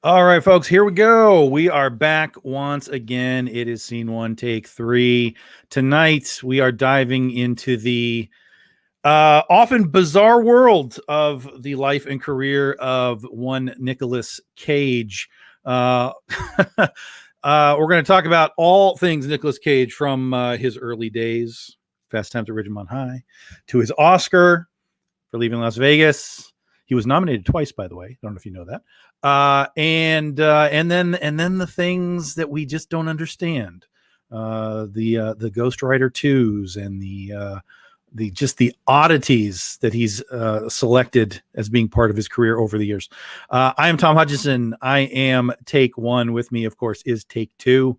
All right, folks, here we go. We are back once again. It is scene one, take three. Tonight, we are diving into the often bizarre world of the life and career of one Nicolas Cage. We're going to talk about all things Nicolas Cage from his early days, Fast Times at Ridgemont High, to his Oscar for Leaving Las Vegas. He was nominated twice, by the way. I don't know if you know that. And then the things that we just don't understand. The Ghost Rider 2s and the oddities that he's selected as being part of his career over the years. I am Tom Hutchison. I am take one. With me, of course, is take two,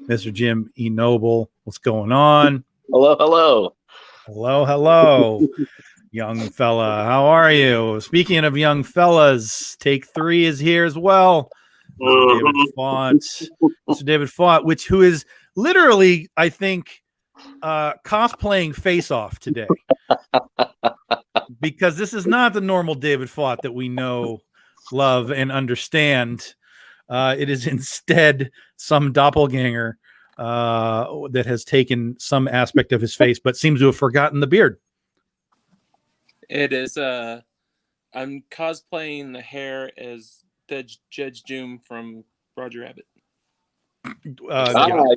Mr. Jim E. Noble. What's going on? Hello. Young fella, how are you? Speaking of young fellas, take three is here as well. Mr. David Font, who is literally, I think, cosplaying Face Off today, because this is not the normal David Font that we know, love, and understand. It is instead some doppelganger that has taken some aspect of his face, but seems to have forgotten the beard. It is. I'm cosplaying the hair as Judge Doom from Roger Rabbit.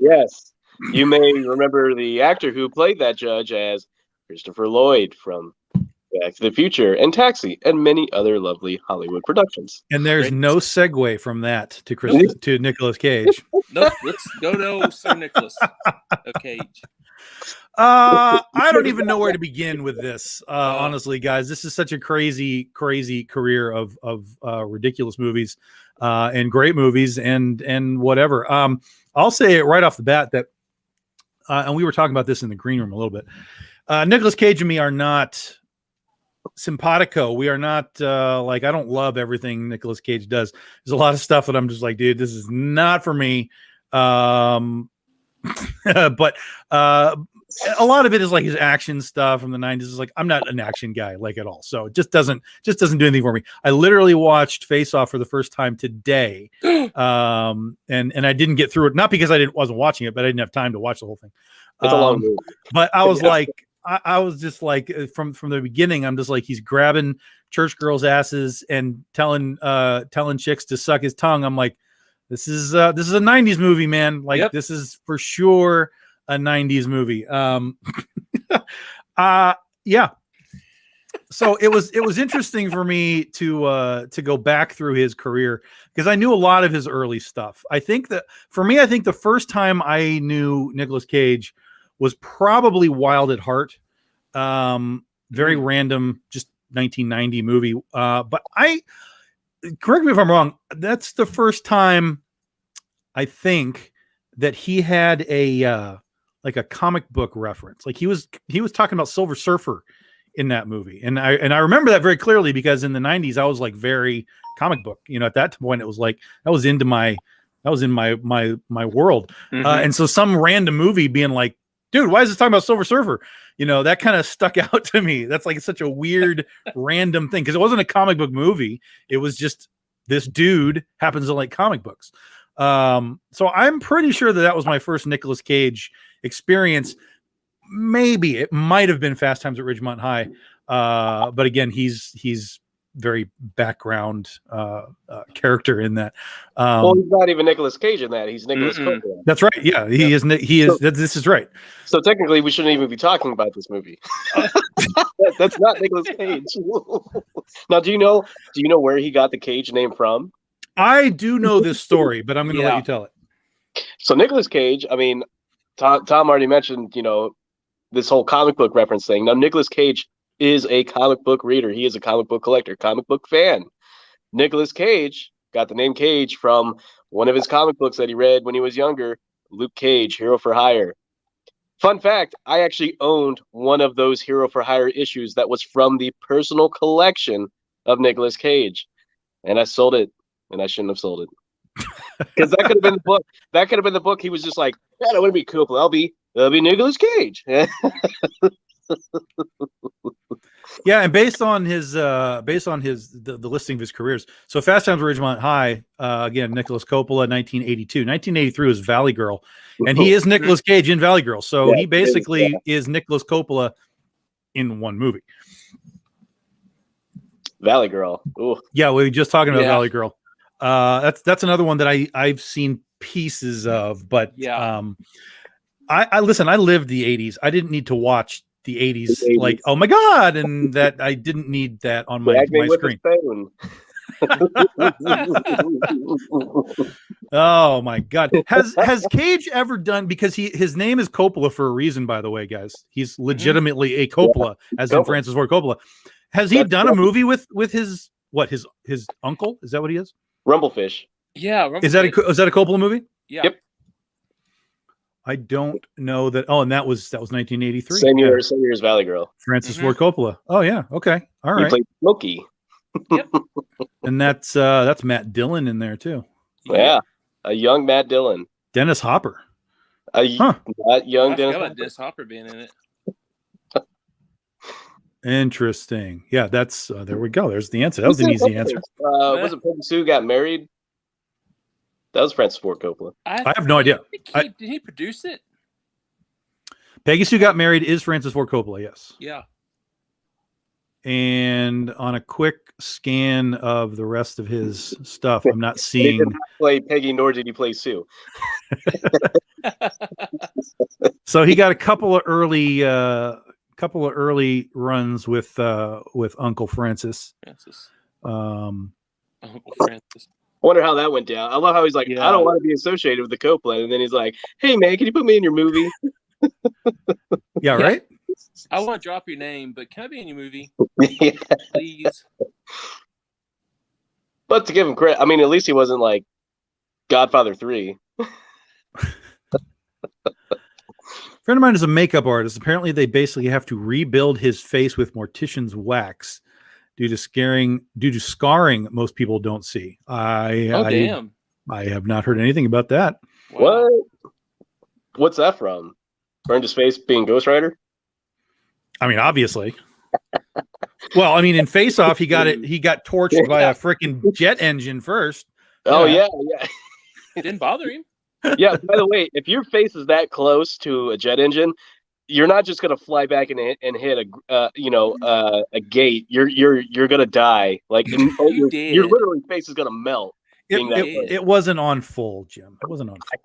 Yes. You may remember the actor who played that judge as Christopher Lloyd from Back to the Future and Taxi and many other lovely Hollywood productions. And there's no segue from that to Nicolas Cage. Nope, let's go to Sir Nicolas Cage. I don't even know where to begin with this. Honestly, guys, this is such a crazy career of ridiculous movies and great movies and whatever. I'll say it right off the bat that, and we were talking about this in the green room a little bit. Nicolas Cage and me are not simpatico. We are not I don't love everything Nicolas Cage does. There's a lot of stuff that I'm just like, dude, this is not for me. But a lot of it is like his action stuff from the 90s. Is like, I'm not an action guy like at all. So it just doesn't do anything for me. I literally watched Face Off for the first time today. And I didn't get through it, not because I wasn't watching it, but I didn't have time to watch the whole thing. It's a long movie. But I was I was just like, from the beginning, I'm just like, he's grabbing church girls' asses and telling chicks to suck his tongue. I'm like, this is a 90s movie, man. Like, This is for sure a 90s movie. Yeah. So it was interesting for me to go back through his career, because I knew a lot of his early stuff. I think that for me, the first time I knew Nicolas Cage was probably Wild at Heart. Very random, just 1990 movie. But correct me if I'm wrong, that's the first time I think that he had a comic book reference. Like he was talking about Silver Surfer in that movie. And I remember that very clearly, because in the 90s I was like very comic book. At that point it was like that was in my world. Mm-hmm. And so some random movie being like, dude, why is this talking about Silver Surfer? That kind of stuck out to me. That's like such a weird random thing, because it wasn't a comic book movie. It was just this dude happens to like comic books. So I'm pretty sure that was my first Nicolas Cage experience. Maybe it might have been Fast Times at Ridgemont High. But again, he's very background character in that. Well, he's not even Nicolas Cage in that. He's Nicolas Cage. That's right. Yeah, he is. This is right. So technically, we shouldn't even be talking about this movie. That's not Nicolas Cage. Now, do you know where he got the Cage name from? I do know this story, but I'm going to let you tell it. So Nicolas Cage, I mean, Tom already mentioned, this whole comic book reference thing. Now, Nicolas Cage is a comic book reader. He is a comic book collector, comic book fan. Nicolas Cage got the name Cage from one of his comic books that he read when he was younger, Luke Cage, Hero for Hire. Fun fact, I actually owned one of those Hero for Hire issues that was from the personal collection of Nicolas Cage. And I sold it, and I shouldn't have sold it. Because that could have been the book. That could have been the book. He was just like, yeah, that would be cool. I'll be Nicolas Cage. Yeah, and based on the listing of his careers, so Fast Times at Ridgemont High, again, Nicolas Coppola, 1982. 1983 was Valley Girl, and he is Nicolas Cage in Valley Girl, so Yeah, he basically is Nicolas Coppola in one movie. Valley Girl. Ooh. Yeah, we were just talking about Yeah. Valley Girl. That's another one that I've seen pieces of, but Yeah. I listen. I lived the 80s. I didn't need to watch the 80s The 80s. like, oh my god, and that I didn't need that on my Drag me with screen. a spoon. Oh my god. Has Cage ever done, because his name is Coppola for a reason, by the way, guys. He's legitimately a Coppola, as in Coppola. Francis Ford Coppola. Has he done a movie with his uncle? Is that what he is? Rumblefish. Yeah. Is that a Coppola movie? Yeah. Yep. I don't know that. Oh, and that was 1983. Same year as Valley Girl. Francis Ford Coppola. Oh yeah. Okay. All He right. played Smokey. And that's Matt Dillon in there too. Yeah. A young Matt Dillon. Dennis Hopper. Not young I Dennis forgot about Hopper. Dennis Hopper being in it. Interesting. Yeah, that's there we go. There's the answer. That was an easy answer. Was it Peggy Sue got married? That was Francis Ford Coppola. I have no idea. Did he produce it? Peggy Sue Got Married is Francis Ford Coppola, yes. Yeah. And on a quick scan of the rest of his stuff, I'm not He seeing. did not play Peggy, nor did he play Sue. So he got a couple of early runs with Uncle Francis. Uncle Francis. I wonder how that went down. I love how he's like, Yeah. I don't want to be associated with the Coppola. And then he's like, hey, man, can you put me in your movie? Yeah, right? I want to drop your name, but can I be in your movie, Yeah. please? But to give him credit, I mean, at least he wasn't like Godfather 3. Friend of mine is a makeup artist. Apparently, they basically have to rebuild his face with mortician's wax due to scarring most people don't see. Damn. I have not heard anything about that. Wow. What? What's that from? Burned his face being Ghost Rider? I mean, obviously. Well, I mean, in Face Off, he got torched by a freaking jet engine first. Oh, Yeah. yeah. It didn't bother him. Yeah, by the way, if your face is that close to a jet engine, you're not just gonna fly back and hit a gate. You're gonna die. Like your literally face is gonna melt. It wasn't on full, Jim. It wasn't on full.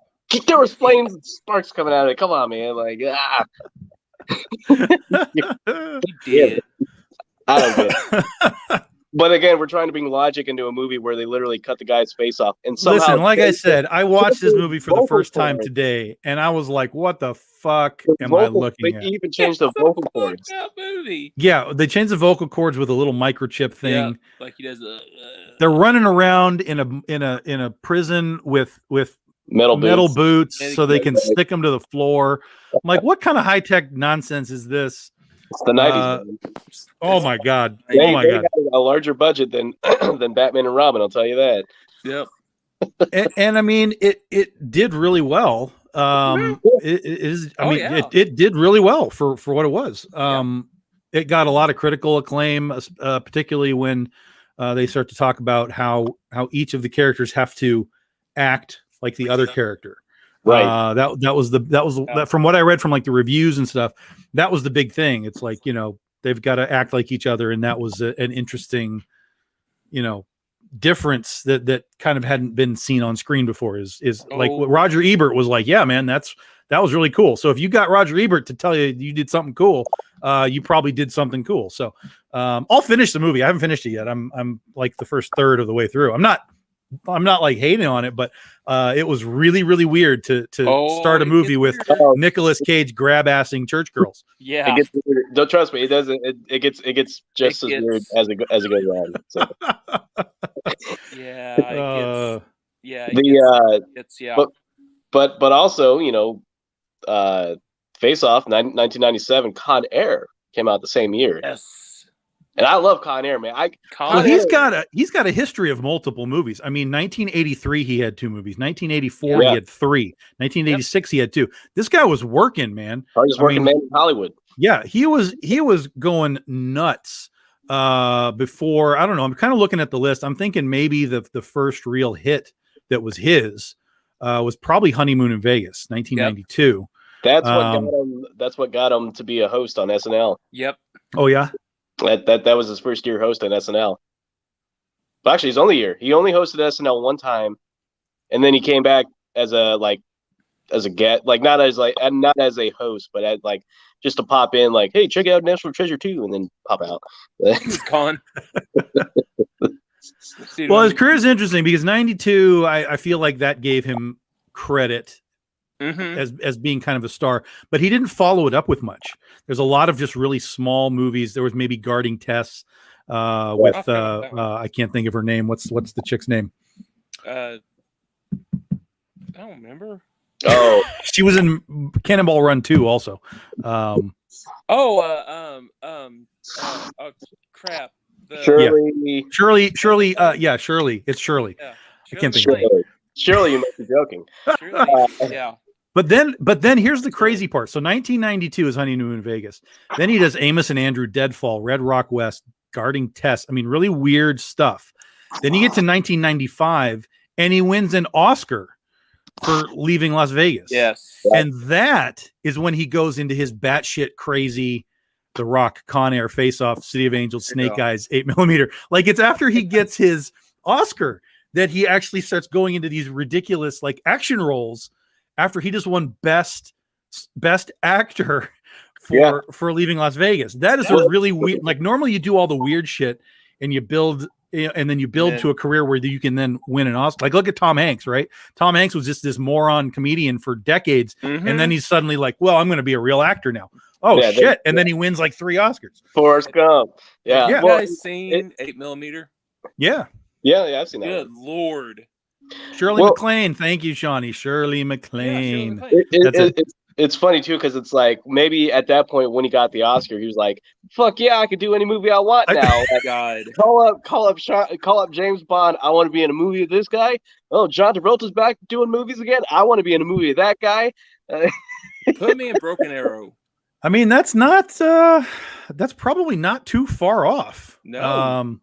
There was flames and sparks coming out of it. Come on, man. Like He did. I don't get it. But again, we're trying to bring logic into a movie where they literally cut the guy's face off. And somehow, listen, like I said, I watched this movie for the first time today, and I was like, "What the fuck am I looking at?" They even changed the vocal cords. Movie. Yeah, they changed the vocal cords with a little microchip thing. Yeah, like he does. They're running around in a prison with metal boots so they can stick them to the floor. I'm like, what kind of high tech nonsense is this? It's the 90s. Oh my god! They Oh my god! had a larger budget than than Batman and Robin. I'll tell you that. Yep. and I mean, it did really well. It did really well for what it was. It got a lot of critical acclaim, particularly when they start to talk about how each of the characters have to act like the other character. Right. That was from what I read from like the reviews and stuff. That was the big thing. It's like, they've got to act like each other, and that was an interesting, difference that kind of hadn't been seen on screen before. Is like what Roger Ebert was like. Yeah, man, that was really cool. So if you got Roger Ebert to tell you did something cool, you probably did something cool. So I'll finish the movie. I haven't finished it yet. I'm like the first third of the way through. I'm not like hating on it, but it was really, really weird to start a movie with Nicolas Cage grab-assing church girls. Yeah, it gets weird. Don't trust me. It doesn't. It gets just as weird as it goes on. So. Yeah. But also, Face Off 1997, Con Air came out the same year. Yes. And I love Con Air, man. He's got a history of multiple movies. I mean, 1983 he had 2 movies. 1984 he had 3. 1986 he had 2. This guy was working, man. Hardest working man in Hollywood. Yeah, he was going nuts before. I don't know. I'm kind of looking at the list. I'm thinking maybe the first real hit that was his was probably Honeymoon in Vegas, 1992. That's what got him. That's what got him to be a host on SNL. Yep. Oh yeah. That was his first year hosting SNL. Well, actually, his only year. He only hosted SNL one time, and then he came back as a guest, like not as a host, but as like just to pop in, like, hey, check out National Treasure 2, and then pop out. He's gone. Well, his career is interesting because 92, I feel like that gave him credit as being kind of a star, but he didn't follow it up with much. There's a lot of just really small movies. There was maybe Guarding Tess with I can't think of her name. What's the chick's name? I don't remember. Oh, she was in Cannonball Run 2 also. Oh crap. Shirley. Shirley. Shirley. It's Shirley. Yeah. I can't think of it. Shirley, you must be joking. Yeah. But then here's the crazy part. So 1992 is Honeymoon in Vegas. Then he does Amos and Andrew, Deadfall, Red Rock West, Guarding Tess. I mean, really weird stuff. Then you get to 1995 and he wins an Oscar for Leaving Las Vegas. Yes. And that is when he goes into his batshit crazy The Rock, Con Air, Face Off, City of Angels, Snake Eyes, 8mm. Like it's after he gets his Oscar that he actually starts going into these ridiculous like action roles after he just won best actor for Leaving Las Vegas. That is a really weird, like normally you do all the weird shit and you build and then you build to a career where you can then win an Oscar. Like look at Tom Hanks, right? Tom Hanks was just this moron comedian for decades. And then he's suddenly like, well, I'm going to be a real actor now. Oh shit. And then he wins like 3 Oscars. Forrest Gump. Yeah. Have you guys seen 8mm? Yeah. Yeah, I've seen that. Good Lord. Shirley MacLaine. Thank you, Shawnee. Shirley MacLaine. It's funny too because it's like maybe at that point when he got the Oscar, he was like, "Fuck yeah, I could do any movie I want now." God, call up James Bond. I want to be in a movie with this guy. Oh, John Travolta's back doing movies again. I want to be in a movie with that guy. Put me in Broken Arrow. I mean, that's probably not too far off. No.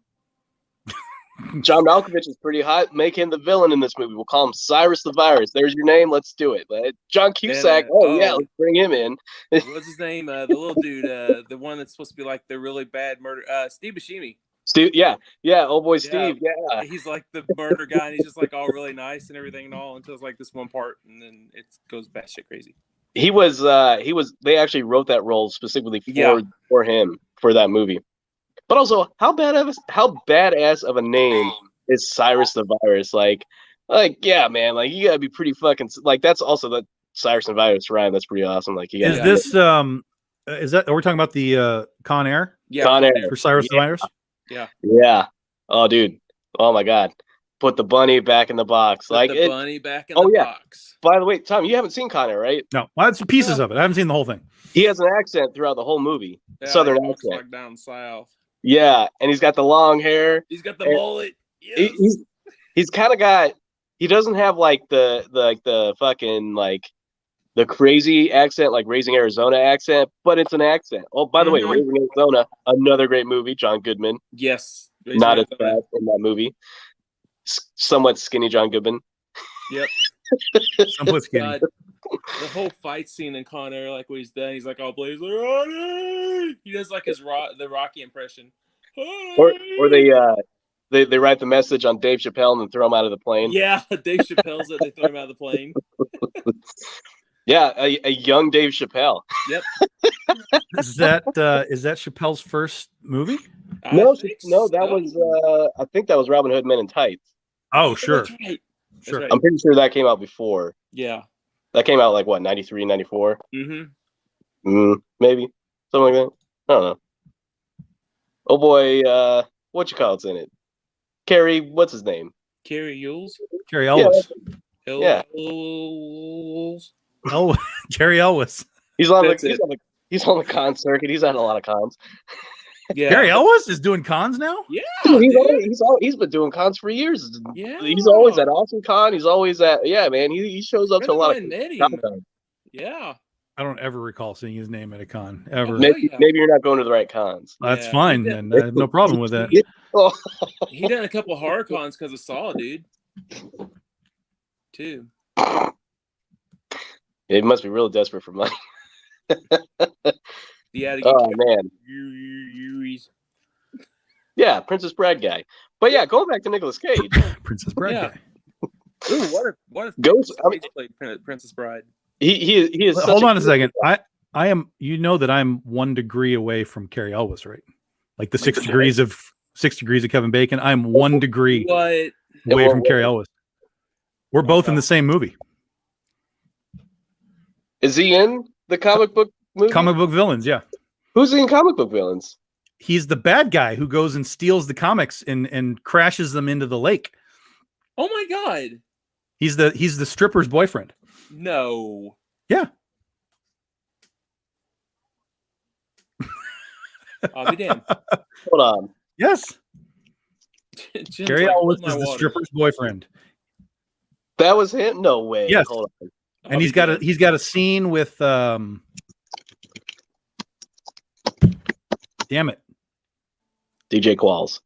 John Malkovich is pretty hot. Make him the villain in this movie. We'll call him Cyrus the Virus. There's your name. Let's do it. John Cusack. Let's bring him in. What's his name? The little dude, the one that's supposed to be like the really bad murder. Steve Buscemi. Steve, old boy Steve. Yeah, he's like the murder guy, and he's just like all really nice and everything and all until it's like this one part, and then it goes batshit crazy. He was. They actually wrote that role specifically for him for that movie. But also, how badass of a name is Cyrus the Virus? Like, yeah, man. Like, you gotta be pretty fucking. Like, that's also the Cyrus the Virus rhyme. That's pretty awesome. Like, you gotta, is that? Are we talking about the Con Air? Yeah, Con Air for Cyrus the Virus. Yeah. Yeah. Oh, dude. Oh my God. Put the bunny back in the box. Bunny back in the box. By the way, Tom, you haven't seen Con Air, right? No, well, that's pieces of it. I haven't seen the whole thing. He has an accent throughout the whole movie. Yeah, Southern accent. Like down south. Yeah, and he's got the long hair. He's got the mullet. Yes. He's kind of got. He doesn't have like the fucking like the crazy accent like Raising Arizona accent, but it's an accent. Oh, by the way, Raising Arizona, another great movie. John Goodman. Yes. Not as bad in that movie. Somewhat skinny John Goodman. Yep. Somewhat skinny. The whole fight scene in Con Air, like when he's done, he's like all blazed. Like, he does like the Rocky impression. Or they write the message on Dave Chappelle and then throw him out of the plane. Yeah, Dave Chappelle's it. They throw him out of the plane. Yeah, a young Dave Chappelle. Yep. Is that Chappelle's first movie? No, that was I think that was Robin Hood Men in Tights. Oh, sure. That's right. Sure. Right. I'm pretty sure that came out before. Yeah. That came out like what, 93, 94? Mm-hmm. Maybe. Something like that. I don't know. Oh boy, what you call it's in it? Carrie, what's his name? Carrie Elwes. Carrie Elwes. Yeah. Oh, Carrie Elwes. He's on the con circuit. He's on a lot of cons. Yeah. Carrie Elwes is doing cons now? Yeah. He's been doing cons for years. Yeah. He's always at Awesome Con. He's always at man. He shows up to a lot of Yeah. I don't ever recall seeing his name at a con ever. Maybe you're not going to the right cons. That's fine, and I have no problem with that. He done a couple horror cons because of Saw, dude. Too. He must be real desperate for money. Yeah. Oh man. Yeah, Princess Bride guy. But yeah, going back to Nicolas Cage. Princess Bride guy. Ooh, what if Ghost? Cage played Princess Bride? He is. Hold on a second. I am. You know that I'm 1 degree away from Carrie Elwes, right? Like the 6 degrees of Kevin Bacon. I'm 1 degree away from Carrie Elwes. We're both in the same movie. Is he in the comic book movie? Comic book villains, yeah. Who's in comic book villains? He's the bad guy who goes and steals the comics and crashes them into the lake. Oh my god. He's the stripper's boyfriend. No. Yeah. I'll be damned. Hold on. Yes. Carrie Elwes is the water. stripper's boyfriend. That was him? No way. Yes. Hold on. And he's got a scene with damn it. DJ Qualls.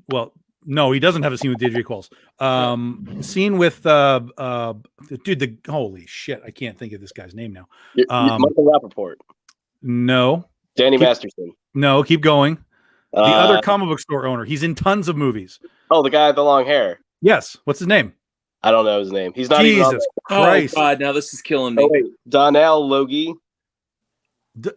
Well, no, he doesn't have a scene with DJ Qualls. Scene with dude, holy shit, I can't think of this guy's name now. Michael Rappaport. No. Danny Masterson. No, keep going. The other comic book store owner. He's in tons of movies. Oh, the guy with the long hair. Yes. What's his name? I don't know his name. He's not Jesus even Christ. Oh god, now this is killing me. Oh, wait. Donnell Logie.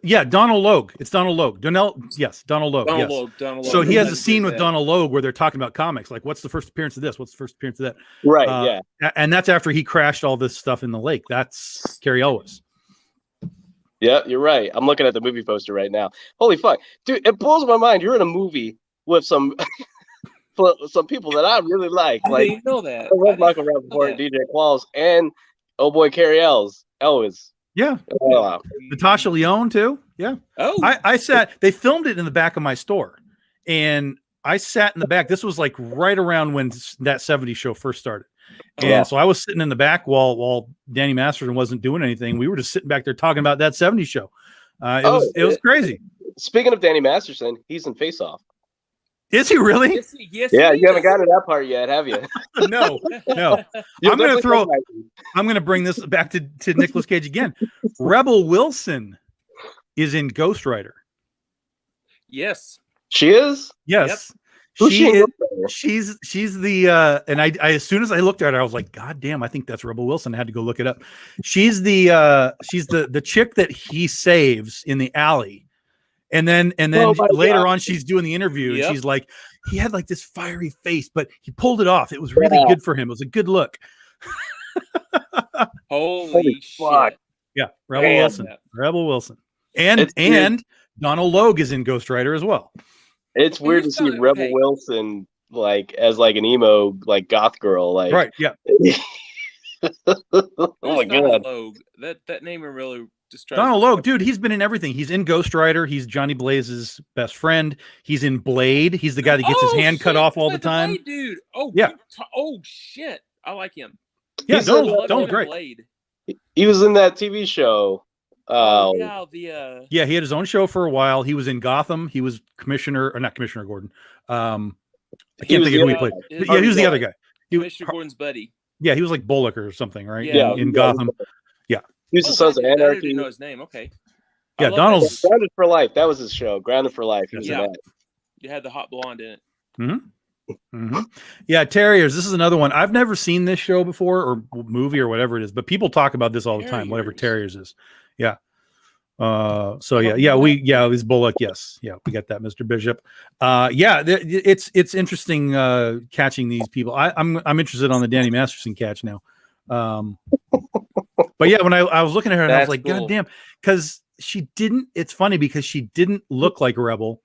Yeah, Donald Logue. It's Donald Logue. Donald Logue. Donald Yes. Logue, Donald So Logue. he has a scene with Donald Logue where they're talking about comics. Like, what's the first appearance of this? What's the first appearance of that? Right, yeah. And that's after he crashed all this stuff in the lake. That's Carrie Elwes. Yeah, you're right. I'm looking at the movie poster right now. Holy fuck. Dude, it blows my mind. You're in a movie with some people that I really like. I Like, didn't know that. I love Michael Rappaport, DJ Qualls, and oh boy, Carrie Elwes. Yeah. Oh, Natasha Lyonne too. Yeah. Oh, I sat, they filmed it in the back of my store and I sat in the back. This was like right around when that 70s show first started. And so I was sitting in the back while Danny Masterson wasn't doing anything. We were just sitting back there talking about that 70s show. It was crazy. Speaking of Danny Masterson, he's in Face Off. Is he really? Yes, Yeah, you haven't gotten to that part yet, have you? No. I'm going to bring this back to Nicolas Cage again. Rebel Wilson is in Ghost Rider. Yes. She is? Yes. Who's she in? She's the and I as soon as I looked at her, I was like, God damn, I think that's Rebel Wilson. I had to go look it up. She's the chick that he saves in the alley. And then later on, she's doing the interview and she's like, he had like this fiery face, but he pulled it off. It was really good for him. It was a good look. Holy fuck. shit. Yeah. Rebel Wilson. And Donald Logue is in Ghost Rider as well. It's weird to see Rebel Wilson like as like an emo like goth girl. Like right, yeah. Oh my god. Logue? That name really just Donald Logue, dude, he's been in everything. He's in Ghost Rider. He's Johnny Blaze's best friend. He's in Blade. He's the guy that gets his hand cut off all the time. Blade, dude. Oh yeah. Oh shit. I like him. Yeah, Donald great. Blade. He was in that TV show. Yeah, he had his own show for a while. He was in Gotham. He was not Commissioner Gordon. I can't think of who he played. Yeah, he was the other guy. Commissioner Gordon's buddy. Yeah, he was like Bullock or something, right? Yeah, in Gotham. Yeah, he was the Sons of Anarchy. I didn't know his name. Okay. Yeah, Donald's Grounded for Life. That was his show. Grounded for Life. Yeah, you had the hot blonde in it. Mm-hmm. Mm-hmm. Yeah, Terriers. This is another one. I've never seen this show before or movie or whatever it is, but people talk about this all the time. Whatever Terriers is. Yeah. So yeah, he's Bullock. Yes. Yeah. We got that, Mr. Bishop. It's interesting, catching these people. I'm interested on the Danny Masterson catch now. But yeah, when I was looking at her and I was like, cool. God damn, because it's funny because she didn't look like Rebel.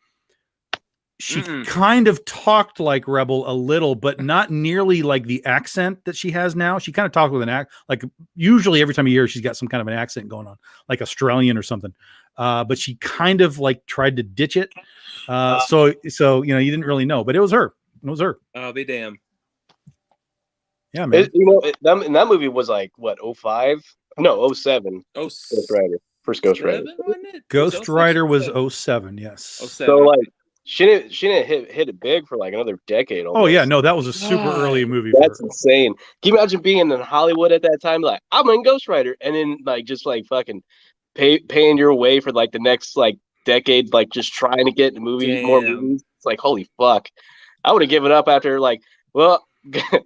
She kind of talked like Rebel a little, but not nearly like the accent that she has now. She kind of talked with an like usually every time you hear her, she's got some kind of an accent going on, like Australian or something. But she kind of like tried to ditch it. So you didn't really know, but it was her. It was her. I'll be damned. Yeah, man. And that movie was like what, 05? No, 07. Oh, Ghost Rider. First Ghost Rider. 7, wasn't it? Ghost Rider was 07, yes. 07. So like she didn't hit it big for like another decade almost. Oh yeah, no, that was a super early movie. That's insane. Can you imagine being in Hollywood at that time? Like, I'm in Ghost Rider, and then like just like fucking paying your way for like the next like decade, like just trying to get more movies. It's like, holy fuck. I would have given up after like, well,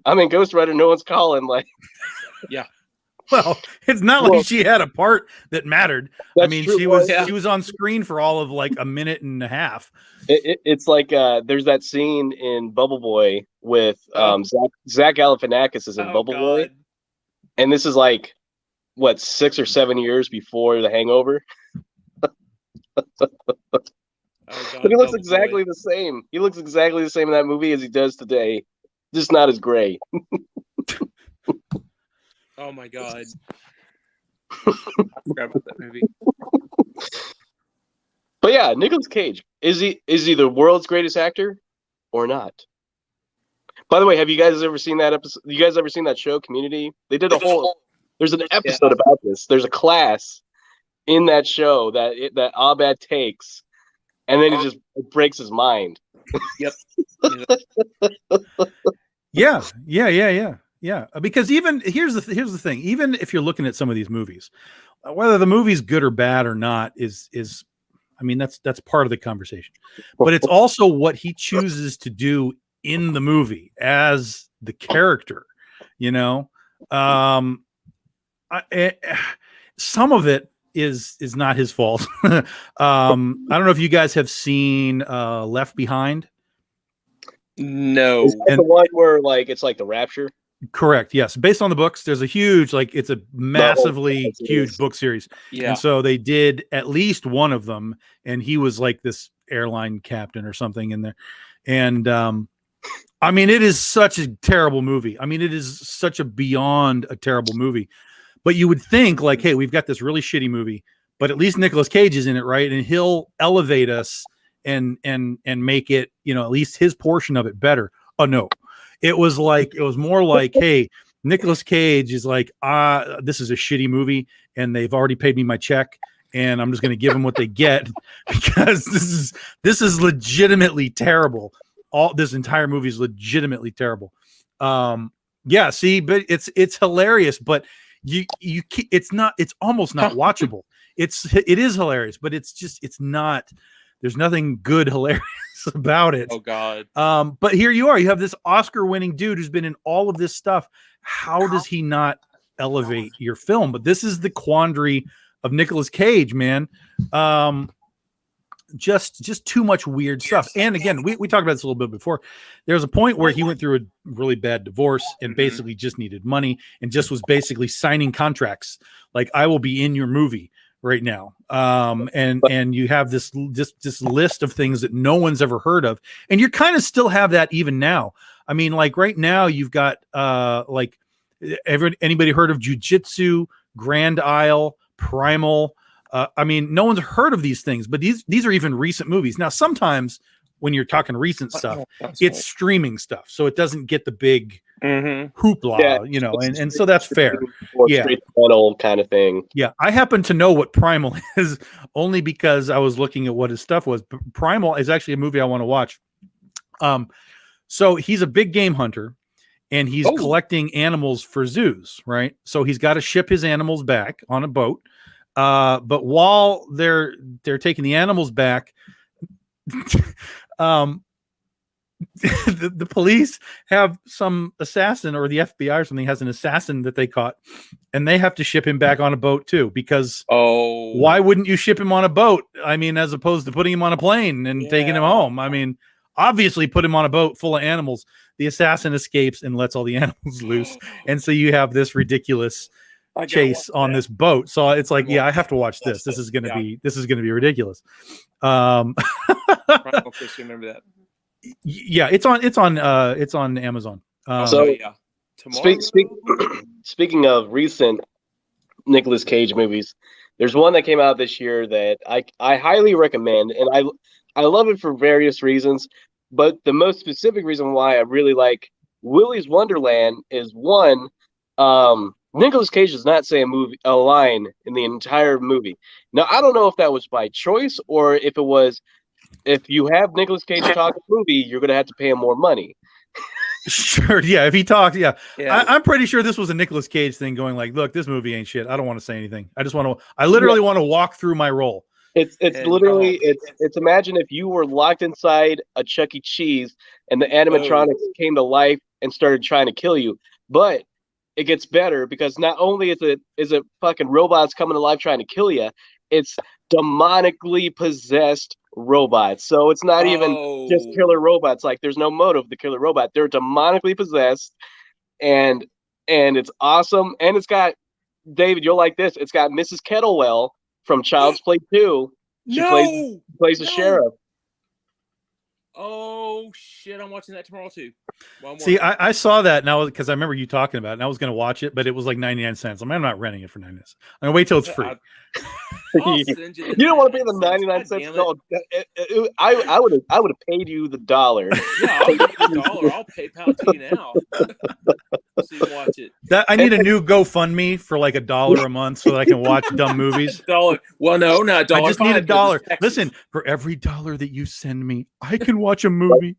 I'm in Ghost Rider, no one's calling. Like, yeah. Well, it's not like she had a part that mattered. I mean, true. she was on screen for all of like a minute and a half. It's like there's that scene in Bubble Boy with Zach Galifianakis is in Bubble Boy, and this is like what 6 or 7 years before The Hangover. But he looks exactly the same. He looks exactly the same in that movie as he does today, just not as gray. Oh my god! I forgot about that movie. But yeah, Nicolas Cage is he the world's greatest actor or not? By the way, have you guys ever seen that episode? You guys ever seen that show, Community? They did a whole. There's an episode about this. There's a class in that show that Abed takes, and then he just breaks his mind. Yep. Yeah. Because even here's the thing. Even if you're looking at some of these movies, whether the movie's good or bad or not is I mean that's part of the conversation. But it's also what he chooses to do in the movie as the character. You know, some of it is not his fault. I don't know if you guys have seen Left Behind. No. Is that the one where like it's like the Rapture? Correct. Yes. Based on the books, there's a huge, like it's a massively huge book series. Yeah. And so they did at least one of them, and he was like this airline captain or something in there. And I mean, it is such a terrible movie. I mean, it is such a beyond a terrible movie. But you would think like, hey, we've got this really shitty movie, but at least Nicolas Cage is in it, right? And he'll elevate us and make it, you know, at least his portion of it better. Oh no. It was more like, hey, Nicolas Cage is like, this is a shitty movie, and they've already paid me my check, and I'm just going to give them what they get because this is legitimately terrible. This entire movie is legitimately terrible. Yeah, see, but it's hilarious, but it's almost not watchable. It is hilarious, but it's not. There's nothing good hilarious about it. Oh God. But here you are. You have this Oscar-winning dude who's been in all of this stuff. How does he not elevate your film? But this is the quandary of Nicolas Cage, man. Just too much weird stuff. And again, we talked about this a little bit before. There was a point where he went through a really bad divorce and basically just needed money and just was basically signing contracts. Like, I will be in your movie right now. And you have this list of things that no one's ever heard of. And you kind of still have that even now. I mean, like right now you've got like anybody heard of Jiu-Jitsu, Grand Isle, Primal? I mean, no one's heard of these things, but these are even recent movies. Now, sometimes when you're talking recent stuff, it's streaming stuff. So it doesn't get the big hoopla, you know, and so that's fair. Yeah. Metal kind of thing. Yeah. I happen to know what Primal is only because I was looking at what his stuff was. Primal is actually a movie I want to watch. So he's a big game hunter and he's collecting animals for zoos, right? So he's got to ship his animals back on a boat. But while they're taking the animals back, the police have some assassin, or the FBI or something has an assassin that they caught, and they have to ship him back on a boat too, because why wouldn't you ship him on a boat? I mean, as opposed to putting him on a plane and taking him home. I mean, obviously put him on a boat full of animals. The assassin escapes and lets all the animals loose. And so you have this ridiculous chase on this boat. So it's like, I have to watch this. This is going to be ridiculous. Remember that. Yeah, it's on Amazon. Speaking of recent Nicolas Cage movies, there's one that came out this year that I highly recommend, and I love it for various reasons, but the most specific reason why I really like Willy's Wonderland is one, Nicolas Cage does not say a line in the entire movie. Now, I don't know if that was by choice or if it was, if you have Nicolas Cage talk in a movie, you're going to have to pay him more money. Sure, yeah. If he talks, yeah. Yeah. I'm pretty sure this was a Nicolas Cage thing. Going like, look, this movie ain't shit. I don't want to say anything. I just want to. I literally want to walk through my role. It's literally it's imagine if you were locked inside a Chuck E. Cheese and the animatronics came to life and started trying to kill you. But it gets better because not only is it fucking robots coming to life trying to kill you, it's demonically possessed robots. So it's not even just killer robots. Like there's no motive to killer robot. They're demonically possessed, and it's awesome. And it's got David. You'll like this. It's got Mrs. Kettlewell from Child's Play 2. She plays the sheriff. Oh shit! I'm watching that tomorrow too. See, I saw that now because I remember you talking about it, and I was going to watch it, but it was like 99 cents. I'm not renting it for 99 cents. I'm going to wait till it's free. You don't want to pay the 99 cents? No, I would have paid you the $1. Yeah, I'll give you the $1. I'll PayPal to you now. So you can watch it. I need a new GoFundMe for like $1 a month so that I can watch dumb movies. $1. Well, no, not $1. I just need $1. Listen, for every $1 that you send me, I can watch a movie.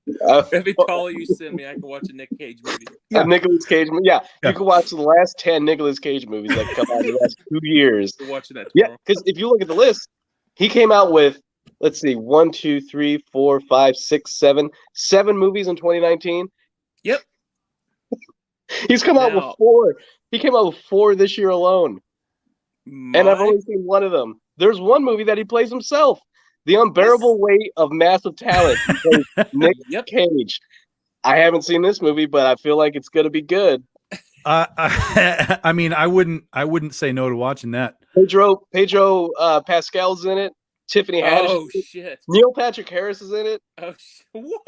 Every $1 you send me, I can watch a Nick Cage movie. Yeah. A Nicolas Cage movie. Yeah, you can watch the last 10 Nicolas Cage movies that come out in the last 2 years. We're watching that Yeah, tomorrow. because if you look at the list, he came out with, let's see, 1, 2, 3, 4, 5, 6, 7 movies in 2019. Yep. He's come out with 4. He came out with 4 this year alone. And I've only seen one of them. There's one movie that he plays himself. The Unbearable Weight of Massive Talent. Nick Cage. I haven't seen this movie, but I feel like it's gonna be good. I mean, I wouldn't say no to watching that. Pedro Pascal's in it. Tiffany Haddish. Oh shit. Neil Patrick Harris is in it. Oh what?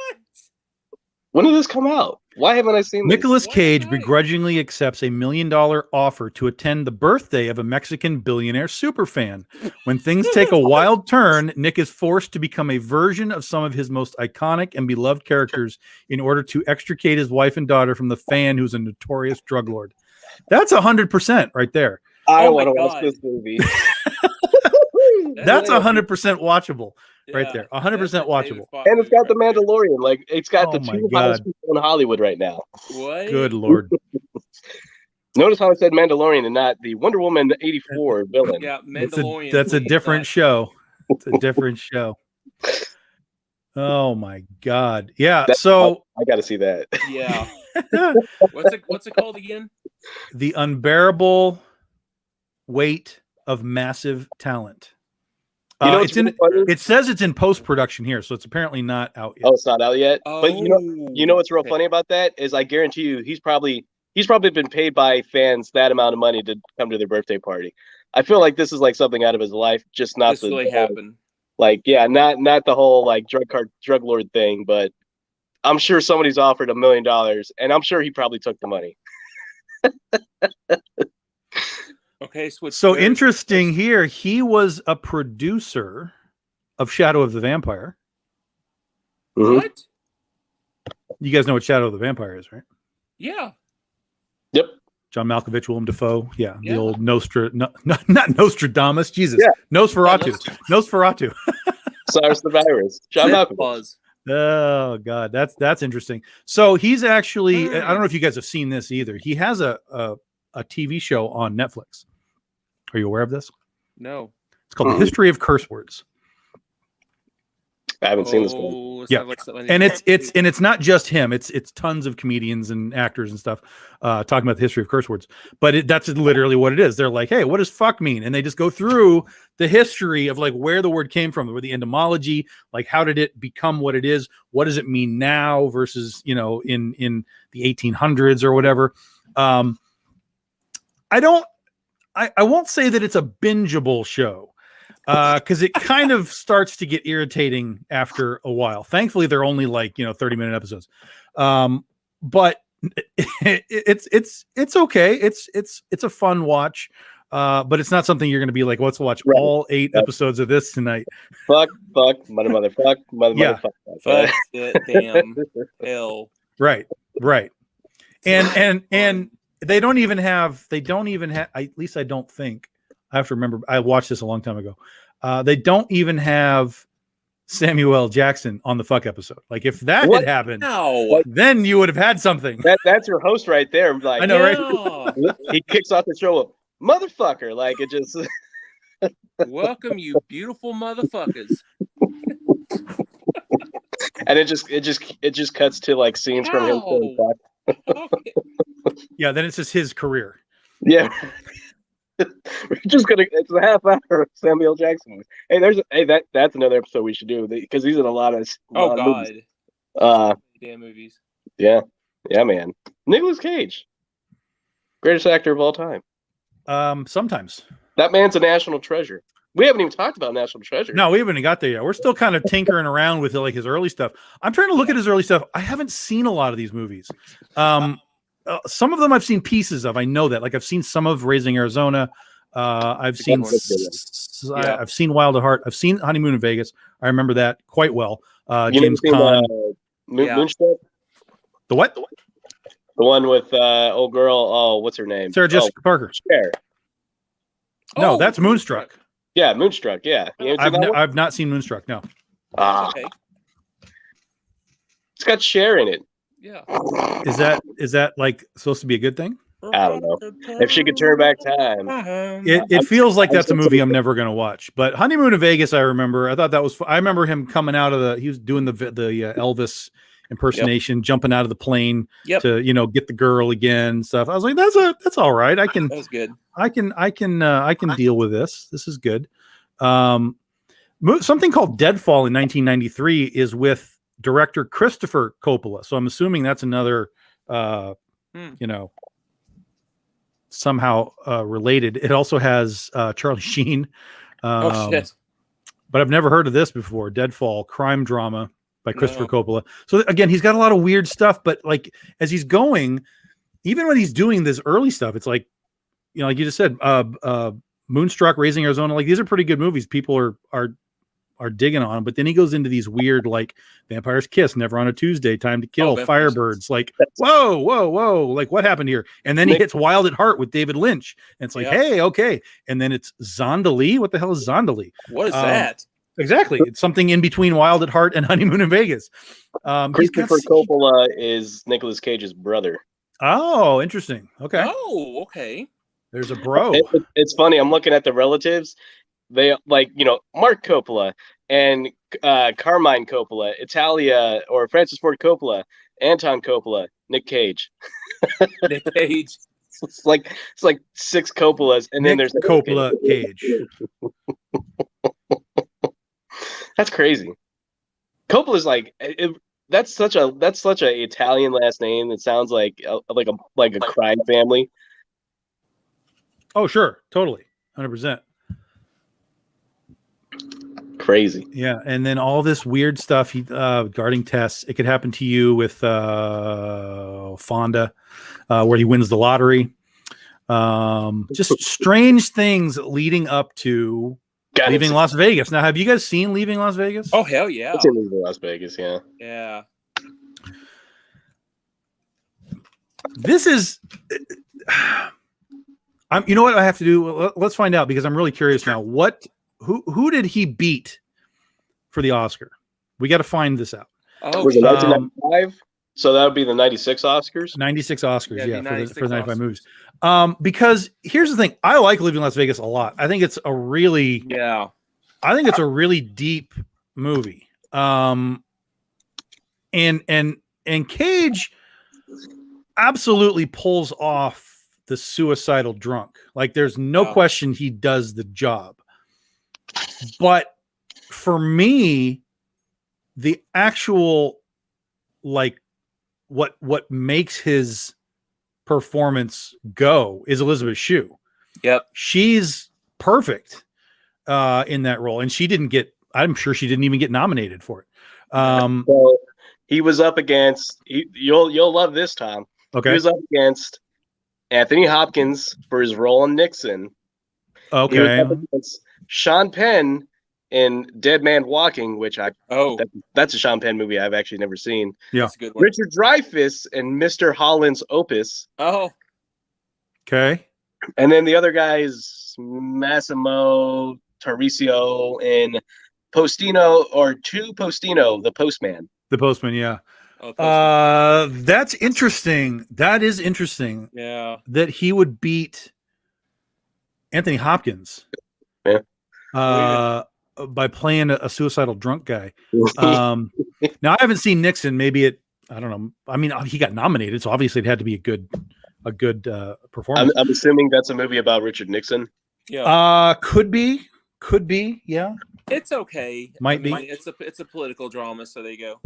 When did this come out? Why haven't I seen this? Nicolas Cage begrudgingly accepts $1 million offer to attend the birthday of a Mexican billionaire superfan. When things take a wild turn, Nick is forced to become a version of some of his most iconic and beloved characters in order to extricate his wife and daughter from the fan who's a notorious drug lord. That's 100% right there. I want to watch this movie. That's 100% watchable. Right there, 100% watchable, and it's got the Mandalorian. Like it's got the 2 hottest people in Hollywood right now. What? Good lord! Notice how I said Mandalorian and not the Wonder Woman '84 villain. Yeah, Mandalorian. That's a different show. It's a different show. Oh my god! Yeah. So I got to see that. Yeah. What's it called again? The Unbearable Weight of Massive Talent. It says it's in post-production here, so it's apparently not out yet. Oh, it's not out yet. Oh, but you know what's real funny about that is I guarantee you he's probably been paid by fans that amount of money to come to their birthday party. I feel like this is like something out of his life, just not this really happened. Like not the whole like drug lord thing, but I'm sure somebody's offered $1 million, and I'm sure he probably took the money. Okay, so interesting here. He was a producer of Shadow of the Vampire. What? You guys know what Shadow of the Vampire is, right? Yeah. Yep. John Malkovich, Willem Dafoe. Yeah. The old not Nostradamus. Jesus. Yeah. Nosferatu. Nosferatu. Cyrus the Virus. John Malkovich. Oh God, that's interesting. So he's actually. I don't know if you guys have seen this either. He has a TV show on Netflix. Are you aware of this? No. It's called The History of Curse Words. I haven't seen this one. Yeah, and it's not just him. It's tons of comedians and actors and stuff talking about the history of curse words. But that's literally what it is. They're like, hey, what does fuck mean? And they just go through the history of like where the word came from, or the etymology, like how did it become what it is? What does it mean now versus in the 1800s or whatever. I won't say that it's a bingeable show because it kind of starts to get irritating after a while. Thankfully, they're only like 30-minute episodes, but it's okay. It's a fun watch, but it's not something you're going to be like, let's watch all 8 episodes of this tonight. Fuck, motherfuck, fuck, damn, hell. Right, and They don't even have. At least I don't think. I have to remember. I watched this a long time ago. They don't even have Samuel L. Jackson on the fuck episode. Like if that What? had happened, Ow. then you would have had something. That's your host right there. Like I know, right? Yeah. he kicks off the show with motherfucker. Like it just Welcome, you beautiful motherfuckers. and it just cuts to like scenes from him. Ow. Okay. Yeah, then it's just his career. Yeah. We're just gonna. It's a half hour of Samuel Jackson. Hey, that's another episode we should do because he's in a lot of. Oh lot of God. movies. Damn movies. Yeah, man. Nicolas Cage, greatest actor of all time. Sometimes. That man's a national treasure. We haven't even talked about National Treasure. No, we haven't even got there yet. We're still kind of tinkering around with like his early stuff. I'm trying to look at his early stuff. I haven't seen a lot of these movies. Some of them I've seen pieces of. I know that. Like I've seen some of Raising Arizona. I've seen I've seen Wild at Heart. I've seen Honeymoon in Vegas. I remember that quite well. James Caan. Moonstruck? The what? The one with old girl. Oh, what's her name? Sarah Jessica Parker. Cher. No, that's Moonstruck. Yeah, Moonstruck. Yeah, I've not seen Moonstruck. No. Okay. It's got Cher in it. Yeah. Is that like supposed to be a good thing? I don't know. If she could turn back time. It feels like that's a movie I'm never going to watch. But Honeymoon in Vegas, I remember. I thought that was. I remember him coming out of he was doing the Elvis impersonation, jumping out of the plane to get the girl again and stuff. I was like, that's all right. That was good. I can deal with this. This is good. Something called Deadfall in 1993 is with director Christopher Coppola. So I'm assuming that's another, somehow related. It also has Charlie Sheen. Shit. But I've never heard of this before. Deadfall, crime drama by Christopher Coppola. So again, he's got a lot of weird stuff, but like as he's going, even when he's doing this early stuff, it's like, like you just said, Moonstruck, Raising Arizona, like these are pretty good movies. People are digging on them, but then he goes into these weird like Vampire's Kiss, Never on a Tuesday, Time to Kill, Firebirds, like whoa, like what happened here? And then he hits Wild at Heart with David Lynch, and it's like, hey, okay, and then it's Zondalee. What the hell is Zondalee? What is that? Exactly, it's something in between Wild at Heart and Honeymoon in Vegas. Christopher Coppola is Nicolas Cage's brother. Oh, interesting. Okay. Oh, okay. There's a bro. It's funny. I'm looking at the relatives. They Mark Coppola and Carmine Coppola, Italia or Francis Ford Coppola, Anton Coppola, Nick Cage. Nick Cage. It's like 6 Coppolas, and then there's Coppola Cage. That's crazy. Coppola's that's such a Italian last name. It sounds like a crime family. Oh sure, totally, 100%. Crazy. Yeah, and then all this weird stuff guarding tests. It could happen to you with Fonda, where he wins the lottery. Just strange things leading up to Leaving Las Vegas. Now, have you guys seen Leaving Las Vegas? Oh hell yeah! It's in Leaving Las Vegas. Yeah. Yeah. This is. You know what I have to do? Let's find out because I'm really curious now. Who did he beat for the Oscar? We got to find this out. Oh, was it 1995? So that would be the 96 Oscars? 96 Oscars, yeah, for the 95 Oscars. movies. Because here's the thing. I like Leaving Las Vegas a lot. I think it's a really deep movie. And Cage absolutely pulls off the suicidal drunk. Like there's no question he does the job. But for me, the actual what makes his performance go is Elizabeth Shue. Yep. She's perfect in that role. And I'm sure she didn't even get nominated for it. So he was up against you'll love this, Tom. Okay. He was up against Anthony Hopkins for his role in Nixon. Okay. He was up against Sean Penn in Dead Man Walking, which that's a Sean Penn movie I've actually never seen. Yeah. That's a good one. Richard Dreyfuss and Mr. Holland's Opus. Oh. Okay. And then the other guy is Massimo Tauricio in Postino, the Postman. The Postman, yeah. Oh, Postman. That's interesting. That is interesting. Yeah. That he would beat Anthony Hopkins. Yeah. By playing a suicidal drunk guy. Now I haven't seen Nixon. Maybe I don't know. I mean, he got nominated, so obviously it had to be a good performance. I'm assuming that's a movie about Richard Nixon. Yeah. Could be. Yeah. It's okay. Might be. It's a political drama, so there you go.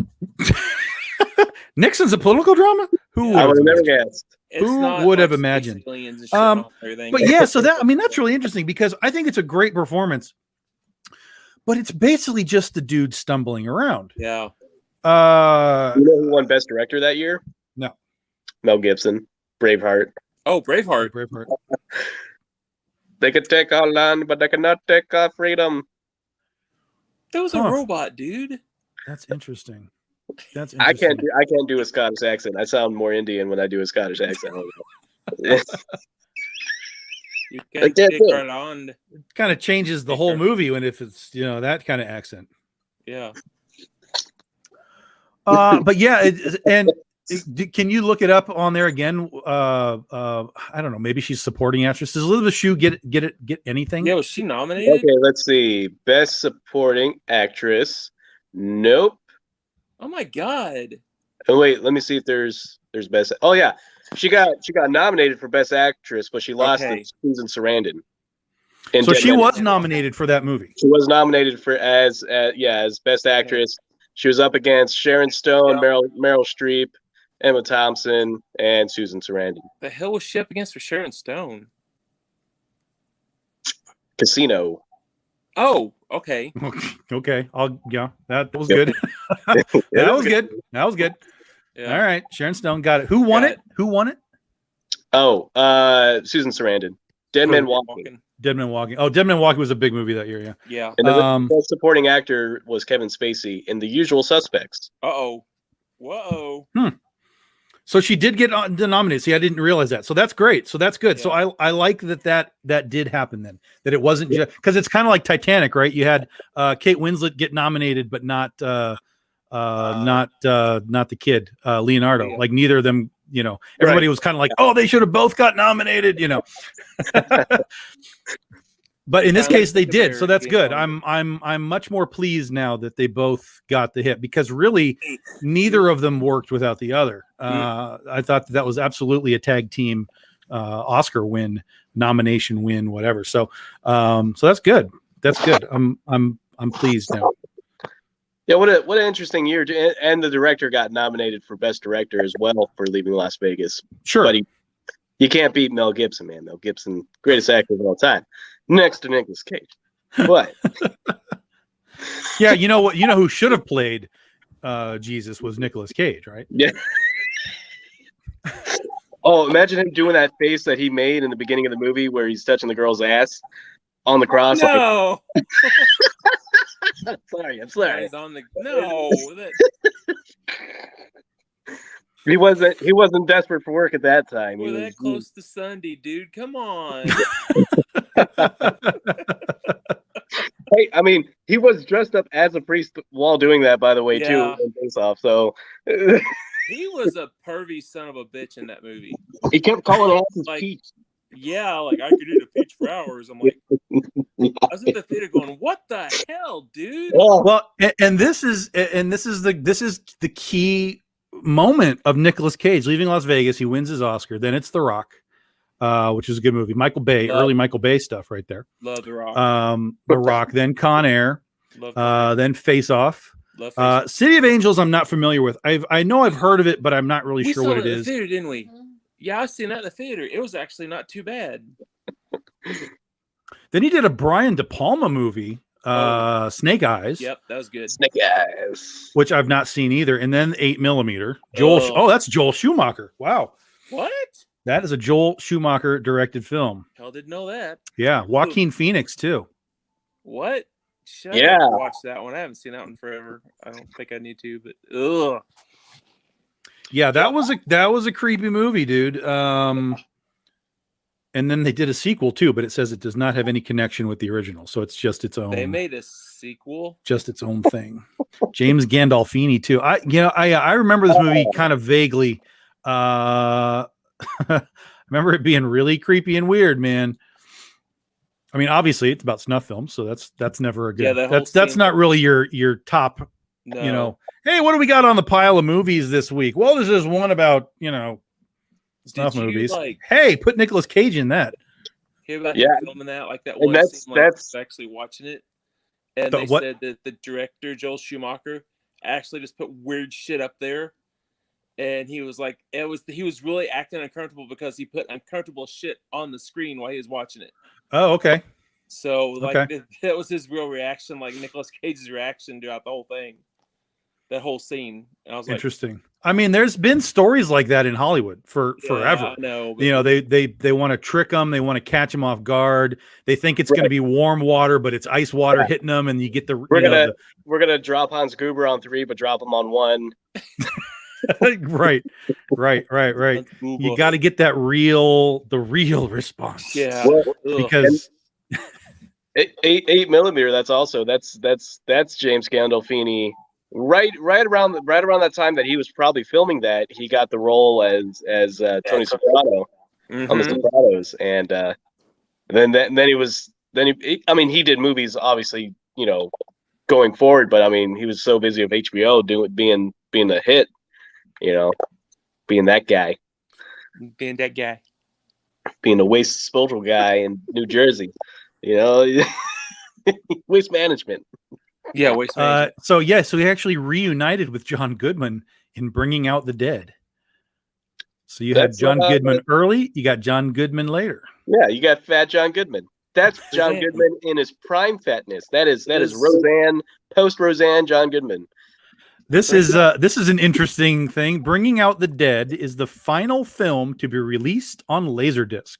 Nixon's a political drama? I would have never guessed. Who would have imagined? But yeah, so that's really interesting because I think it's a great performance. But it's basically just the dude stumbling around. Yeah. You know who won Best Director that year? No. Mel Gibson. Braveheart. Oh, Braveheart. They could take our land, but they cannot take our freedom. That was a robot, dude. That's interesting. I can't do a Scottish accent. I sound more Indian when I do a Scottish accent. You can't take our land. It kind of changes the whole movie if it's that kind of accent. Yeah. But yeah, can you look it up on there again? I don't know. Maybe she's supporting actress. Does Elizabeth Shue get anything? Yeah, was she nominated? Okay, let's see. Best Supporting Actress. Nope. Oh my god. Oh wait, let me see if there's best. Oh yeah, she got nominated for Best Actress, but she lost to Susan Sarandon. So she was nominated for that movie. She was nominated for as Best Actress. She was up against Sharon Stone, Meryl Streep, Emma Thompson, and Susan Sarandon. The hell was she up against for Sharon Stone? Casino. Oh, okay. Okay. That was good. That was good. Yeah. All right. Sharon Stone got it. Who won it? Oh, Susan Sarandon. Dead Man Walking. Dead Man Walking. Oh, Dead Man Walking was a big movie that year. Yeah. Yeah. And the best supporting actor was Kevin Spacey in The Usual Suspects. Uh-oh. Whoa. So she did get nominated. See, I didn't realize that. So that's great. So that's good. Yeah. So I like that did happen then. That it wasn't just because it's kind of like Titanic, right? You had Kate Winslet get nominated, but not the kid Leonardo. Yeah. Like neither of them. Everybody was kind of like, oh, they should have both got nominated. But in this case, they did. So that's good. I'm much more pleased now that they both got the hit because really neither of them worked without the other. I thought that was absolutely a tag team Oscar win, nomination win, whatever. So that's good. That's good. I'm pleased now. Yeah, what an interesting year. And the director got nominated for Best Director as well for Leaving Las Vegas. Sure. But you can't beat Mel Gibson, man. Mel Gibson, greatest actor of all time. Next to Nicolas Cage. But yeah, you know what? You know who should have played Jesus was Nicolas Cage, right? Yeah. Oh, imagine him doing that face that he made in the beginning of the movie where he's touching the girl's ass on the cross. No. I'm sorry. No. He wasn't desperate for work at that time. We're that close to Sunday, dude. Come on. Hey, I mean, he was dressed up as a priest while doing that, by the way, too. In Face Off, so he was a pervy son of a bitch in that movie. He kept calling asses peach. Yeah, like I could eat a peach for hours. I'm like, I was in the theater going, "What the hell, dude?" Well, and this is the key moment of Nicolas Cage leaving Las Vegas. He wins his Oscar. Then it's The Rock, which is a good movie. Michael Bay, early Michael Bay stuff right there. Love The Rock. The Rock, then Con Air, then Face Off. Love Face Off. City of Angels, I'm not familiar with. I know I've heard of it, but I'm not really sure what it is. We saw it in the theater, didn't we? Yeah, I seen that in the theater. It was actually not too bad. Then he did a Brian De Palma movie, Snake Eyes. Yep, that was good. Snake Eyes, which I've not seen either. And then 8mm. That's Joel Schumacher. Wow. What? That is a Joel Schumacher directed film. Hell, didn't know that. Yeah, Joaquin Phoenix too. What? Watch that one. I haven't seen that one forever. I don't think I need to, but ugh. Yeah, that was a creepy movie, dude. And then they did a sequel too, but it says it does not have any connection with the original, so it's just its own. They made a sequel, just its own thing. James Gandolfini too. I remember this movie kind of vaguely. I remember it being really creepy and weird, man. I mean, obviously it's about snuff films, so that's never a good. That's not really your top. no. You know, hey, what do we got on the pile of movies this week? Well, there's this one about snuff movies. Hey, put Nicolas Cage in that. Hear about him filming that? Like that one scene, that's actually watching it. And they said that the director, Joel Schumacher, actually just put weird shit up there. And he was like, he was really acting uncomfortable because he put uncomfortable shit on the screen while he was watching it. Oh, okay. So that was his real reaction, like Nicolas Cage's reaction throughout the whole thing. That whole scene. And I was interesting. I mean, there's been stories like that in Hollywood forever. I know. They want to trick them. They want to catch them off guard. They think it's going to be warm water, but it's ice water hitting them, and you get the. We're gonna drop Hans Gruber on 3, but drop him on 1. right. You got to get the real response. Yeah, because 8mm. That's James Gandolfini. Right around that time that he was probably filming that, he got the role as Tony Soprano on The Sopranos, and then he did movies, obviously, going forward, but I mean, he was so busy with HBO being a hit, being that guy, being a waste disposal guy in New Jersey, waste management. Yeah, waste management. So he actually reunited with John Goodman in Bringing Out the Dead. So you had John Goodman early, you got John Goodman later. Yeah, you got fat John Goodman. That's John Goodman in his prime fatness. That is Roseanne, post Roseanne John Goodman. This is an interesting thing. Bringing Out the Dead is the final film to be released on Laserdisc.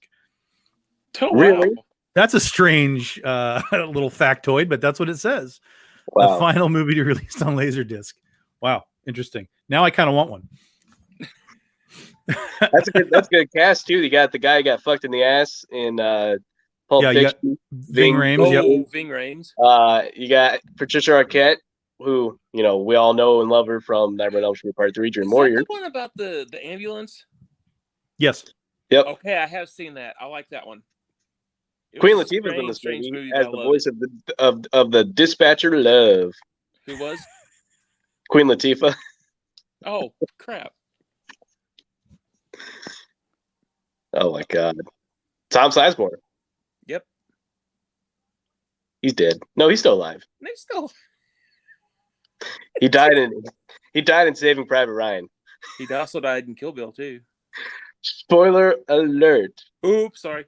Oh, really? Wow. That's a strange little factoid, but that's what it says. Wow. The final movie to release on Laserdisc. Wow, interesting. Now I kind of want one. That's a good cast too. You got the guy who got fucked in the ass in Pulp Fiction. Ving Rhames. Ving Rhames. You got Patricia Arquette, who we all know and love her from Nightmare on Elm Street Part 3, Dream Warrior. The one about the ambulance. Yes. Yep. Okay, I have seen that. I like that one. Queen Latifah's in this movie as the voice of the dispatcher Love. Who was? Queen Latifah. Oh crap! Oh my god, Tom Sizemore. Yep. He's dead. No, he's still alive. He's still. He died in Saving Private Ryan. He also died in Kill Bill too. Spoiler alert. Oops, sorry.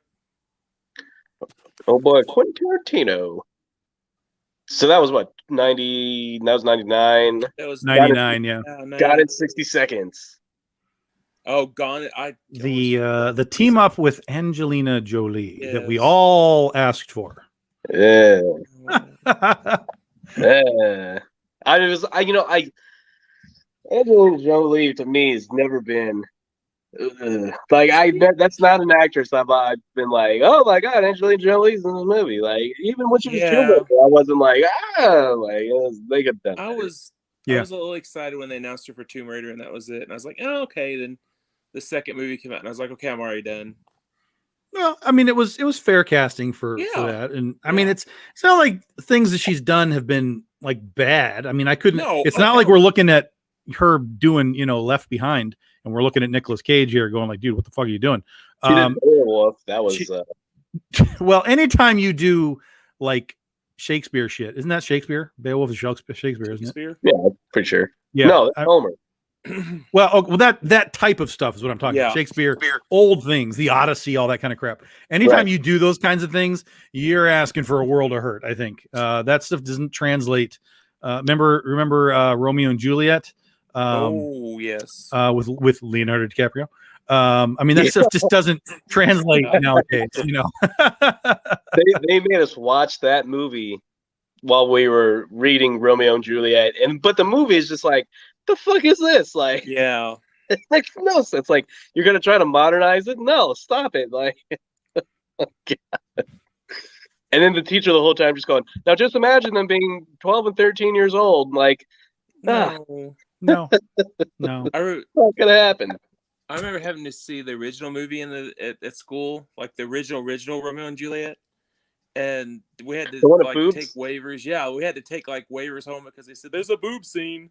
Oh boy, Quentin Tarantino. So that was what, 90? That was 99. That was 99. Yeah. Got in 60 seconds. Oh, gone. The team up with Angelina Jolie that we all asked for. Yeah. Angelina Jolie to me has never been. That's not an actress I've been like, oh my god, Angelina Jolie's in the movie. Like, even when she was Cuban, I wasn't like, they could done. I was a little excited when they announced her for Tomb Raider, and that was it. And I was like, oh, okay. Then the second movie came out, and I was like, okay, I'm already done. Well, I mean, it was fair casting for that, and I mean, it's not like things that she's done have been like bad. I mean, I couldn't. No, it's not like we're looking at her doing Left Behind. And we're looking at Nicolas Cage here going like, dude, what the fuck are you doing? That was well, anytime you do like Shakespeare shit, isn't that Shakespeare? Beowulf is Shakespeare, isn't it? Yeah, pretty sure. Yeah. No, that's Homer. Well, that type of stuff is what I'm talking about. Shakespeare, old things, the Odyssey, all that kind of crap. Anytime you do those kinds of things, you're asking for a world of hurt, I think. That stuff doesn't translate. Remember Romeo and Juliet? Yes. With Leonardo DiCaprio. I mean, that stuff just doesn't translate nowadays. They made us watch that movie while we were reading Romeo and Juliet, but the movie is just like, the fuck is this? Like, yeah, it makes no sense. Like, you're gonna try to modernize it? No, stop it. Like, And then the teacher the whole time just going, now just imagine them being 12 and 13 years old. Like, no. not gonna happen. I remember having to see the original movie at school, like the original Romeo and Juliet, and we had to take waivers. Yeah, we had to take like waivers home because they said there's a boob scene.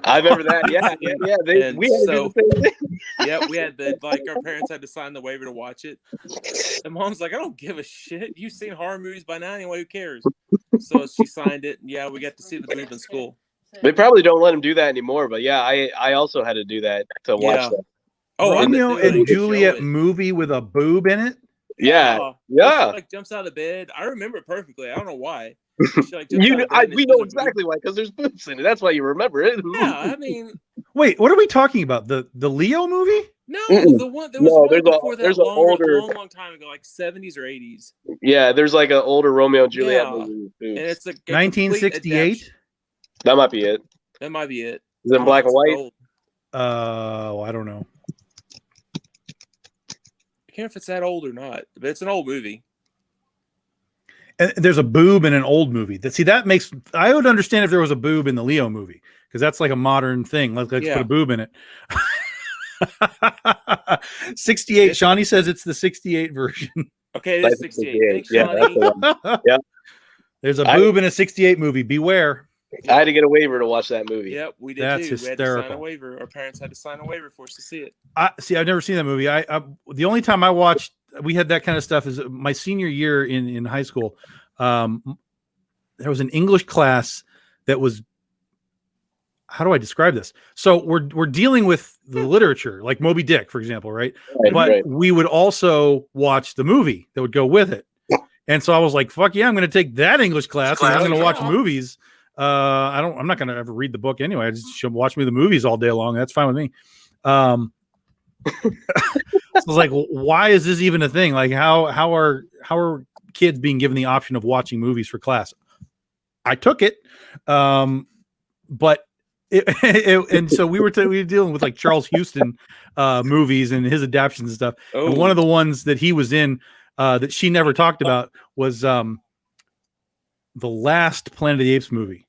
I remember that. Yeah. We had to do the same thing. Yeah, we had to our parents had to sign the waiver to watch it. And Mom's like, I don't give a shit. You've seen horror movies by now anyway. Who cares? So she signed it. And yeah, we got to see the boob in school. They probably don't let him do that anymore. But yeah, I also had to do that to watch that. Oh, Romeo and Juliet movie with a boob in it. Yeah. She, like jumps out of bed. I remember it perfectly. I don't know why. She, like, we know exactly why, because there's boobs in it. That's why you remember it. Yeah, I mean, wait, what are we talking about? The Leo movie? No, the one there was one before that long time ago, like 70s or 80s. Yeah, there's like an older Romeo and Juliet movie. And it's like 1968. That might be it. That might be it. Is it in black and white? I don't know. I can't know if it's that old or not, but it's an old movie. And there's a boob in an old movie. I would understand if there was a boob in the Leo movie, because that's like a modern thing. Let's put a boob in it. 68. Shawnee says it's the 68 version. Okay, it is 68. Thanks, Shawnee. Yeah. There's a boob in a 68 movie. Beware. I had to get a waiver to watch that movie. Yep, we did. That's too. hysterical. We had to sign a waiver. Our parents had to sign a waiver for us to see it. I've never seen that movie. The only time I watched, we had that kind of stuff is my senior year in high school. There was an English class that was, how do I describe this? So we're dealing with the literature, like Moby Dick, for example, right? But we would also watch the movie that would go with it. And so I was like, fuck yeah, I'm going to take that English class and I'm going to watch movies. I'm not going to ever read the book anyway. I just should watch me the movies all day long. That's fine with me. So I was like, well, why is this even a thing? Like, how are kids being given the option of watching movies for class? I took it, but and so we were dealing with like Charles Houston movies and his adaptions and stuff. Oh. And one of the ones that he was in that she never talked about was the last Planet of the Apes movie.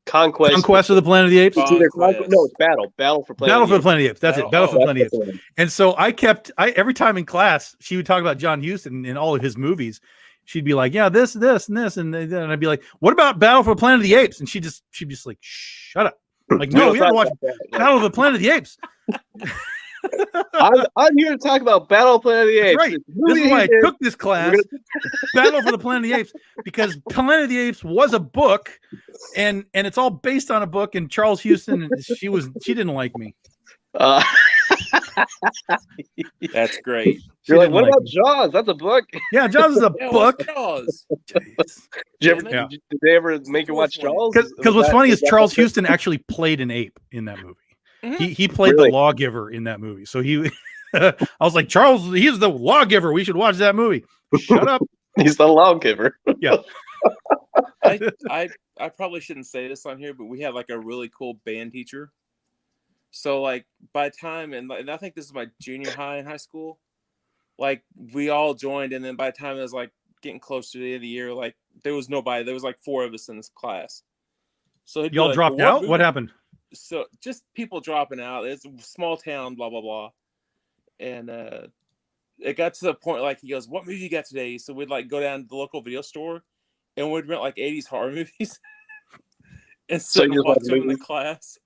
Conquest of the Planet of the Apes. No, it's Battle for Planet of the Apes. That's it. Battle for the Planet of the Apes. And so every time in class she would talk about John Huston and all of his movies. She'd be like, yeah, this, and this, and then I'd be like, what about Battle for the Planet of the Apes? And she'd be like, shut up. Like, no, we haven't watched Battle of the Planet of the Apes. I'm here to talk about Battle of Planet of the Apes. Right. This is why I took this class, Battle for the Planet of the Apes, because Planet of the Apes was a book, and it's all based on a book. And Charles Houston, she didn't like me. That's great. You're like, what about Jaws? That's a book. Yeah, Jaws is a book. Jaws. Did they ever make you watch Jaws? Because what's funny is Charles Houston actually played an ape in that movie. Mm-hmm. He played the lawgiver in that movie. So I was like, Charles, he's the lawgiver. We should watch that movie. Shut up. He's the lawgiver. Yeah. I probably shouldn't say this on here, but we had like a really cool band teacher. So like by time, and I think this is my junior high in high school, like we all joined, and then by the time it was like getting close to the end of the year, like there was nobody. There was like 4 of us in this class. So y'all like, dropped out? What happened? So just people dropping out. It's a small town, blah blah blah, and it got to the point like he goes, "What movie you got today?" So we'd like go down to the local video store, and we'd rent like 80s horror movies, and so you watch them in the class.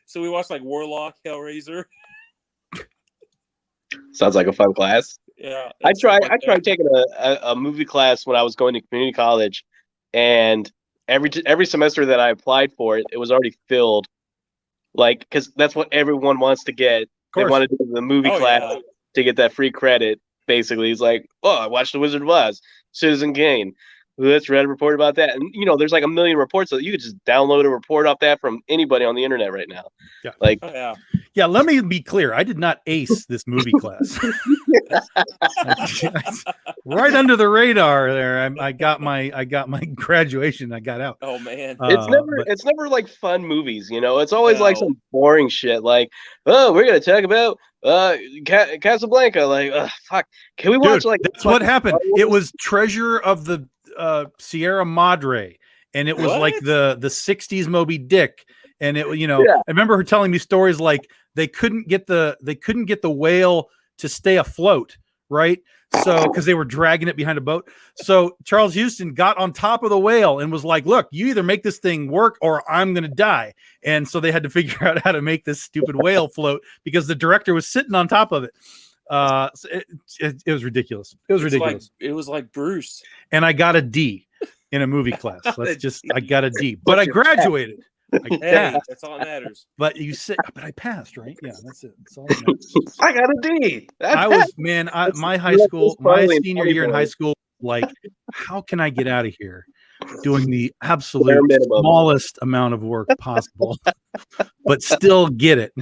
So we watched like Warlock, Hellraiser. Sounds like a fun class. Yeah, I tried taking a movie class when I was going to community college, and every semester that I applied for it, it was already filled. Like, because that's what everyone wants to get. They want to do the movie class to get that free credit. Basically, it's like, oh, I watched The Wizard of Oz, Citizen Kane. Let's read a report about that. And, there's like a million reports that you could just download a report off that from anybody on the internet right now. Yeah. Like, yeah, let me be clear. I did not ace this movie class. Right under the radar there. I got my graduation. I got out. Oh man. It's never like fun movies, It's always like some boring shit like, oh, we're going to talk about Casablanca. Like, fuck. Can we watch that's what happened. It was Treasure of the Sierra Madre, and it was like the 60s Moby Dick. And it, I remember her telling me stories like they couldn't get the whale to stay afloat, right? So because they were dragging it behind a boat. So Charles Houston got on top of the whale and was like, "Look, you either make this thing work or I'm gonna die." And so they had to figure out how to make this stupid whale float because the director was sitting on top of it. So it was ridiculous. It was ridiculous. It was like Bruce. And I got a D in a movie class. I got a D, but I graduated. Hey, that's all that matters. But I passed, right? Yeah, that's it. That's all that matters. I got a D. My senior year in high school, like, how can I get out of here doing the absolute smallest amount of work possible, but still get it?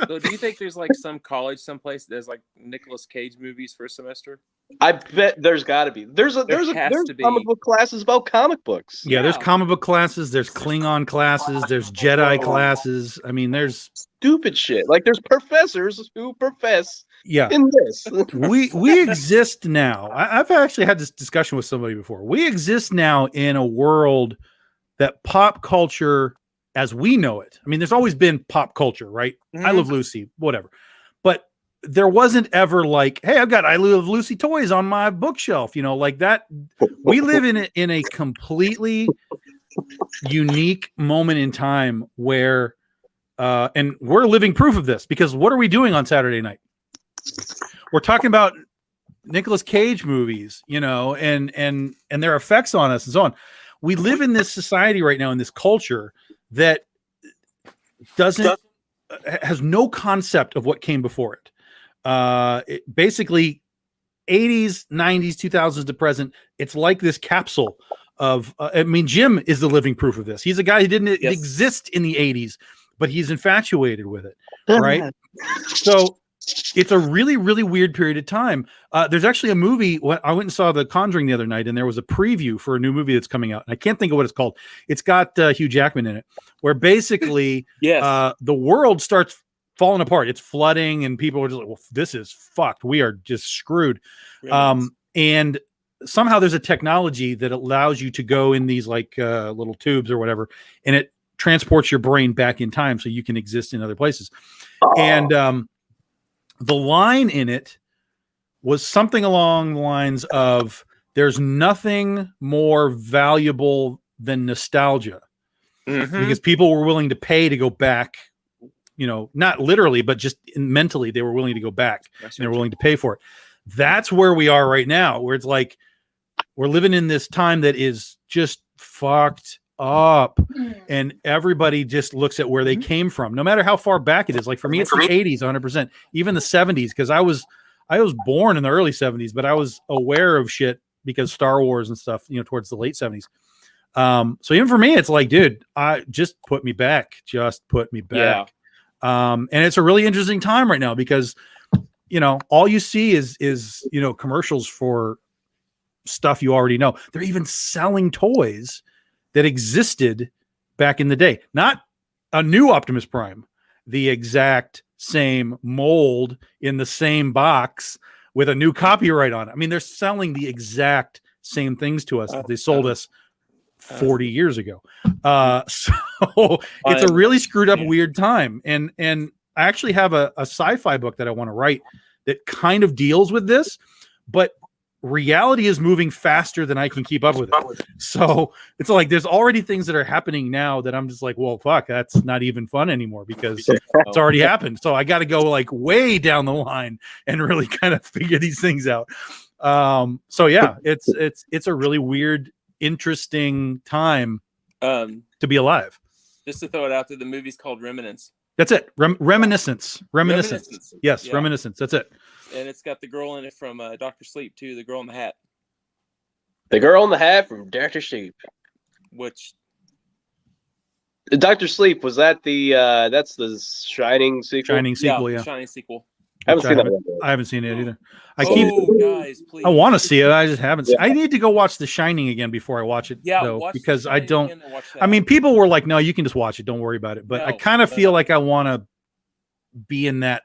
So do you think there's like some college someplace there's like Nicolas Cage movies for a semester? I bet there's got to be. There's comic book classes about comic books. Yeah, there's comic book classes. There's Klingon classes. There's Jedi classes. I mean, there's stupid shit. Like there's professors who profess. Yeah, in this we exist now. I've actually had this discussion with somebody before. We exist now in a world that pop culture, as we know it. I mean, there's always been pop culture, right? I Love Lucy, whatever. But there wasn't ever like, hey, I've got I Love Lucy toys on my bookshelf, like that. We live in a completely unique moment in time where, and we're living proof of this because what are we doing on Saturday night? We're talking about Nicolas Cage movies, and their effects on us and so on. We live in this society right now, in this culture that has no concept of what came before it. Basically 80s, 90s, 2000s to present. It's like this capsule of, Jim is the living proof of this. He's a guy who didn't exist in the 80s, but he's infatuated with it. Right. So it's a really, really weird period of time. There's actually a movie. I went and saw The Conjuring the other night, and there was a preview for a new movie that's coming out. And I can't think of what it's called. It's got Hugh Jackman in it, where basically the world starts falling apart. It's flooding, and people are just like, well, this is fucked. We are just screwed. Really? And somehow there's a technology that allows you to go in these like little tubes or whatever, and it transports your brain back in time so you can exist in other places. And the line in it was something along the lines of, there's nothing more valuable than nostalgia, because people were willing to pay to go back, not literally, but just mentally, they were willing to go back and they were willing to pay for it. That's where we are right now, where it's like, we're living in this time that is just fucked up, and everybody just looks at where they came from, no matter how far back it is. Like for me, it's the 80s, 100%, even the 70s, because I was born in the early 70s, but I was aware of shit because Star Wars and stuff, towards the late 70s. So even for me, it's like, dude, just put me back. And it's a really interesting time right now because, all you see is commercials for stuff you already know. They're even selling toys that existed back in the day. Not a new Optimus Prime, the exact same mold in the same box with a new copyright on it. I mean, they're selling the exact same things to us that they sold us 40 years ago. So it's a really screwed up, weird time. And I actually have a sci-fi book that I want to write that kind of deals with this, but reality is moving faster than I can keep up with it. So it's like, there's already things that are happening now that I'm just like, well, fuck, that's not even fun anymore because it's already happened. So I got to go like way down the line and really kind of figure these things out. So yeah, it's a really weird, interesting time to be alive. Just to throw it out there, the movie's called Reminiscence. That's it. Reminiscence. Yes, yeah. Reminiscence. That's it. And it's got the girl in it from Dr. Sleep too. The girl in the hat. The girl in the hat from Dr. Sleep. Which Dr. Sleep, was that that's the Shining sequel? Yeah. Shining sequel. I haven't seen it either. Guys, please. I want to see it. I just haven't seen it. I need to go watch The Shining again before I watch it. Yeah, because I don't. I mean, people were like, "No, you can just watch it. Don't worry about it." But I kind of feel like I want to be in that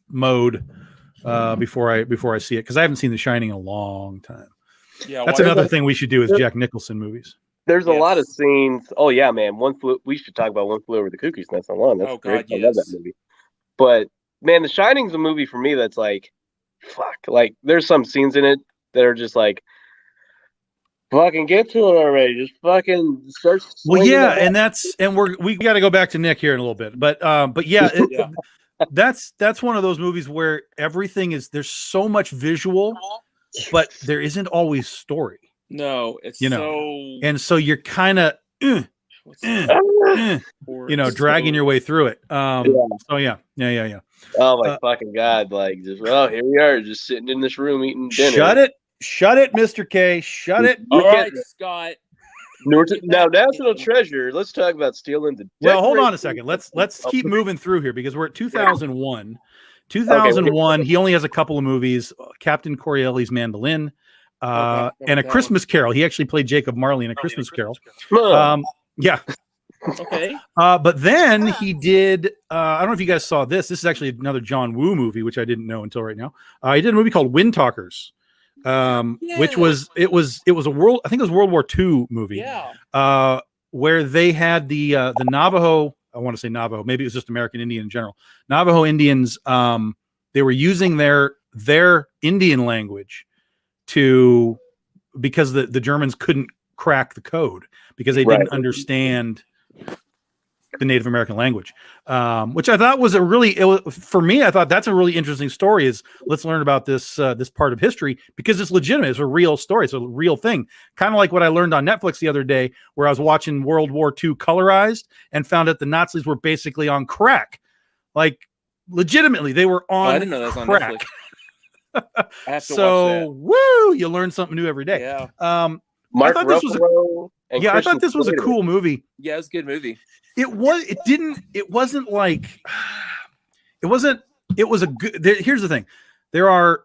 mode before I see it, because I haven't seen The Shining in a long time. Yeah, that's another thing we should do is Jack Nicholson movies. There's a lot of scenes. Oh yeah, man. We should talk about One Flew Over the Cuckoo's Nest alone. That's great. God, I love that movie. But man, The Shining's a movie for me that's like, fuck. Like, there's some scenes in it that are just like, fucking get to it already. Just fucking start. Well, yeah, and we got to go back to Nick here in a little bit, but yeah, that's one of those movies where everything is, there's so much visual, but there isn't always story. No, it's and so you're kind of dragging your way through it. So yeah. Oh my fucking God! Like, just here we are, just sitting in this room eating dinner. Shut it, Mr. K. Shut it. All right, Scott. Now, National Treasure. Let's talk about stealing the. Well, hold on a second. Let's keep moving through here, because we're at 2001. 2001. He only has a couple of movies: Captain Corelli's Mandolin, and A Christmas Carol. He actually played Jacob Marley in A Christmas Carol. Yeah. Okay. But then he did. I don't know if you guys saw this. This is actually another John Woo movie, which I didn't know until right now. He did a movie called Wind Talkers. Which was a world, I think it was World War II movie. Yeah. Where they had the Navajo, I want to say Navajo, maybe it was just American Indian in general. Navajo Indians, they were using their Indian language because the Germans couldn't crack the code because they didn't understand the Native American language, which I thought was for me, I thought that's a really interesting story. Is let's learn about this part of history, because it's legitimate. It's a real story. It's a real thing. Kind of like what I learned on Netflix the other day, where I was watching World War II colorized and found out the Nazis were basically on crack. Like, legitimately, they were on I didn't know that was crack. on Netflix. I have to watch that. Woo! You learn something new every day. Yeah. Mark I thought Ruffalo I thought this was a cool movie. Yeah, it was a good movie. It was a good. Here's the thing. There are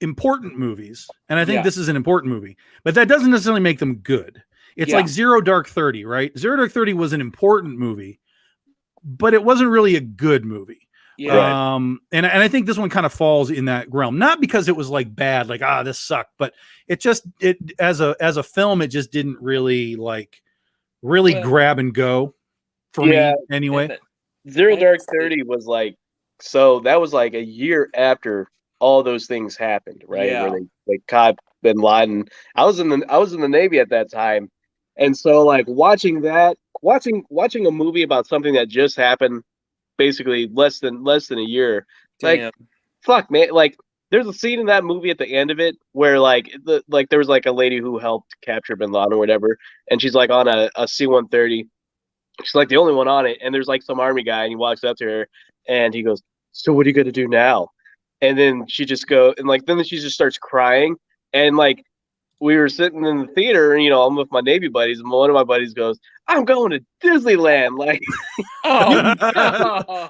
important movies, and I think this is an important movie, but that doesn't necessarily make them good. It's like Zero Dark 30, right? Zero Dark 30 was an important movie, but it wasn't really a good movie. Yeah. And I think this one kind of falls in that realm, not because it was like bad, like, this sucked, but it as a film, it just didn't really grab and go for me anyway. Zero Dark 30 was like, so that was like a year after all those things happened, right? Yeah. Where they caught Bin Laden. I was in the Navy at that time. And so like watching a movie about something that just happened basically less than a year. Like, fuck, man. Like, there's a scene in that movie at the end of it where there was like a lady who helped capture Bin Laden or whatever, and she's like on a C-130. She's like the only one on it, and there's like some army guy, and he walks up to her, and he goes, "So what are you gonna do now?" And then she just then she just starts crying, and like we were sitting in the theater, and I'm with my Navy buddies, and one of my buddies goes, "I'm going to Disneyland." Like,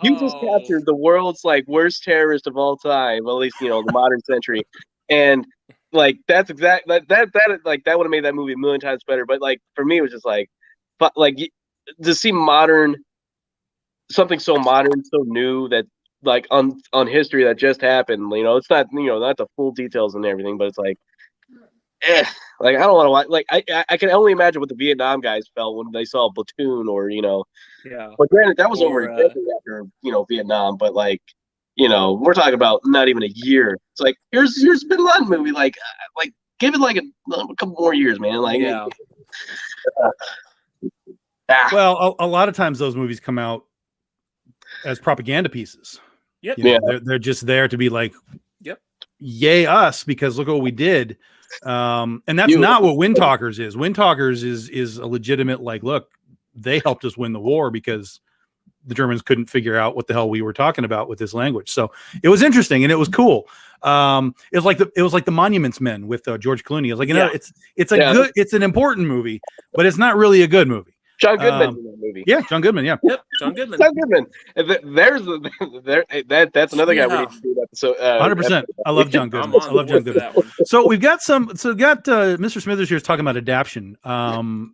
you just captured the world's like worst terrorist of all time, at least the modern century, and like that's that would have made that movie a million times better. But like for me, it was just like to see something so modern, so new, that like on history that just happened. It's not not the full details and everything, but it's like. Like, I don't want to watch. Like, I can only imagine what the Vietnam guys felt when they saw Platoon, or Yeah. But granted, that was over a decade after Vietnam. But like, we're talking about not even a year. It's like here's Bin Laden movie. Like give it like a couple more years, man. Like, Well, a lot of times those movies come out as propaganda pieces. Yep. They're just there to be like, yep, yay us, because look what we did. And that's not what Wind Talkers is. Wind Talkers is a legitimate, like, look, they helped us win the war because the Germans couldn't figure out what the hell we were talking about with this language. So it was interesting and it was cool. It was like the Monuments Men with George Clooney. I was like, it's an important movie, but it's not really a good movie. John Goodman's in that movie. Yeah, John Goodman. Yeah. Yep, John Goodman. John Goodman. That's another guy we need to do that. So 100%. I love John Goodman. I love John Goodman. So we've got Mr. Smithers here is talking about Adaption,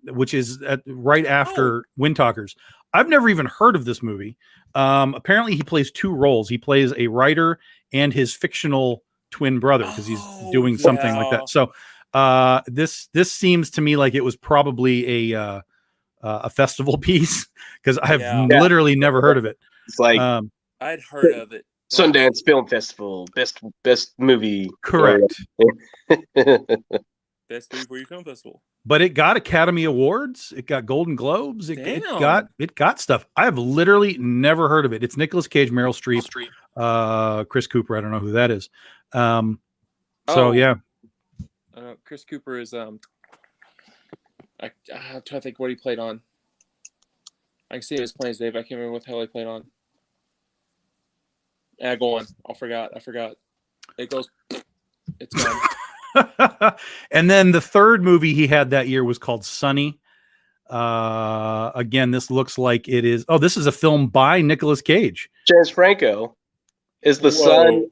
which is right after Wind Talkers. I've never even heard of this movie. Apparently, he plays two roles. He plays a writer and his fictional twin brother because he's doing something like that. So this seems to me like it was probably a festival piece because I've literally never heard of it. It's like I'd heard of it. Sundance Film Festival, best movie. Correct. Best movie for your film festival. But it got Academy Awards. It got Golden Globes. It got stuff. I have literally never heard of it. It's Nicolas Cage, Meryl Streep, Chris Cooper. I don't know who that is. Chris Cooper is I'm trying to think what he played on. I can see his planes, Dave. I can't remember what the hell he played on. Go on. I forgot. It goes. It's gone. And then the third movie he had that year was called Sunny. Again, this looks like it is. Oh, this is a film by Nicolas Cage. James Franco is the son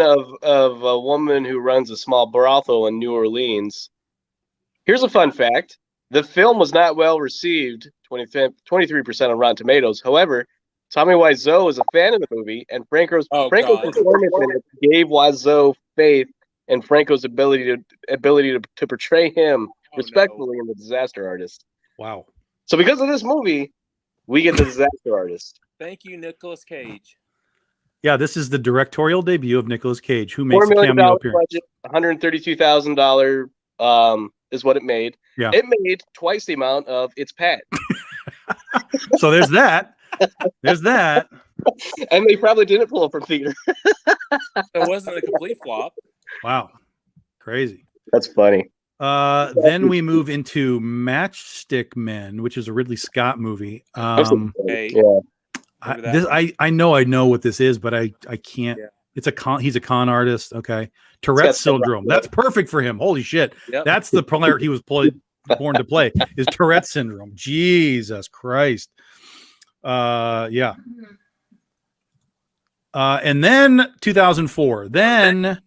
of a woman who runs a small brothel in New Orleans. Here's a fun fact: the film was not well received, 23% on Rotten Tomatoes. However, Tommy Wiseau is a fan of the movie, and Franco's performance in it gave Wiseau faith in Franco's ability to portray him respectfully in The Disaster Artist. Wow. So because of this movie, we get The Disaster Artist. Thank you, Nicolas Cage. Yeah, this is the directorial debut of Nicolas Cage, who makes a cameo appearance. Budget, $132,000 is what it made. Yeah. It made twice the amount of its pad. So there's that. There's that. And they probably didn't pull it from theater. It wasn't a complete flop. Wow. Crazy. That's funny. Then we move into Matchstick Men, which is a Ridley Scott movie. Yeah. I know what this is, but I can't. Yeah. He's a con artist. Okay. Tourette's syndrome. That's perfect for him. Holy shit. Yep. That's the player he was born to play is Tourette's syndrome. Jesus Christ. Yeah. And then 2004. Then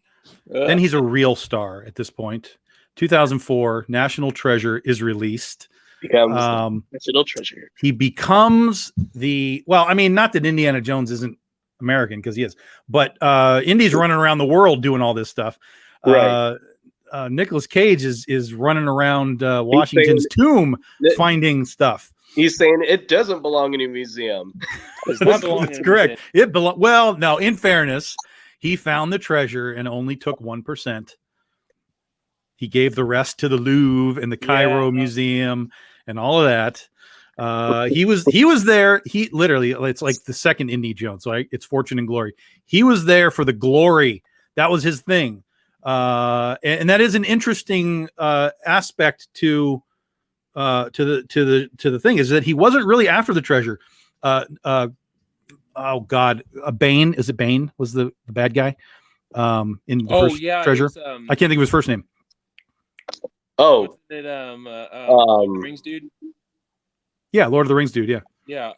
he's a real star at this point. 2004, National Treasure is released. National Treasure. He becomes not that Indiana Jones isn't American, because he is, but Indy's running around the world doing all this stuff. Right. Nicolas Cage is running around Washington's tomb finding stuff. He's saying it doesn't belong in a museum. That's correct. Well, no, in fairness, he found the treasure and only took 1%. He gave the rest to the Louvre and the Cairo Museum and all of that. He was there. He literally, it's like the second Indy Jones. So it's Fortune and Glory. He was there for the glory. That was his thing. And that is an interesting aspect to the thing, is that he wasn't really after the treasure. Oh God, Bane, is it Bane was the bad guy in the first treasure? I can't think of his first name. Oh, Rings dude. Yeah, Lord of the Rings dude. Yeah. Yeah.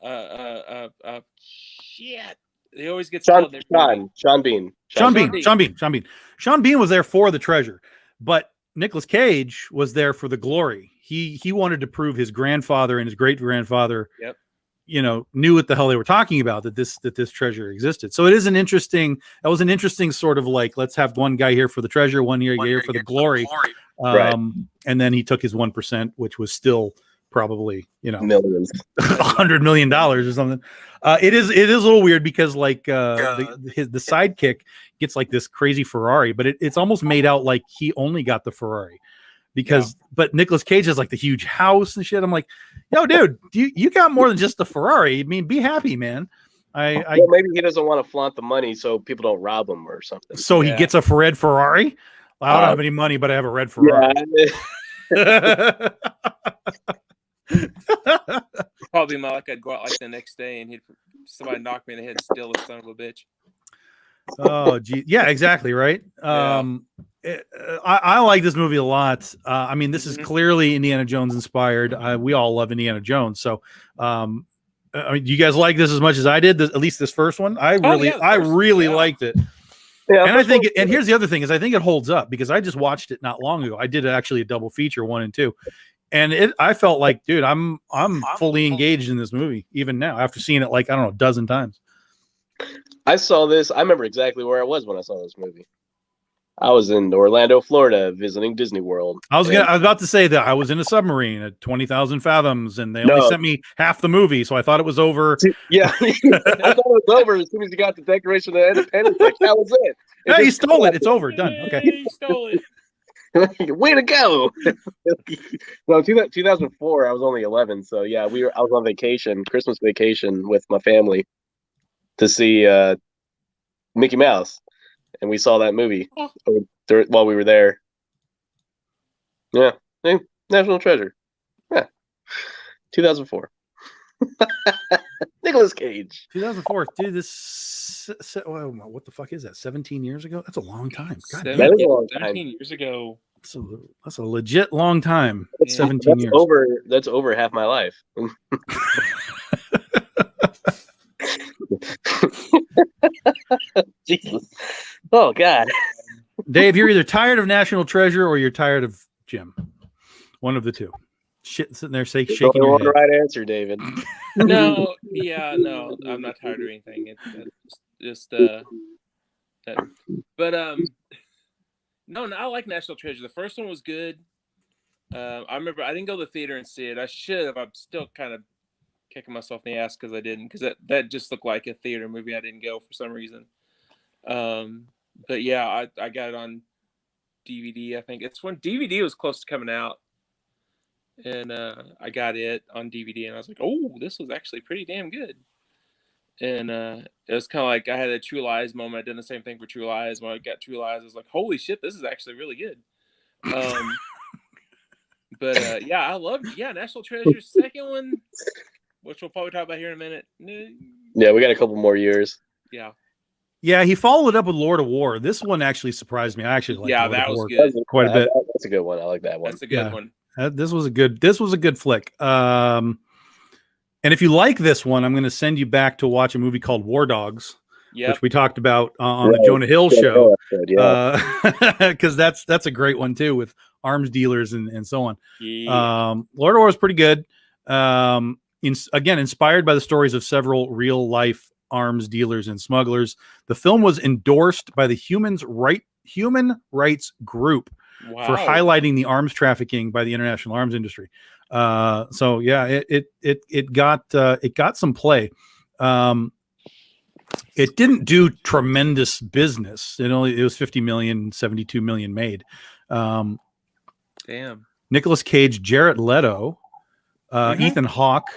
Shit. He always gets Sean Bean. Sean Bean was there for the treasure, but Nicolas Cage was there for the glory. He wanted to prove his grandfather and his great grandfather, knew what the hell they were talking about, that this treasure existed. So it is an interesting sort of like, let's have one guy here for the treasure, one year here for the glory. And then he took his 1%, which was still probably, millions, $100 million or something. It is a little weird because like the sidekick gets like this crazy Ferrari, but it's almost made out like he only got the Ferrari but Nicolas Cage has like the huge house and shit. I'm like, yo, dude, you got more than just the Ferrari. I mean, be happy, man. Maybe he doesn't want to flaunt the money so people don't rob him or something. So he gets a red Ferrari. Well, I don't have any money, but I have a red Ferrari. Yeah. Probably not like I'd go out like the next day and somebody knock me in the head and steal the son of a bitch. Oh, gee. Yeah, exactly. Right. I like this movie a lot. I mean, this is clearly Indiana Jones inspired. We all love Indiana Jones. So, I mean, do you guys like this as much as I did? At least this first one, I really liked it. Yeah, and I think, and here's the other thing is I think it holds up because I just watched it not long ago. I did actually a double feature 1 and 2. I felt like, dude, I'm fully engaged in this movie even now after seeing it like, I don't know, a dozen times. I saw this. I remember exactly where I was when I saw this movie. I was in Orlando, Florida, visiting Disney World. I was about to say that I was in a submarine at 20,000 fathoms, and they only sent me half the movie, so I thought it was over. Yeah, I thought it was over as soon as you got the Declaration of Independence. Like, that was it. Yeah, you stole it. It's over. Done. Okay. You stole it. Way to go! No, 2004. I was only 11, so yeah, I was on vacation, Christmas vacation with my family to see Mickey Mouse, and we saw that movie while we were there. Yeah, National Treasure. Yeah, 2004. Nicolas Cage. 2004, dude. What the fuck is that? 17 years ago? That's a long time. God, that is a long time. 17 years ago. That's a legit long time. 17 years. That's over half my life. Jesus. Oh God. Dave, you're either tired of National Treasure or you're tired of Jim. One of the two. Shit, sitting there shaking your head. The right answer, David. No, I'm not tired of anything. No, I like National Treasure. The first one was good. I remember I didn't go to the theater and see it. I should have. I'm still kind of kicking myself in the ass because I didn't, because that just looked like a theater movie. I didn't go for some reason. But yeah, I got it on DVD. I think it's when DVD was close to coming out, and I got it on DVD, and I was like, oh, this was actually pretty damn good. And it was kind of like I had a True Lies moment. I did the same thing for True Lies. When I got True Lies, I was like, holy shit, this is actually really good. But yeah, I loved National Treasure. Second one, which we'll probably talk about here in a minute. Yeah, we got a couple more years. Yeah, he followed up with Lord of War. This one actually surprised me. I actually liked Lord that of was War good. Quite a bit. That's a good one. I like that one. That's a good one. This was a good flick. And if you like this one, I'm going to send you back to watch a movie called War Dogs, which we talked about on the Jonah Hill show. Because that's a great one too, with arms dealers and so on. Lord of War is pretty good. Again, inspired by the stories of several real life arms dealers and smugglers. The film was endorsed by the Human Rights Group for highlighting the arms trafficking by the international arms industry. So yeah, it got some play. It didn't do tremendous business. It was 50 million, 72 million made. Damn. Nicolas Cage, Jared Leto, Ethan Hawke.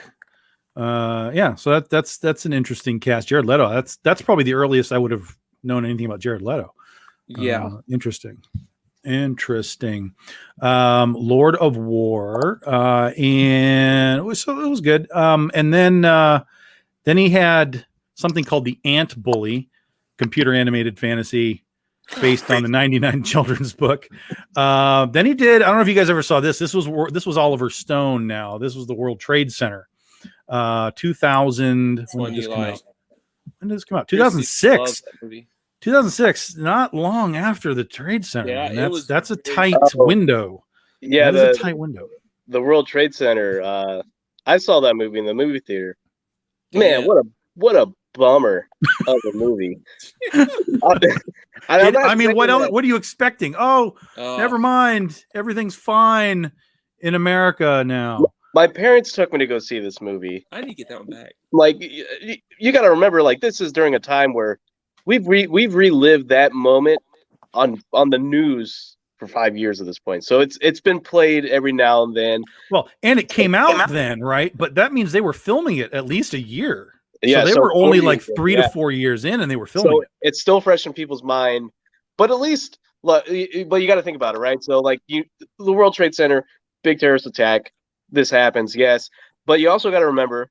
So that's an interesting cast. Jared Leto. That's probably the earliest I would have known anything about Jared Leto. Interesting. Lord of War, and it was good. And then he had something called The Ant Bully, computer animated fantasy based on the 99 children's book. Then he did, I don't know if you guys ever saw this. This was Oliver Stone. Now this was the World Trade Center. 2000. When did this come out? 2006. 2006, not long after the Trade Center. Yeah, that's a tight window. Yeah, that's a tight window. The World Trade Center. I saw that movie in the movie theater. Man, what a bummer of a movie. I mean, what else? What are you expecting? Never mind. Everything's fine in America now. My parents took me to go see this movie. I need to get that one back. Like, you got to remember, like, this is during a time where we've relived that moment on the news for 5 years at this point. So it's been played every now and then. Well, and it came out then, right? But that means they were filming it at least a year. Yeah, so they were only like 3 to 4 years in, and they were filming it. It's still fresh in people's mind. But at least, but you got to think about it, right? So like the World Trade Center, big terrorist attack. This happens, yes. But you also got to remember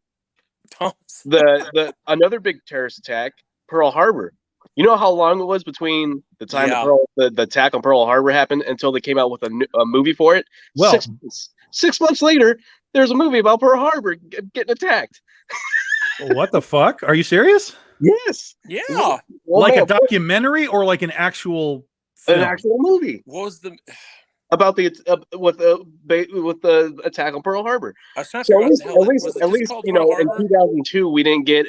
the another big terrorist attack, Pearl Harbor. You know how long it was between the time the attack on Pearl Harbor happened until they came out with a movie for it? Well, 6 months later, there's a movie about Pearl Harbor getting attacked. What the fuck? Are you serious? Yes. Yeah. Well, like a documentary or like an actual film? An actual movie. What was the... about the with the attack on Pearl Harbor. I was trying to figure out at least you know, in 2002 we didn't get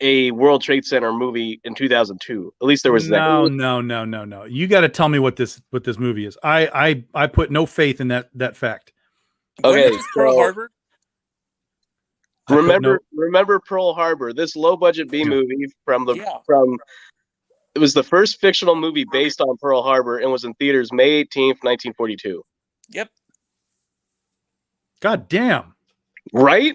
a World Trade Center movie in 2002. At least there was no. You got to tell me what this movie is. I put no faith in that fact. Okay, Pearl Harbor. Remember Pearl Harbor, this low budget B movie from it was the first fictional movie based on Pearl Harbor and was in theaters May 18th, 1942. Yep. God damn. Right?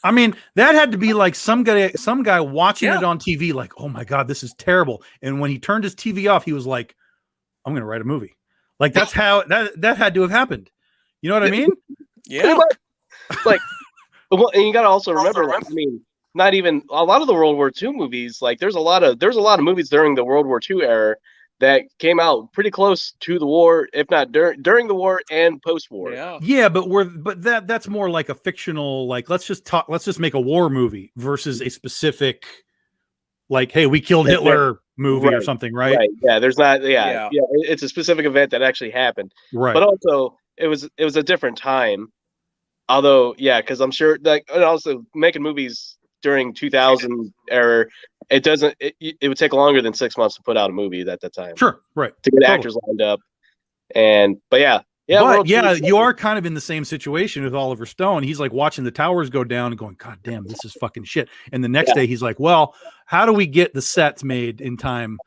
I mean, that had to be like some guy watching it on TV like, "Oh my God, this is terrible." And when he turned his TV off, he was like, "I'm going to write a movie." Like that's how that had to have happened. You know what I mean? Yeah. Like, well, and you got to also remember, like, I mean, not even a lot of the World War II movies. Like, there's a lot of movies during the World War II era that came out pretty close to the war, if not during the war and post-war. Yeah, but that's more like a fictional, like let's just make a war movie versus a specific, like, hey, we killed Hitler movie or something, right? Right. Yeah, there's not. Yeah, it's a specific event that actually happened. Right. But also, it was a different time. Although, yeah, because I'm sure, like, and also making movies during 2000 era, it would take longer than 6 months to put out a movie at that time. Sure, right. To get actors lined up. But you are kind of in the same situation with Oliver Stone. He's like watching the towers go down and going, "God damn, this is fucking shit." And the next day he's like, "Well, how do we get the sets made in time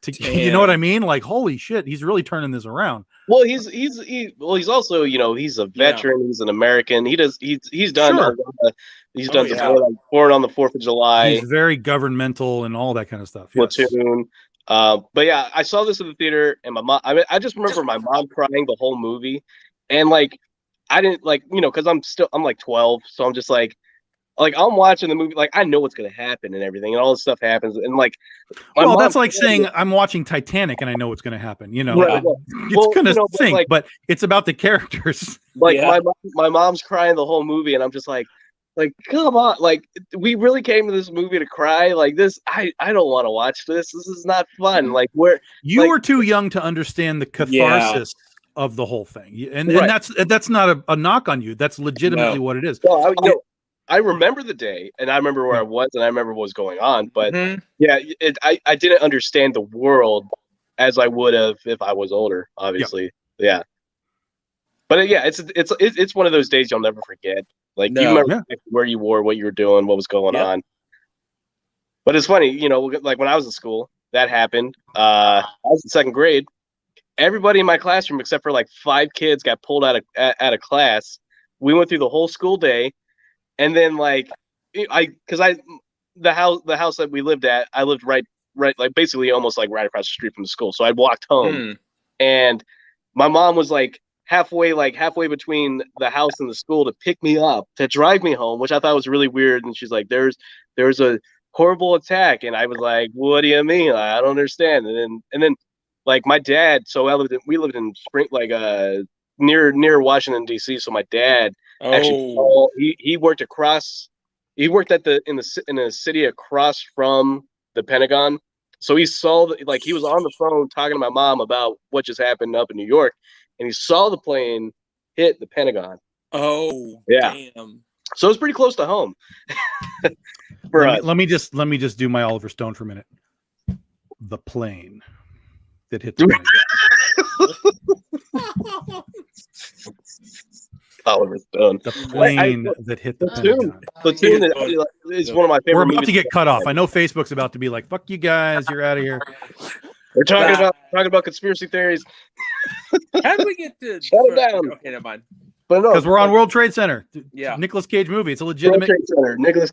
to," you know what I mean? Like, holy shit, he's really turning this around. Well, he's also, you know, he's a veteran. He's an American. He's done like Born on the 4th of July. He's very governmental and all that kind of stuff. Platoon. But yeah, I saw this in the theater, and my mom. I just remember my mom crying the whole movie, and like I didn't, like, you know, because I'm like 12, so I'm just like I'm watching the movie, like I know what's gonna happen and everything, and all this stuff happens, and like, that's like saying I'm watching Titanic and I know what's gonna happen. You know, it's gonna sink, like, but it's about the characters. Like my mom's crying the whole movie, and I'm just like, come on, like we really came to this movie to cry like this. I don't want to watch this. This is not fun. Like you were too young to understand the catharsis of the whole thing, and that's not a knock on you. That's legitimately what it is. Well, I remember the day, and I remember where I was, and I remember what was going on. But I didn't understand the world as I would have if I was older. Obviously, But it's one of those days you'll never forget. Like, you remember where you were, what you were doing, what was going on. But it's funny, you know, like when I was in school, that happened. I was in 2nd grade. Everybody in my classroom, except for like 5 kids, got pulled out of class. We went through the whole school day, and then like the house that we lived at, I lived right like basically almost like right across the street from the school. So I walked home, and my mom was like halfway between the house and the school to pick me up to drive me home, which I thought was really weird. And she's like, "There's a horrible attack," and I was like, "What do you mean? I don't understand." And then like my dad, so we lived in Spring, like near Washington D.C. So my dad actually he worked in the city across from the Pentagon. So he saw he was on the phone talking to my mom about what just happened up in New York, and he saw the plane hit the Pentagon. Oh, yeah. Damn. So it's pretty close to home. Let me just do my Oliver Stone for a minute. The plane that hit the Pentagon. Oliver Stone. The plane that hit the Pentagon. Platoon is one of my favorite. We're about to get cut off. I know Facebook's about to be like, "Fuck you guys, you're out of here." We're talking about conspiracy theories. How do we get to shut it down? Okay, never mind. But no, because we're on World Trade Center. Yeah, Nicolas Cage movie. It's a legitimate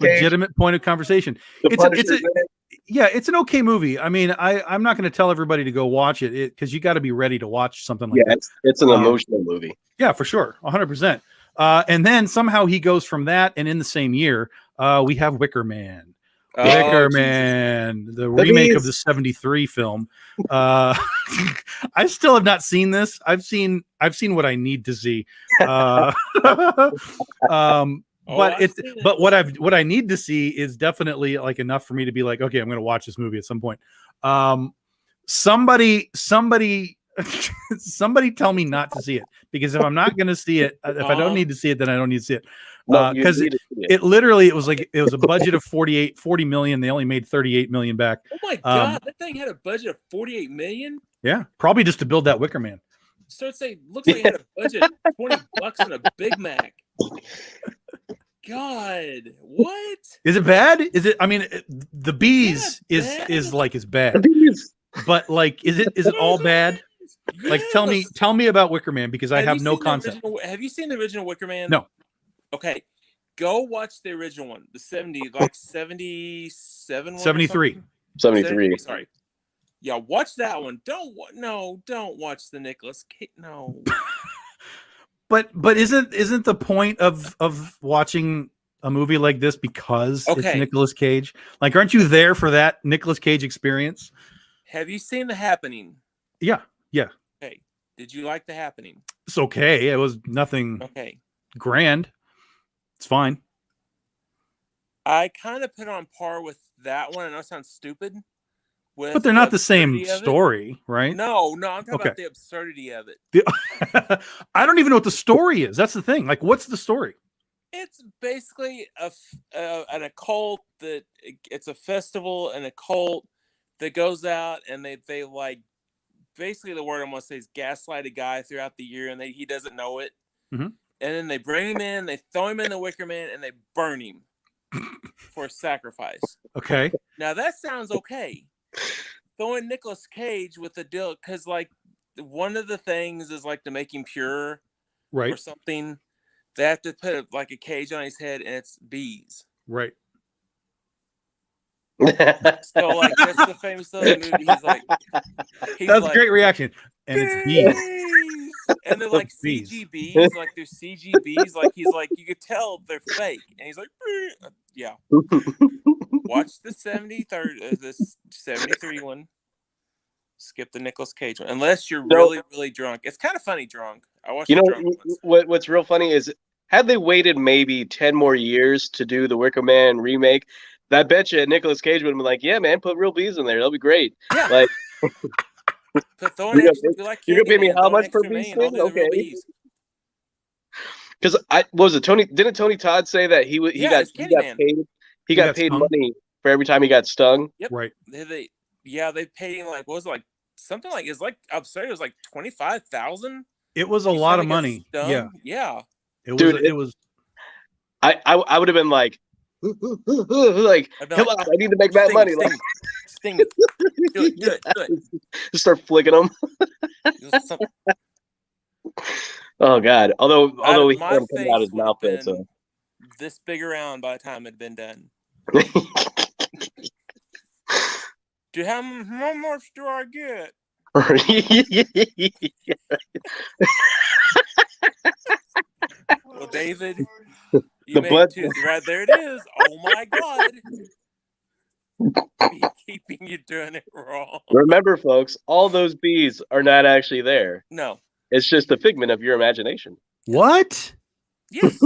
legitimate point of conversation. It's an okay movie. I mean, I'm not going to tell everybody to go watch it because you got to be ready to watch something like that. It's an emotional movie. Yeah, for sure, 100%. And then somehow he goes from that, and in the same year, we have Wicker Man. The remake of the 73 film. I still have not seen this. I've seen what I need to see. But what I need to see is definitely like enough for me to be like, okay, I'm going to watch this movie at some point. Somebody Somebody tell me not to see it, because if I'm not going to see it, if I don't need to see it, then I don't need to see it. Because it literally, it was a budget of 40 million. They only made 38 million back. Oh my God, that thing had a budget of 48 million. Yeah, probably just to build that Wicker Man. So looks like it had a budget of $20 on a Big Mac. God, what? Is it bad? Is it? I mean, the Bees is bad. But like, is it all bad? Yes. Like, tell me about Wicker Man, because I have no concept. Have you seen the original Wicker Man? No. Okay, go watch the original one, the 77 one. 73. 73. Sorry. Yeah, watch that one. Don't watch the Nicolas Cage. No. But isn't the point of watching a movie like this because it's Nicolas Cage? Like, aren't you there for that Nicolas Cage experience? Have you seen The Happening? Yeah. Okay. Did you like The Happening? It's okay. It was nothing grand. It's fine. I kind of put on par with that one. I know it sounds stupid. But they're not the same story, right? No, I'm talking about the absurdity of it. I don't even know what the story is. That's the thing. Like, what's the story? It's basically an occult it's a festival, an occult that goes out and they like, basically the word I'm going to say is gaslight a guy throughout the year, and he doesn't know it. Mm-hmm. And then they bring him in, they throw him in the Wicker Man, and they burn him for a sacrifice. Okay. Now that sounds okay. Throwing Nicolas Cage with the deal, because like one of the things is like to make him pure, right, or something. They have to put like a cage on his head, and it's bees. Right. So like that's the famous of the movie. That's a great reaction. And it's bees. And they're like CGBs, like they're CGBs, like he's like, you could tell they're fake, and he's like, yeah. Watch the 73 one. Skip the Nicolas Cage one, unless you're really drunk. It's kind of funny drunk. I watched. What's real funny is, had they waited maybe 10 more years to do the Wicker Man remake, I bet you Nicolas Cage would have been like, "Yeah, man, put real bees in there. That'll be great." Yeah. Like, you're gonna pay me how much per piece? Okay. Because what was it, Tony? Didn't Tony Todd say that he got paid money for every time he got stung? Yep. Right. They paid him like, what was it, like something like, it's like absurd. It was like $25,000. It was a lot of money. Yeah. It was. I would have been like, like, come on, I need to make that money. Sting me. Do it. Just start flicking them. Oh God! Although he couldn't come out his mouth, so this big around by the time it had been done. Dude, how much do I get? Well, David, you made two. Right there it is. Oh my God. Keeping you doing it wrong. Remember, folks, all those bees are not actually there. No. It's just a figment of your imagination. What? Yes.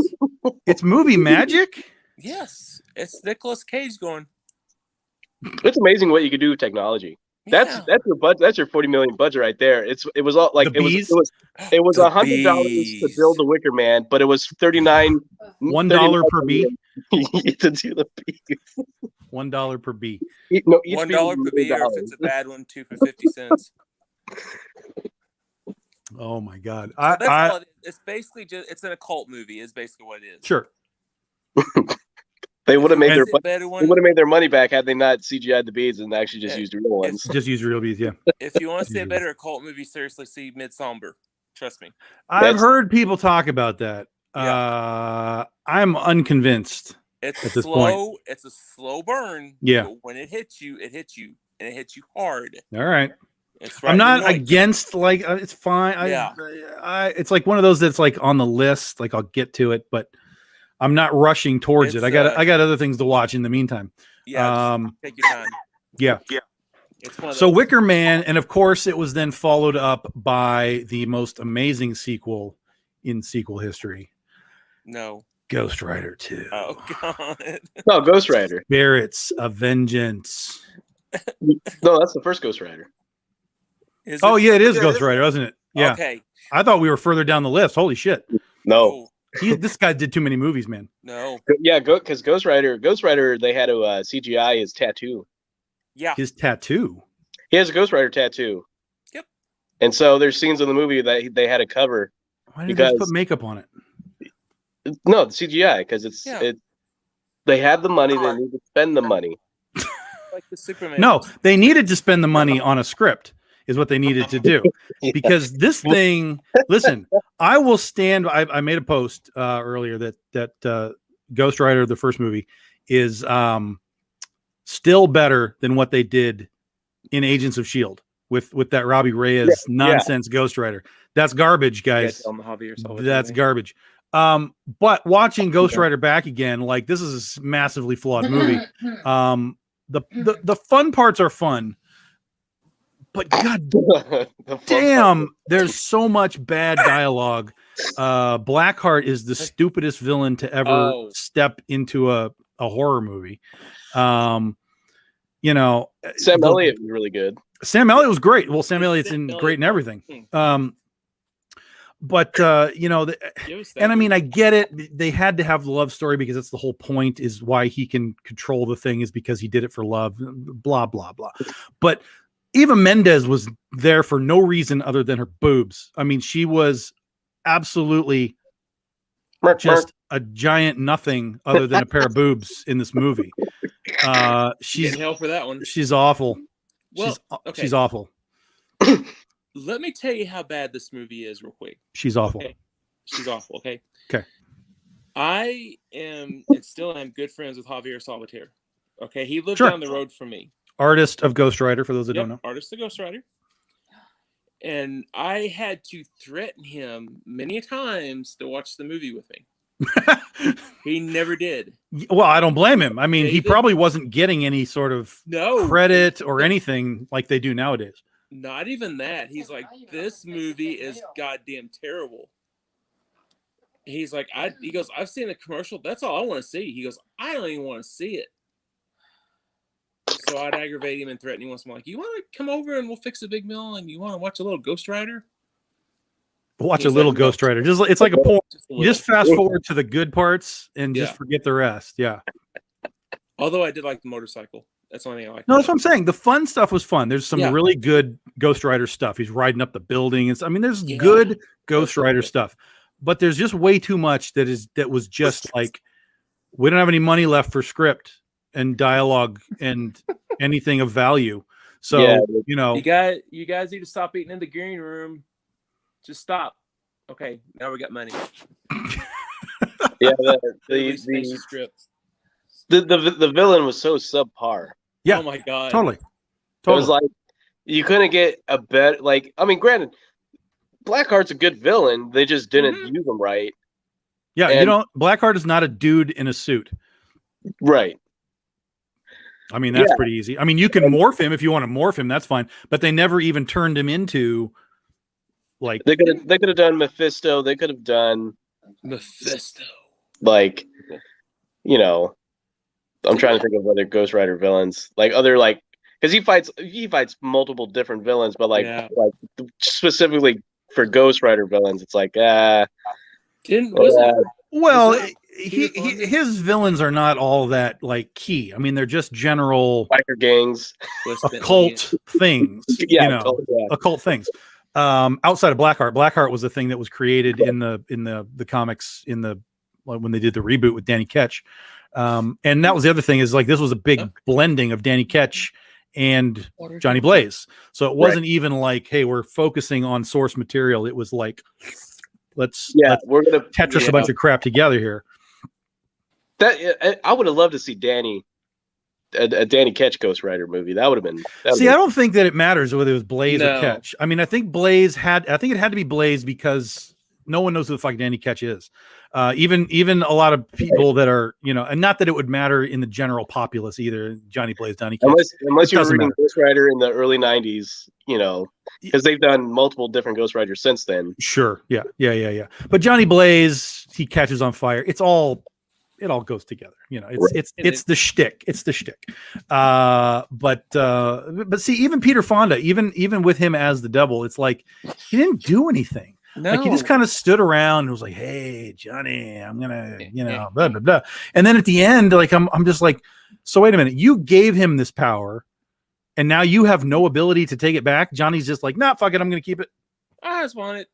It's movie magic? Yes. It's Nicolas Cage going. It's amazing what you can do with technology. That's your budget. That's your 40 million budget right there. It was all like it was $100 to build the Wicker Man, but it was $1 per bee to do the bees. $1 per bee. No, $1 per bee, or if it's a bad one, 2 for 50 cents. Oh my God! It's basically it's an occult movie. Is basically what it is. Sure. They would have made their money back had they not CGI'd the bees and actually just used real ones. Just use real bees, yeah. If you want to see a better occult movie, seriously, see Midsommar. Trust me. I've heard people talk about that. Yeah. I'm unconvinced. It's at this slow. point. It's a slow burn. Yeah. But when it hits you, and it hits you hard. All right. Right, I'm not against, like, it's fine. It's like one of those that's like on the list. Like, I'll get to it, but I'm not rushing towards it. I got other things to watch in the meantime. Yeah. Take your time. Yeah. So Wicker Man, and of course it was then followed up by the most amazing sequel in sequel history. No. Ghost Rider 2. Oh God. No, Ghost Rider. Spirits of Vengeance. No, that's the first Ghost Rider. Oh yeah, it is Ghost Rider, isn't it? Yeah. Okay. I thought we were further down the list. Holy shit. No. This guy did too many movies, man. No. Yeah, because Ghost Rider, they had to CGI his tattoo. Yeah. His tattoo. He has a Ghost Rider tattoo. Yep. And so there's scenes in the movie that they had to cover. Why did they put makeup on it? No, the CGI, because they had the money, they need to spend the money. Like the Superman. No, they needed to spend the money on a script, is what they needed to do. Because this thing, listen, I will stand. I made a post earlier that Ghost Rider, the first movie, is still better than what they did in Agents of S.H.I.E.L.D. with that Robbie Reyes nonsense Ghost Rider. That's garbage, guys. That's garbage. But watching Ghost Rider back again, like, this is a massively flawed movie. The fun parts are fun, but god damn, there's so much bad dialogue. Blackheart is the stupidest villain to ever step into a horror movie. You know, Sam Elliott was really good. Sam Elliott was great. Well, Sam Elliott's great in everything. But you know, and I mean, I get it. They had to have the love story because that's the whole point, is why he can control the thing, is because he did it for love, blah, blah, blah. But Eva Mendes was there for no reason other than her boobs. I mean, she was absolutely just a giant nothing other than a pair of boobs in this movie. She's hell for that one. She's awful. Well, she's awful. Let me tell you how bad this movie is real quick. She's awful. Okay? She's awful. Okay. Okay. I am and still am good friends with Javier Salvatierra. Okay. He lived down the road from me. Artist of Ghost Rider, for those that don't know. Artist of Ghost Rider. And I had to threaten him many times to watch the movie with me. He never did. Well, I don't blame him. I mean, he probably wasn't getting any sort of credit or anything like they do nowadays. Not even that. He's like, this movie is goddamn terrible. He's like, he goes, I've seen the commercial. That's all I want to see. He goes, I don't even want to see it. So I'd aggravate him and threaten him once. I'm like, you want to come over and we'll fix a big meal, and you want to watch a little Ghost Rider? Watch a little Ghost Rider. It's like a porn. You just fast forward to the good parts and just forget the rest. Yeah. Although I did like the motorcycle. That's the only thing I like. No, that's what I'm saying. The fun stuff was fun. There's some really good Ghost Rider stuff. He's riding up the building. I mean, there's good Ghost Rider stuff, but there's just way too much that was just like, we don't have any money left for script and dialogue and anything of value. So, you know, you guys need to stop eating in the green room. Just stop. Okay, now we got money. Yeah, the villain was so subpar. Yeah. Oh my god. Totally. It was like you couldn't get a better. Like, I mean, granted, Blackheart's a good villain. They just didn't use him right. Yeah, you know, Blackheart is not a dude in a suit. Right. I mean, that's pretty easy. I mean, you can morph him if you want to morph him. That's fine. But they never even turned him into, like, they could have done Mephisto. They could have done Mephisto. Like, you know, I'm trying to think of other Ghost Rider villains, like other, like, because he fights multiple different villains, but like specifically for Ghost Rider villains, it's like his villains are not all that like key. I mean, they're just general biker gangs, occult things. Occult things. Outside of Blackheart, Blackheart was a thing that was created in the comics when they did the reboot with Danny Ketch. And that was the other thing, is like, this was a big blending of Danny Ketch and Johnny Blaze. So it wasn't even like, hey, we're focusing on source material. It was like, let's we're gonna Tetris a bunch of crap together here. That I would have loved to see a Danny Ketch Ghost Rider movie. That would have been. I don't think that it matters whether it was Blaze or Ketch. I mean, I think it had to be Blaze because no one knows who the fuck Danny Ketch is. Even a lot of people that are, you know, and not that it would matter in the general populace either. Johnny Blaze, Danny Ketch. Unless you were reading Ghost Rider in the early '90s, you know, because they've done multiple different Ghost Riders since then. Sure, yeah. But Johnny Blaze, he catches on fire. It's all it all goes together. You know, it's the shtick. It's the shtick. But see, even Peter Fonda, even with him as the devil, it's like he didn't do anything. No. Like he just kind of stood around and was like, "Hey, Johnny, I'm gonna, blah blah blah." And then at the end, like I'm just like, so wait a minute, you gave him this power, and now you have no ability to take it back. Johnny's just like, "Nah, fuck it, I'm gonna keep it. I just want it.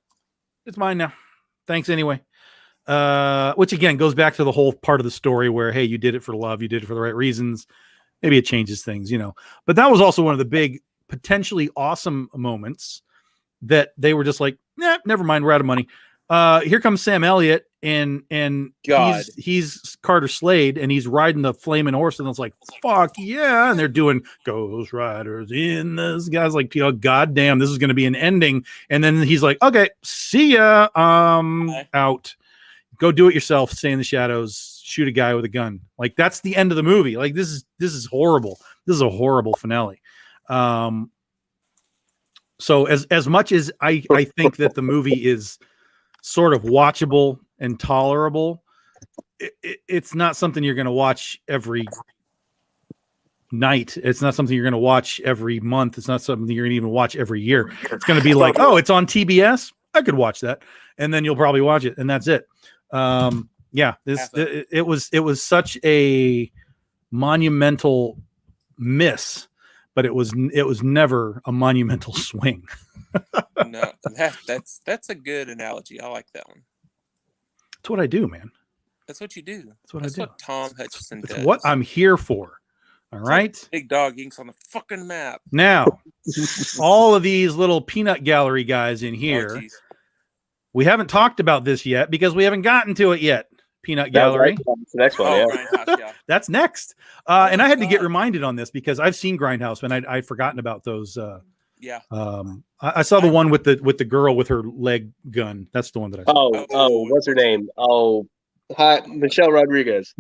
It's mine now. Thanks anyway." Which again goes back to the whole part of the story where, hey, you did it for love, you did it for the right reasons. Maybe it changes things, But that was also one of the big, potentially awesome moments that they were just like, nah, never mind, we're out of money. Here comes Sam Elliott, and he's Carter Slade, and he's riding the flaming horse, and it's like, fuck yeah, and they're doing Ghost Riders in this. Guy's like, god damn, this is going to be an ending, and then he's like, okay, see ya, out. Go do it yourself. Stay in the shadows. Shoot a guy with a gun. Like that's the end of the movie. Like this is horrible. This is a horrible finale. So as much as I think that the movie is sort of watchable and tolerable, it's not something you're going to watch every night. It's not something you're going to watch every month. It's not something you're going to even watch every year. It's going to be like, oh, it's on TBS. I could watch that, and then you'll probably watch it, and that's it. It was such a monumental miss, but it was never a monumental swing. No, that's a good analogy. I like that one. That's what I do, man. That's what you do. That's what Tom Hutchison does. It's what I'm here for. All right. Big dog inks on the fucking map. Now, all of these little peanut gallery guys in here. Oh, we haven't talked about this yet because we haven't gotten to it yet. Peanut Gallery. That's the next one. Grindhouse, yeah. That's next. And I had to get reminded on this because I've seen Grindhouse and I'd forgotten about those. I saw the one with the girl with her leg gun. That's the one that I saw. Oh, what's her name? Oh, hi, Michelle Rodriguez.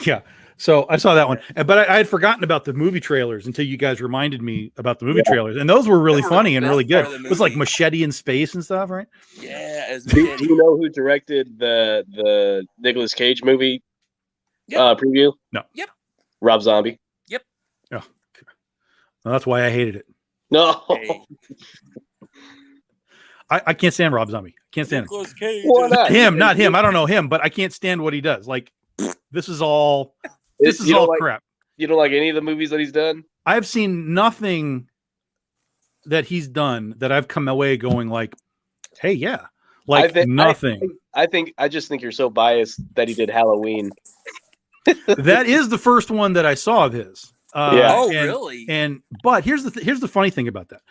Yeah. So I saw that one, but I had forgotten about the movie trailers until you guys reminded me about the movie trailers, and those were really funny and really good. It was like Machete in space and stuff, right? Yeah. Do you know who directed the Nicolas Cage movie preview? No. Yep. Rob Zombie. Yep. Oh, okay. Well, that's why I hated it. No. Hey. I can't stand Rob Zombie. Can't stand him. Not him. I don't know him, but I can't stand what he does. Like, this is all crap. You don't like any of the movies that he's done? I've seen nothing that he's done that I've come away going like, hey, yeah. Like nothing. I just think you're so biased that he did Halloween. That is the first one that I saw of his. Really? But here's the funny thing about that.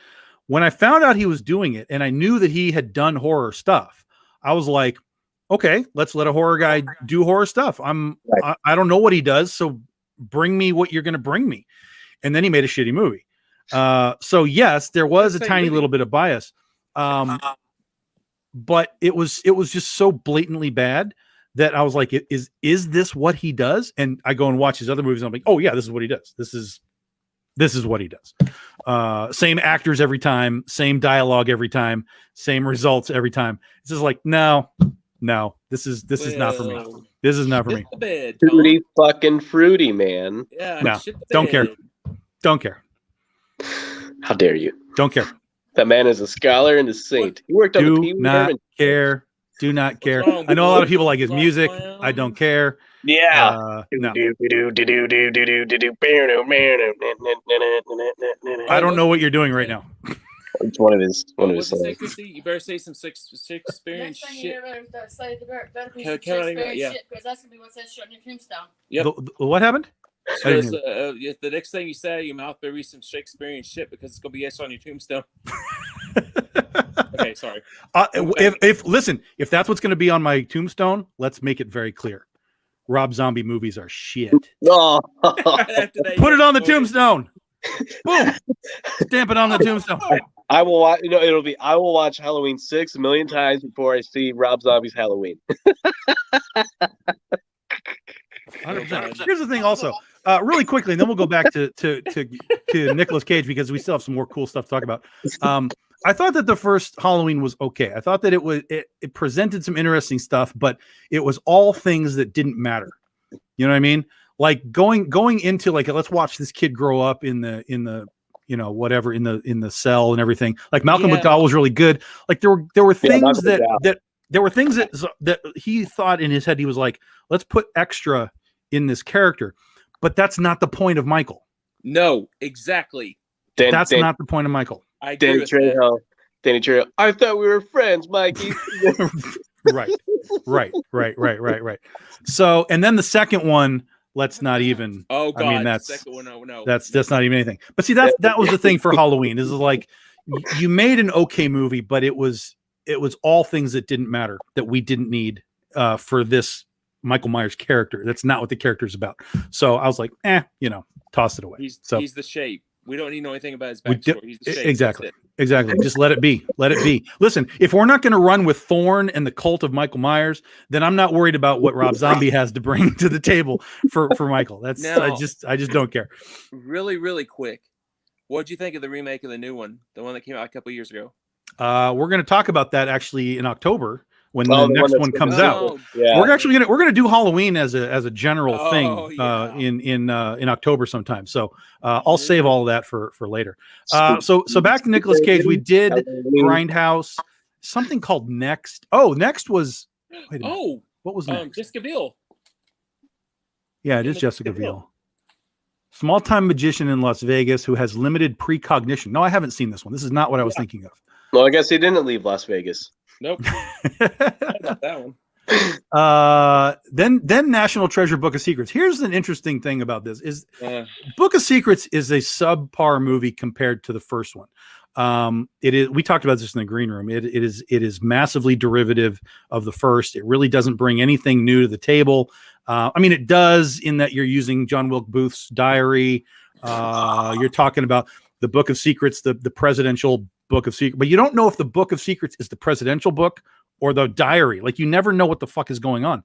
When I found out he was doing it and I knew that he had done horror stuff, I was like, okay, let's let a horror guy do horror stuff. I don't know what he does, so bring me what you're going to bring me. And then he made a shitty movie. So yes, there was a tiny little bit of bias. But it was just so blatantly bad that I was like, is this what he does? And I go and watch his other movies and I'm like, oh yeah, this is what he does. This is what he does. Same actors every time, same dialogue every time, same results every time. It's just like, no, this is not for me. This is not for me. Fruity fucking fruity, man. Yeah. No, don't care. Don't care. How dare you? Don't care. That man is a scholar and a saint. He worked on the Pee-wee Herman. Care. Do not care. I know a lot of people like his music. I don't care. Yeah. No. I don't know what you're doing right now. It's one of his songs. You better say some Shakespearean shit. Because that's gonna be what says shit on your tombstone. Yep. What happened? The next thing you say, your mouth better be some Shakespearean shit because it's gonna be etched on your tombstone. Okay, sorry. If that's what's gonna be on my tombstone, let's make it very clear. Rob Zombie movies are shit. Oh. Put it on the tombstone. Boom. Stamp it on the tombstone. I will watch. I will watch Halloween 6 a million times before I see Rob Zombie's Halloween. 100%. Here's the thing, also, really quickly, and then we'll go back to Nicolas Cage because we still have some more cool stuff to talk about. I thought that the first Halloween was okay. I thought that it presented some interesting stuff, but it was all things that didn't matter. You know what I mean? Like going into like, let's watch this kid grow up in the whatever in the cell and everything. Like Malcolm McDowell was really good. Like there were things that he thought in his head. He was like, let's put extra in this character, but that's not the point of Michael. No, exactly. That's not the point of Michael. I agree with that. Danny Trejo. I thought we were friends, Mikey. Right. So, and then the second one, let's not even. Oh God! I mean, that's the second one, no. That's not even anything. But see, that was the thing for Halloween. Is like you made an okay movie, but it was all things that didn't matter, that we didn't need for this Michael Myers character. That's not what the character is about. So I was like, toss it away. He's the shape. We don't need to know anything about his backstory. He's the shape. Exactly. Just let it be. Let it be. Listen, if we're not going to run with Thorne and the cult of Michael Myers, then I'm not worried about what Rob Zombie has to bring to the table for Michael. That's I just don't care. Really, really quick. What'd you think of the remake of the new one, the one that came out a couple of years ago? We're going to talk about that actually in October when the next one comes out. Yeah. We're gonna do Halloween as a general thing in October sometime. So I'll save all of that for later. So back to Nicolas Cage. We did Grindhouse. Something called Next. Oh, Next was. Wait a minute. What was Next? Jessica Biel. Yeah, it is Jessica Biel. Small-time magician in Las Vegas who has limited precognition. No, I haven't seen this one. This is not what I was thinking of. Well, I guess he didn't leave Las Vegas. Nope. Not that one. Then National Treasure Book of Secrets. Here's an interesting thing about this is Book of Secrets is a subpar movie compared to the first one. It is. We talked about this in the green room. It is massively derivative of the first. It really doesn't bring anything new to the table. I mean, it does in that you're using John Wilkes Booth's diary. You're talking about the Book of Secrets, the presidential Book of Secrets, but you don't know if the Book of Secrets is the presidential book or the diary. Like you never know what the fuck is going on.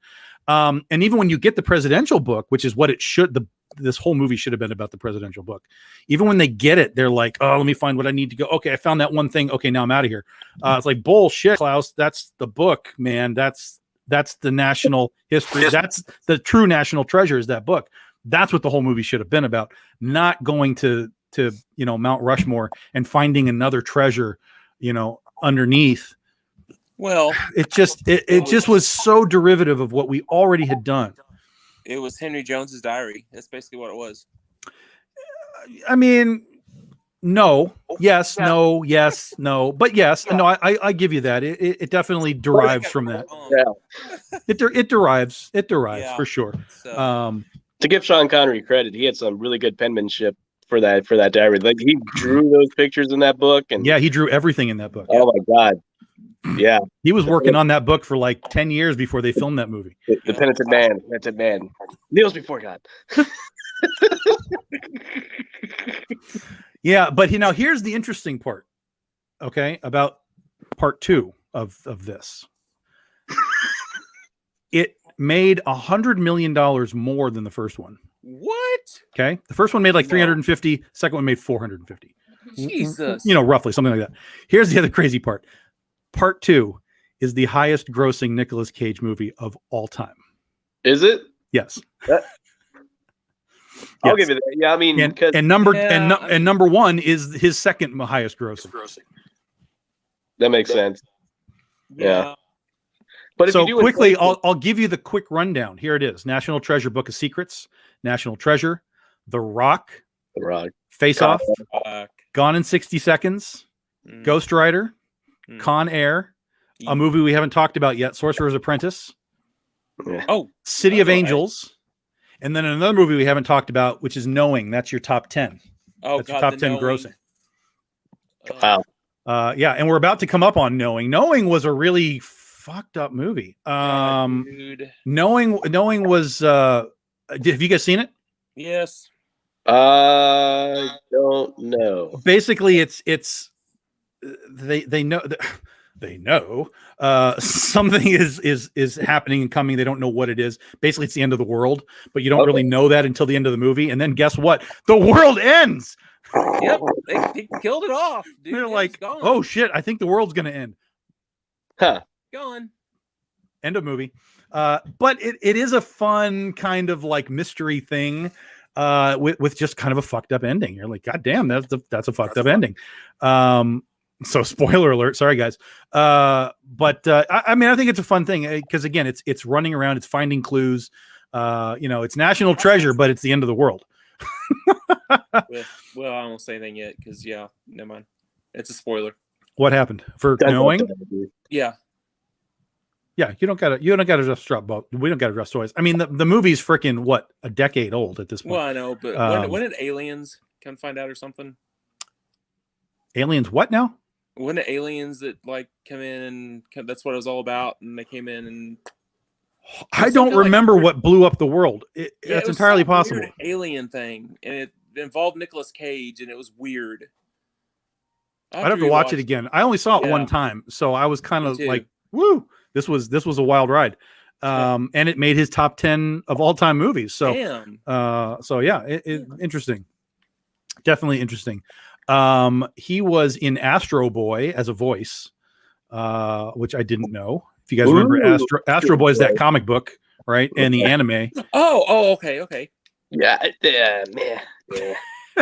And even when you get the presidential book, which is what it should, this whole movie should have been about the presidential book. Even when they get it, they're like, oh, let me find what I need to go. Okay, I found that one thing. Okay, now I'm out of here. It's like bullshit, Klaus. That's the book, man. That's the national history. That's the true national treasure is that book. That's what the whole movie should have been about. Not going to Mount Rushmore and finding another treasure, underneath. Well, it just was so derivative of what we already had done. It was Henry Jones's diary. That's basically what it was. I mean, no, yes, no, yes, no, but yes, no. I give you that. It definitely derives from that. Yeah, it derives for sure. So. To give Sean Connery credit, he had some really good penmanship for that diary. Like he drew those pictures in that book, and he drew everything in that book. Oh my God. Yeah, he was working on that book for like 10 years before they filmed that movie. The penitent man, kneels before God. Yeah, but here's the interesting part. Okay, about part 2 of this. It made $100 million more than the first one. What? Okay, the first one made like 350. Second one made 450. Jesus. Roughly something like that. Here's the other crazy part. Part 2 is the highest grossing Nicolas Cage movie of all time. Is it? Yes. I'll give you that. Yeah, I mean, and number 1 is his second highest grossing. That makes sense. Yeah. But so quickly, I'll give you the quick rundown. Here it is: National Treasure Book of Secrets, National Treasure, The Rock, Face Off, Gone in 60 Seconds, Ghost Rider, Con Air, a movie we haven't talked about yet, Sorcerer's Apprentice, City of Angels, and then another movie we haven't talked about, which is Knowing. That's your top 10. That's your top 10 grossing. Wow. And we're about to come up on Knowing. Knowing was a really fucked up movie. Dude. Knowing was have you guys seen it? Yes. I don't know. Basically, it's they know something is happening and coming. They don't know what it is. Basically, it's the end of the world, but you don't really know that until the end of the movie. And then guess what? The world ends. Yep, they killed it off. Dude, they're like, oh shit, I think the world's gonna end. Huh. Gone. End of movie. But it is a fun kind of like mystery thing with just kind of a fucked up ending. You're like, God damn, that's a fucked up ending. So spoiler alert, sorry guys. But I mean, I think it's a fun thing because again, it's running around, it's finding clues. It's national treasure, but it's the end of the world. Well, I won't say anything yet because never mind. It's a spoiler. What happened for knowing? Yeah. Yeah, you don't gotta just drop both. We don't gotta drop toys. I mean, the movie's freaking what, a decade old at this point. Well, I know, but when did Aliens come find out or something? Aliens what now? When the aliens that like come in and that's what it was all about, and they came in and I don't remember what blew up the world. That's entirely possible. Weird alien thing, and it involved Nicolas Cage, and it was weird. I'd have to watch it again. I only saw it one time, so I was kind of like, "Woo! This was a wild ride," and it made his top 10 of all time movies. So, interesting, definitely interesting. He was in Astro Boy as a voice, which I didn't know. If you guys remember, Astro Boy is that comic book, right? And the anime. Okay. Yeah, man. Yeah.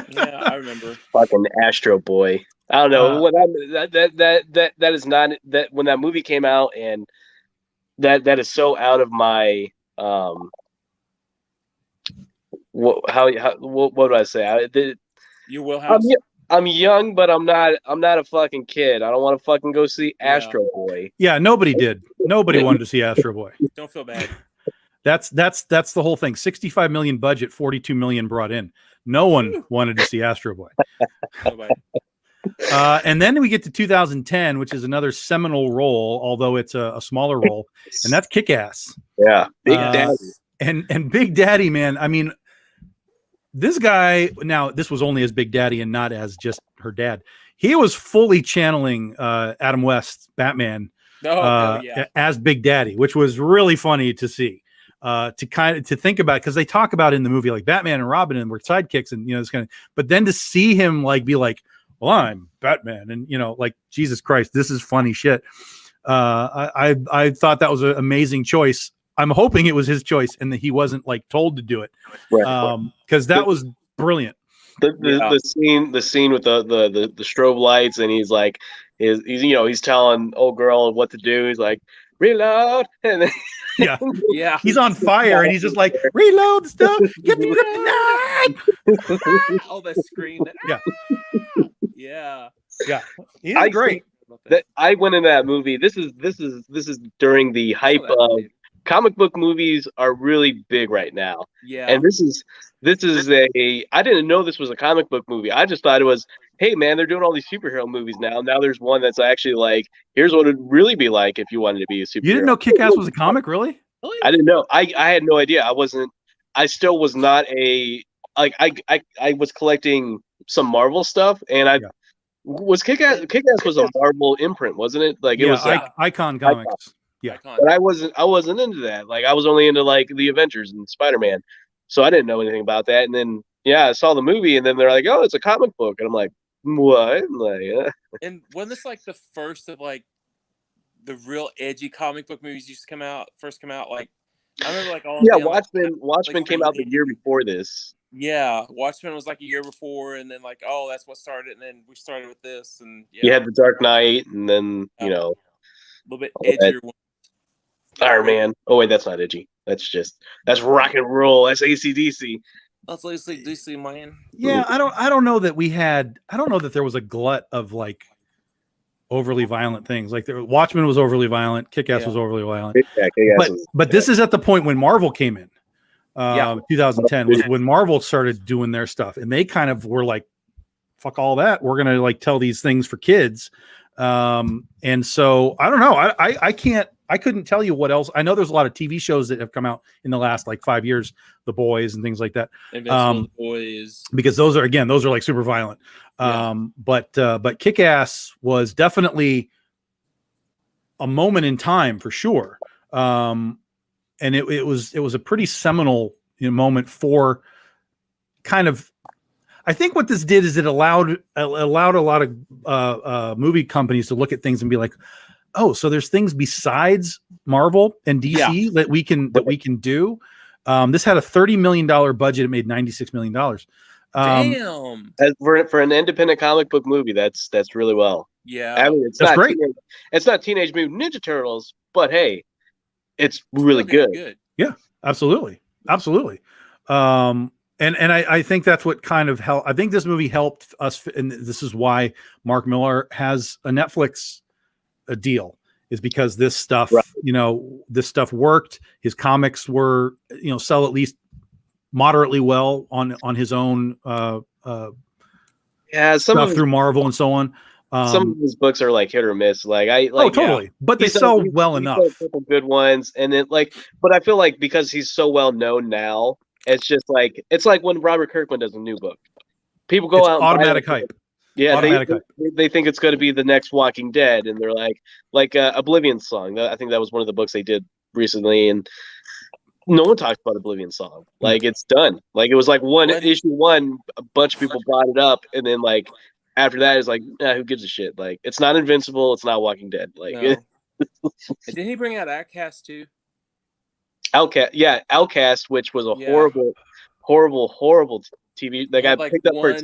Yeah, I remember. Fucking Astro Boy. I don't know that is not that when that movie came out, and that is so out of my what do I say? Your wheelhouse. I'm young, but I'm not a fucking kid. I don't want to fucking go see Astro Boy. Yeah, nobody did. Nobody wanted to see Astro Boy. Don't feel bad. That's the whole thing. 65 million budget, 42 million brought in. No one wanted to see Astro Boy. Nobody. And then we get to 2010, which is another seminal role, although it's a smaller role, and that's Kick-Ass. Yeah, Big Daddy. And Big Daddy, man. I mean, this guy. Now, this was only as Big Daddy and not as just her dad. He was fully channeling Adam West's Batman as Big Daddy, which was really funny to see. To think about, because they talk about in the movie like Batman and Robin and we're sidekicks and this kind of, but then to see him like be like, well, I'm Batman, and like, Jesus Christ, this is funny shit. I thought that was an amazing choice. I'm hoping it was his choice and that he wasn't like told to do it, because that was brilliant. The scene with the strobe lights, and he's like, he's telling old girl what to do. He's like, reload, and then yeah, he's on fire, and he's just like, reload the stuff, get the kryptonite. Oh, that scream! Yeah. He's great. I went in that movie. This is during the hype of comic book movies are really big right now. Yeah, and this is I didn't know this was a comic book movie. I just thought it was, hey man, they're doing all these superhero movies now. Now there's one that's actually like, here's what it'd really be like if you wanted to be a superhero. You didn't know Kick-Ass was a comic, really? I didn't know. I had no idea. I still was not I was collecting some Marvel stuff, and was Kick-Ass was a Marvel imprint, wasn't it? Like it was Icon Comics. Yeah, but I wasn't into that. Like I was only into like the Avengers and Spider-Man, so I didn't know anything about that. And then I saw the movie, and then they're like, "Oh, it's a comic book," and I'm like, "What?" And wasn't this like the first of like the real edgy comic book movies used to first come out? Like I remember like all Watchmen came out the year before this. Yeah, Watchmen was like a year before, and then like, oh, that's what started, and then we started with this, and you had the Dark Knight, and then a little bit edgier one. Iron Man. Oh wait, that's not edgy. That's rock and roll. That's AC/DC. That's AC/DC, man. Yeah, I don't know that I don't know that there was a glut of like overly violent things. Like Watchmen was overly violent, Kick-Ass was overly violent. But this is at the point when Marvel came in. 2010 was when Marvel started doing their stuff, and they kind of were like, fuck all that, we're gonna like tell these things for kids. And so I don't know, I couldn't tell you what else. I know there's a lot of TV shows that have come out in the last like 5 years, The Boys and things like that. Boys, because those are like super violent. But Kick-Ass was definitely a moment in time for sure. And it was a pretty seminal moment for kind of, I think what this did is it allowed a lot of movie companies to look at things and be like, oh, so there's things besides Marvel and DC that we can do. This had a $30 million budget. It made $96 million. Damn. For an independent comic book movie, that's really well. Yeah. I mean, it's not Teenage Mutant Ninja Turtles, but hey, it's really good. Yeah, absolutely. Absolutely. And I think that's what kind of helped. I think this movie helped us. And this is why Mark Millar has a Netflix deal, is because this stuff, this stuff worked. His comics were, sell at least moderately well on his own stuff through Marvel and so on. Some of his books are like hit or miss. Totally. But they sell well enough. A couple good ones, and then but I feel like because he's so well known now, it's just it's like when Robert Kirkman does a new book, people go out and automatic hype. Yeah, they think it's going to be the next Walking Dead, and they're like Oblivion Song. I think that was one of the books they did recently, and no one talks about Oblivion Song. It's done. It was issue one, a bunch of people brought it up, and then after that is who gives a shit? It's not Invincible, it's not Walking Dead. No. Didn't he bring out Outcast too? Outcast, which was a horrible TV that got picked up for a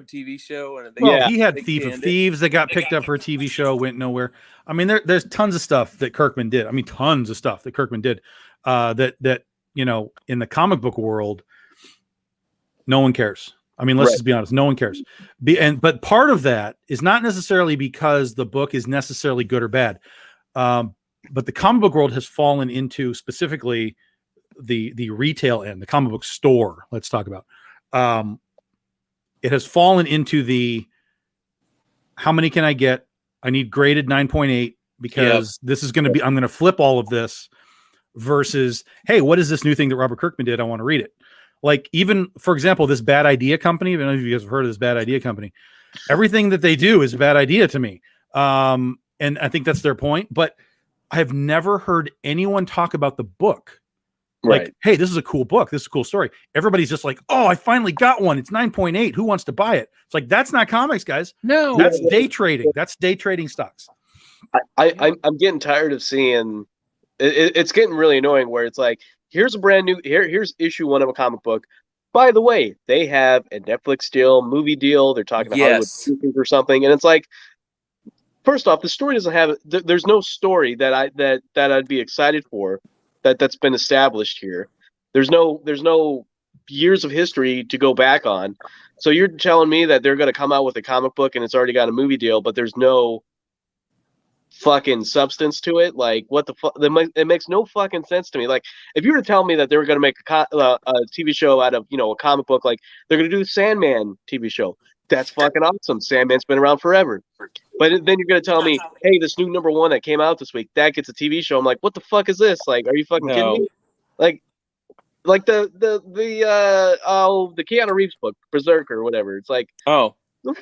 TV show. And he had Thief of Thieves that got picked up for a TV show, went nowhere. I mean, there's tons of stuff that Kirkman did. That in the comic book world, no one cares. I mean, let's just be honest. No one cares. But part of that is not necessarily because the book is necessarily good or bad. But the comic book world has fallen into specifically the retail end, the comic book store. Let's talk about. It has fallen into the how many can I get? I need graded 9.8 because this is going to be. I'm going to flip all of this. Versus, hey, what is this new thing that Robert Kirkman did? I want to read it. Even, for example, this Bad Idea Company. I don't know if you guys have heard of this Bad Idea Company. Everything that they do is a bad idea to me. And I think that's their point. But I've never heard anyone talk about the book. Hey, this is a cool book. This is a cool story. Everybody's just oh, I finally got one. It's 9.8. Who wants to buy it? It's that's not comics, guys. No. That's day trading. That's day trading stocks. I'm getting tired of seeing... It's getting really annoying where it's here's a brand new here's issue one of a comic book. By the way, they have a Netflix deal, movie deal. They're talking to Hollywood or something, and it's first off, the story doesn't have. There's no story that I'd be excited for that's been established here. There's no years of history to go back on. So you're telling me that they're going to come out with a comic book and it's already got a movie deal, but there's no fucking substance to it. What the fuck? It makes no fucking sense to me. If you were to tell me that they were going to make a TV show out of a comic book, they're going to do the Sandman TV show, that's fucking awesome. Sandman's been around forever. But then you're going to tell me, hey, this new number one that came out this week, that gets a TV show. I'm what the fuck is this? Are you fucking kidding me? The Keanu Reeves book, Berserker or whatever. It's the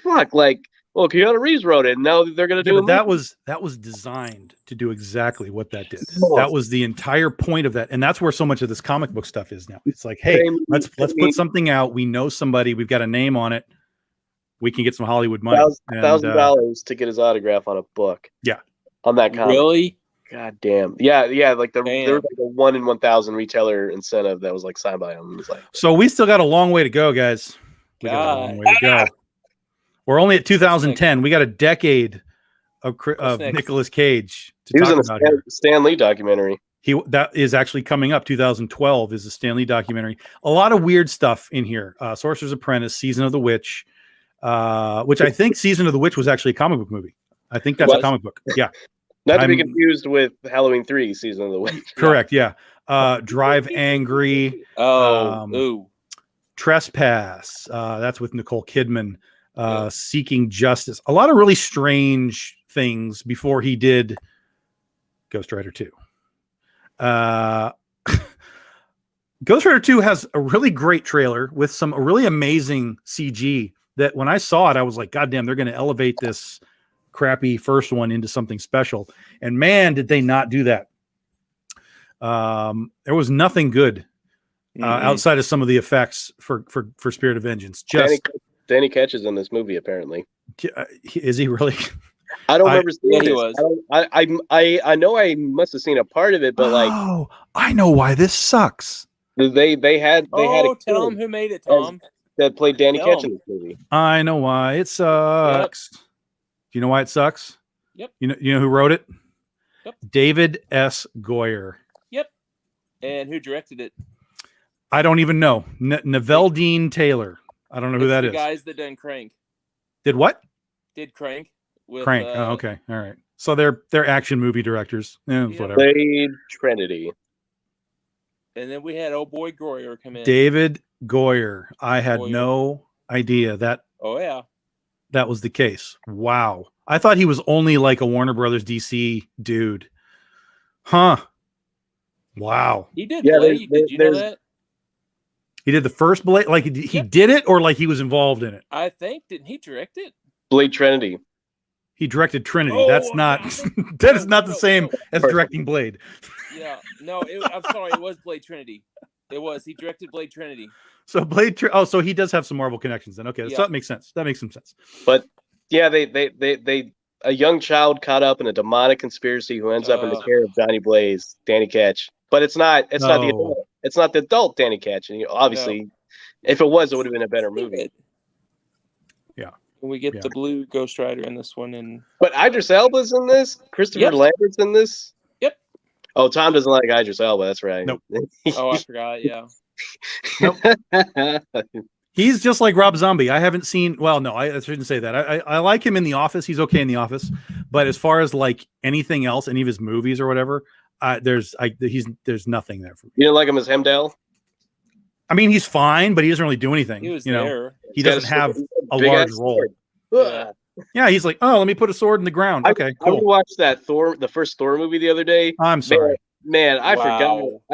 fuck? Well, Keanu Reeves wrote it, and now they're going to do it. That was designed to do exactly what that did. That was the entire point of that, and that's where so much of this comic book stuff is now. It's hey, let's put something out. We know somebody. We've got a name on it. We can get some Hollywood money. $1,000 to get his autograph on a book. Yeah, on that comic. Really? God damn. Yeah. There was a 1 in 1,000 retailer incentive that was signed by him. So we still got a long way to go, guys. We got a long way to go. We're only at 2010. We got a decade of Nicolas Cage to talk about here. Stan Lee documentary. That is actually coming up. 2012 is a Stan Lee documentary. A lot of weird stuff in here. Sorcerer's Apprentice, Season of the Witch, which I think Season of the Witch was actually a comic book movie. I think that's a comic book. Yeah. Not to be confused with Halloween 3, Season of the Witch. Correct. Yeah. Drive Angry. Trespass. That's with Nicole Kidman. Seeking Justice, a lot of really strange things before he did Ghost Rider 2. Ghost Rider 2 has a really great trailer with some really amazing CG that when I saw it, I was God damn, they're going to elevate this crappy first one into something special. And man, did they not do that. There was nothing good outside of some of the effects for Spirit of Vengeance. Danny Ketch is in this movie, apparently. Is he really? I don't remember seeing he this. was. I know I must have seen a part of it, but I know why this sucks. they had a tell him who made it, Tom. That played Danny Ketch in this movie. I know why it sucks. Yep. Do you know why it sucks? Yep. You know who wrote it? Yep. David S. Goyer. Yep. And who directed it? I don't even know. Neville Dean Taylor. I don't know who that is. The guys that done Crank. Did what? Did Crank. Crank. Oh, okay. All right. So they're action movie directors. Whatever. Played Trinity. And then we had old boy Goyer come in. David Goyer. I had no idea that. Oh yeah. That was the case. Wow. I thought he was only like a Warner Brothers DC dude. Huh. Wow. He did Blade. Did you know that? He did the first Blade? Like he did it or like he was involved in it? I think. Didn't he direct it? Blade Trinity. He directed Trinity. That's not that is not the same as directing Blade. Yeah. No, I'm sorry. It was Blade Trinity. It was. He directed Blade Trinity. So so he does have some Marvel connections then. Okay, so that makes sense. That makes some sense. But yeah, they a young child caught up in a demonic conspiracy who ends up in the care of Johnny Blaze, Danny Ketch. But it's not the adult. It's not the adult Danny Ketch. And obviously, if it was, it would have been a better movie. Yeah. And we get the blue Ghost Rider in this one, and but Idris Elba's in this. Christopher Lambert's in this. Yep. Oh, Tom doesn't like Idris Elba. That's right. Nope. Oh, I forgot. Yeah. Nope. He's just like Rob Zombie. I haven't seen. Well, no, I shouldn't say that. I like him in The Office. He's okay in The Office, but as far as like anything else, any of his movies or whatever, there's nothing there for me. You didn't like him as Hemdale? I mean, he's fine, but he doesn't really do anything. He was there. He doesn't have a large role. Yeah, he's like, oh, let me put a sword in the ground. Okay, cool. I watched the first Thor movie the other day. I'm sorry, man. I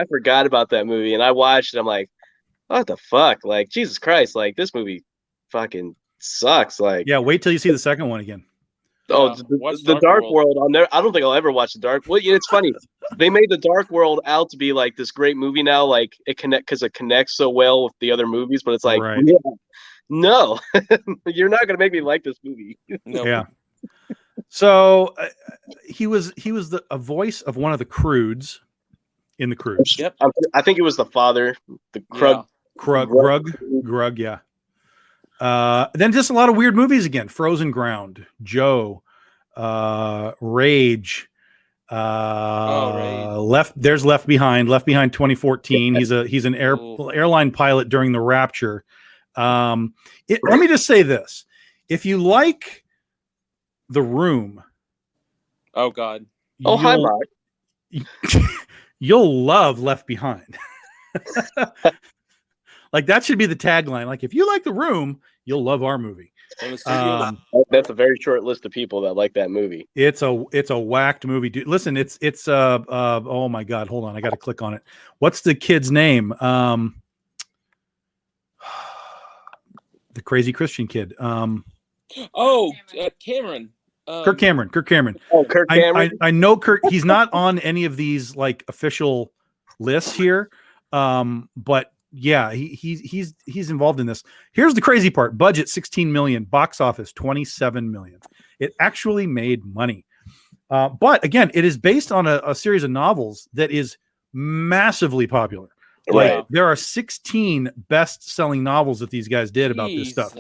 forgot about that movie, and I watched it. I'm like, what the fuck? Like, Jesus Christ! Like, this movie fucking sucks. Like, yeah. Wait till you see the second one again. Oh, the Dark World. I don't think I'll ever watch the Dark. Well, it's funny. They made the Dark World out to be like this great movie now. Like it connects so well with the other movies. But it's like, no, you're not gonna make me like this movie. Nope. Yeah. So he was a voice of one of the Croods in the Croods. Yep. I think it was the father, the Krug. Grug. Yeah. Then just a lot of weird movies again. Frozen Ground, Joe, Rage, Rage. Left Behind 2014. He's an airline pilot during the Rapture. Let me just say this. If you like The Room. Oh God. Hi, Mark. You'll love Left Behind. Like that should be the tagline. Like if you like The Room, you'll love our movie. That's a very short list of people that like that movie. It's a whacked movie, dude. Listen, it's oh my God, hold on, I got to click on it. What's the kid's name? The crazy Christian kid. Cameron. Kirk Cameron. Oh, Kirk Cameron. I know Kirk. He's not on any of these like official lists here, but. Yeah, he's involved in this. Here's the crazy part. Budget 16 million, box office 27 million. It actually made money. But again, it is based on a series of novels that is massively popular. Right. Like there are 16 best-selling novels that these guys did about this stuff.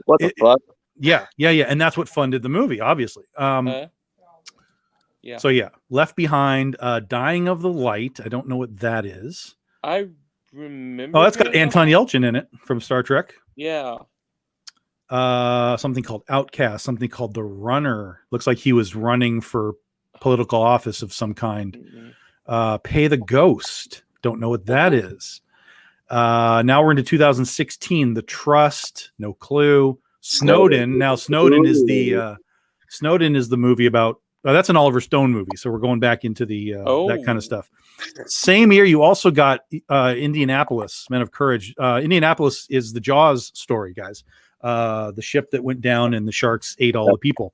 What the fuck? Yeah. And that's what funded the movie, obviously. Yeah. So yeah, Left Behind, Dying of the Light. I don't know what that is. I remember. Oh, that's got Anton Yelchin in it from Star Trek. Yeah. Something called Outcast, something called The Runner. Looks like he was running for political office of some kind. Mm-hmm. Pay the Ghost. Don't know what that is. Now we're into 2016. The Trust. No clue. Snowden. Now Snowden is the movie about. That's an Oliver Stone movie, so we're going back into the that kind of stuff. Same year, you also got Indianapolis, Men of Courage. Indianapolis is the Jaws story, guys. The ship that went down and the sharks ate all the people.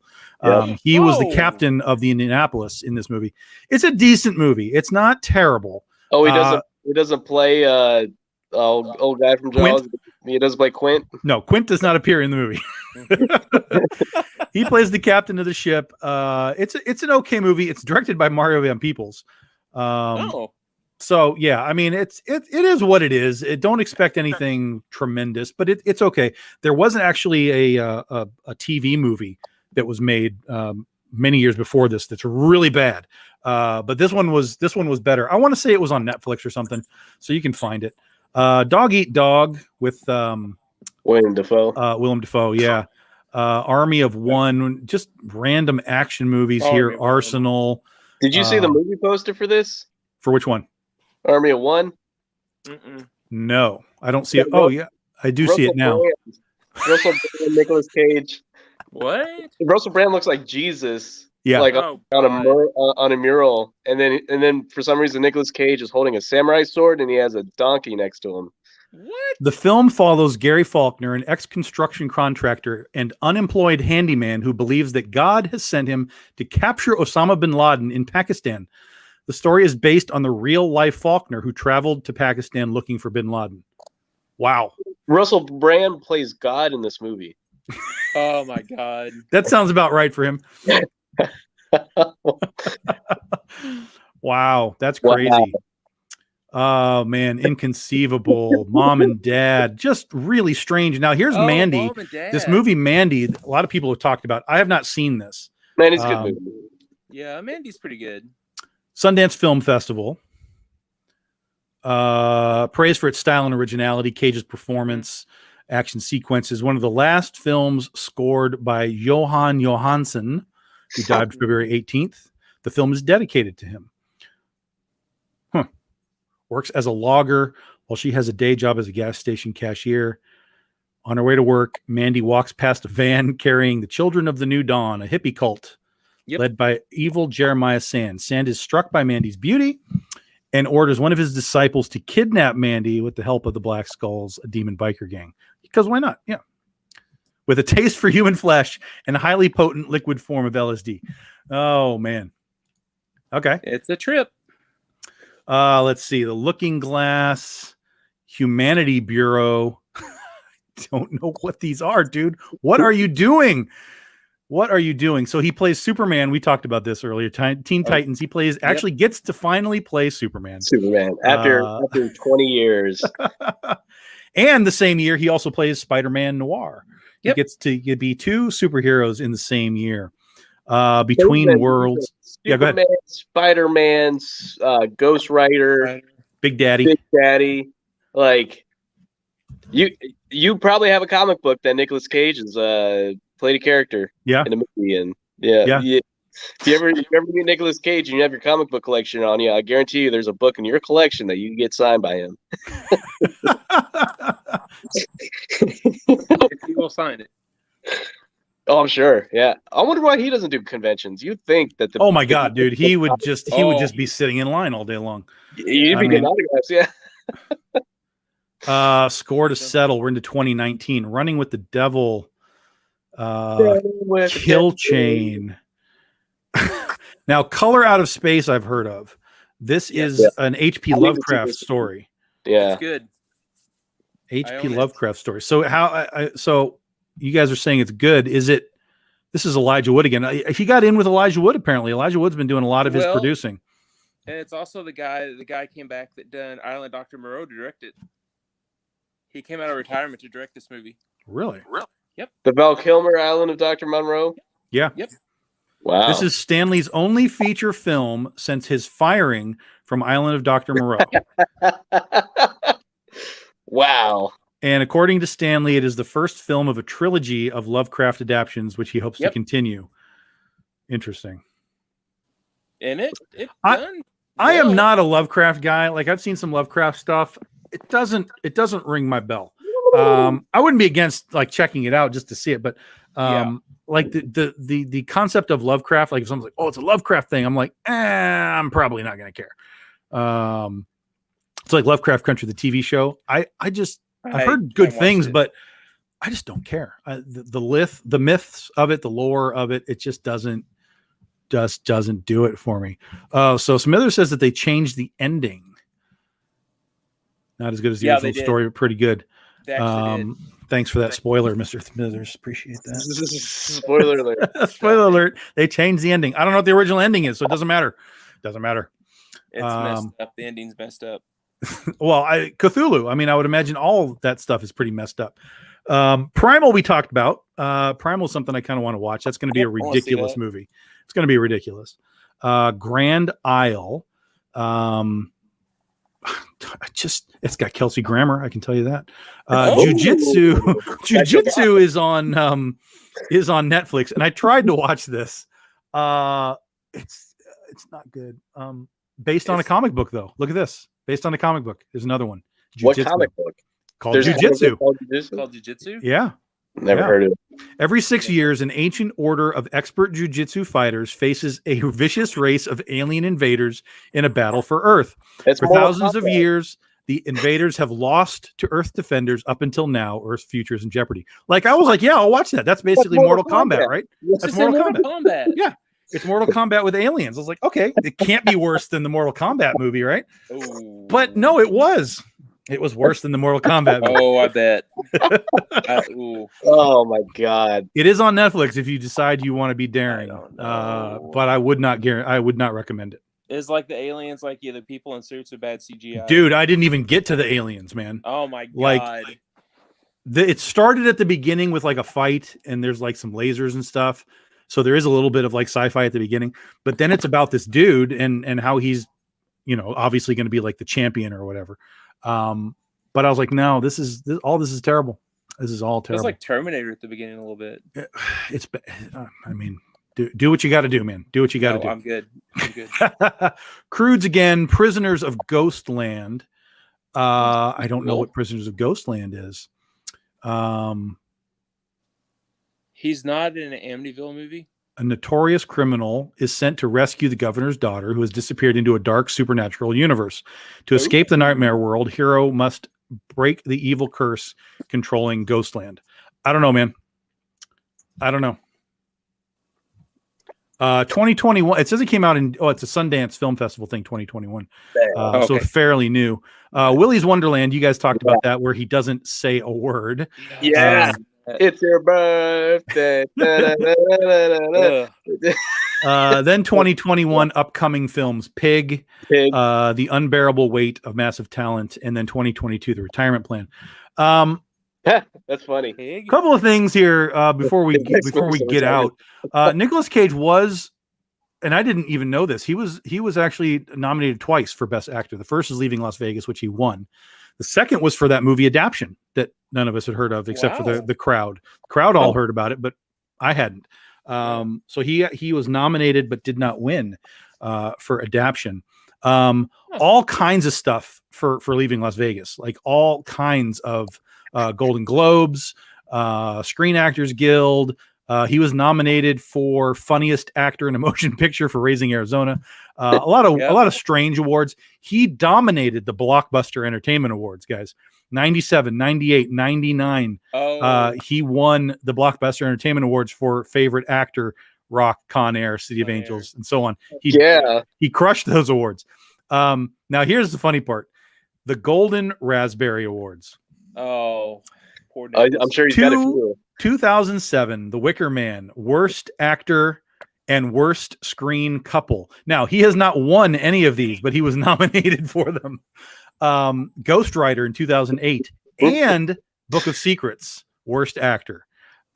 He was the captain of the Indianapolis in this movie. It's a decent movie. It's not terrible. Oh, he doesn't play old guy from Jaws. Quint? He does play Quint. No, Quint does not appear in the movie. He plays the captain of the ship. It's an okay movie. It's directed by Mario Van Peebles. So yeah, I mean it is what it is. Don't expect anything tremendous, but it's okay. There wasn't actually a TV movie that was made many years before this that's really bad. But this one was better. I want to say it was on Netflix or something, so you can find it. Dog Eat Dog with Willem Dafoe. Willem Dafoe, yeah. Army of One, just random action movies here. Arsenal. Did you see the movie poster for this? For which one? Army of One? No, I don't see it. Oh, yeah, I do see it now. Russell Brand, Nicolas Cage. What? Russell Brand looks like Jesus. Yeah, like on a mural, and then for some reason Nicolas Cage is holding a samurai sword and he has a donkey next to him. What? The film follows Gary Faulkner, an ex-construction contractor and unemployed handyman who believes that God has sent him to capture Osama bin Laden in Pakistan. The story is based on the real-life Faulkner who traveled to Pakistan looking for bin Laden. Wow. Russell Brand plays God in this movie. Oh my God. That sounds about right for him. Wow, that's crazy. Wow. Oh man, inconceivable. Mom and Dad, just really strange. Now here's Mandy. This movie Mandy, a lot of people have talked about. I have not seen this. Mandy's a good movie. Yeah, Mandy's pretty good. Sundance Film Festival. Praise for its style and originality, Cage's performance, action sequences. One of the last films scored by Johan Johansson, who died February 18th. The film is dedicated to him. Works as a logger while she has a day job as a gas station cashier. On her way to work, Mandy walks past a van carrying the Children of the New Dawn, a hippie cult led by evil Jeremiah Sand. Sand is struck by Mandy's beauty and orders one of his disciples to kidnap Mandy with the help of the Black Skulls, a demon biker gang. Because why not? Yeah. With a taste for human flesh and a highly potent liquid form of LSD. Oh, man. Okay. It's a trip. Let's see. The Looking Glass, Humanity Bureau. Don't know what these are, dude. What are you doing? What are you doing? So he plays Superman. We talked about this earlier. Teen Titans. He plays, actually gets to finally play Superman. After 20 years. And the same year, he also plays Spider-Man Noir. He gets to be two superheroes in the same year. Between Worlds. Superman, go ahead. Spider-Man, Ghost Rider, Big Daddy. Like you probably have a comic book that Nicolas Cage has played a character in a movie, and if you ever meet Nicolas Cage and you have your comic book collection on you, I guarantee you there's a book in your collection that you can get signed by him. If he will sign it. Oh, I'm sure. Yeah, I wonder why he doesn't do conventions. You'd think that oh my God, dude, he would just be sitting in line all day long. You'd be getting autographs, yeah. Score to Settle. We're into 2019. Running with the Devil. Kill Chain. Now, Color Out of Space, I've heard of. This is an H.P. Lovecraft story. Yeah, it's good. H.P. Lovecraft story. So so you guys are saying it's good. Is it? This is Elijah Wood again. He got in with Elijah Wood. Apparently, Elijah Wood's been doing a lot of his producing. And it's also the guy came back that done Island Dr. Moreau to direct it. He came out of retirement to direct this movie. Really? Yep. The Val Kilmer Island of Dr. Monroe. Yeah. Yep. Wow. This is Stanley's only feature film since his firing from Island of Dr. Moreau. Wow. And according to Stanley, it is the first film of a trilogy of Lovecraft adaptations, which he hopes to continue. Interesting. And it done. I am not a Lovecraft guy. Like, I've seen some Lovecraft stuff. It doesn't ring my bell. I wouldn't be against like checking it out just to see it, but like the concept of Lovecraft, like if someone's like, oh, it's a Lovecraft thing, I'm like, I'm probably not going to care. It's like Lovecraft Country, the TV show. I've heard good things, but I just don't care. The myths of it, the lore of it, it just doesn't do it for me. So Smithers says that they changed the ending. Not as good as the original story, but pretty good. Thanks for that spoiler, Mr. Smithers. Appreciate that. Spoiler alert. Spoiler alert. They changed the ending. I don't know what the original ending is, so it doesn't matter. Doesn't matter. It's messed up. The ending's messed up. Well, Cthulhu. I mean, I would imagine all that stuff is pretty messed up. Primal we talked about. Primal is something I kind of want to watch. That's going to be a ridiculous movie. It's going to be ridiculous. Grand Isle. It's got Kelsey Grammer, I can tell you that. Jiu-Jitsu is on Netflix, and I tried to watch this. It's not good. Based on a comic book, though. Look at this. Based on a comic book. There's another one. What comic book? Called Jiu-Jitsu. Called Jiu-Jitsu? Yeah. Never heard of it. Every 6 years, an ancient order of expert jiu-jitsu fighters faces a vicious race of alien invaders in a battle for Earth. For thousands of years, the invaders have lost to Earth defenders. Up until now, Earth's future is in jeopardy. Like, I was like, yeah, I'll watch that. That's basically Mortal Kombat, right? That's Mortal Kombat. Yeah. It's Mortal Kombat with aliens. I was like, okay, it can't be worse than the Mortal Kombat movie, right? Ooh. But no, it was. It was worse than the Mortal Kombat movie. Oh, I bet. Oh my God! It is on Netflix if you decide you want to be daring. But I would not recommend it. It's like the aliens, like the people in suits with bad CGI. Dude, I didn't even get to the aliens, man. Oh my God! Like, it started at the beginning with like a fight, and there's like some lasers and stuff. So there is a little bit of like sci-fi at the beginning, but then it's about this dude and how he's, obviously going to be like the champion or whatever. But I was like, no, this is terrible. This is all terrible. It's like Terminator at the beginning a little bit. It's, I mean, do what you got to do, man. Do what you got to do. I'm good. Crudes again, Prisoners of Ghostland. I don't know what Prisoners of Ghostland is. He's not in an Amityville movie. A notorious criminal is sent to rescue the governor's daughter, who has disappeared into a dark supernatural universe. To escape the nightmare world, hero must break the evil curse controlling Ghostland. I don't know, man. I don't know. 2021. It says it came out it's a Sundance Film Festival thing, 2021. So fairly new. Willy's Wonderland. You guys talked about that, where he doesn't say a word. Yeah. It's your birthday. Then 2021 upcoming films: Pig, The Unbearable Weight of Massive Talent, and then 2022 The Retirement Plan. That's funny. A couple of things here before we get out. Nicolas Cage was, and I didn't even know this. He was actually nominated twice for Best Actor. The first is Leaving Las Vegas, which he won. The second was for that movie Adaption that none of us had heard of except for the crowd. The crowd all heard about it, but I hadn't. So he was nominated but did not win for Adaption. All kinds of stuff for Leaving Las Vegas, like all kinds of Golden Globes, Screen Actors Guild. He was nominated for Funniest Actor in a Motion Picture for Raising Arizona. A lot of strange awards. He dominated the Blockbuster Entertainment Awards, guys. 97, 98, 99. He won the Blockbuster Entertainment Awards for Favorite Actor, Rock, Con Air, City of Angels, and so on. He crushed those awards. Now here's the funny part: the Golden Raspberry Awards. Oh, poor I'm sure he's got a few. 2007, The Wicker Man, Worst Actor and Worst Screen Couple. Now, he has not won any of these, but he was nominated for them. Ghost Rider in 2008 and Book of Secrets, Worst Actor.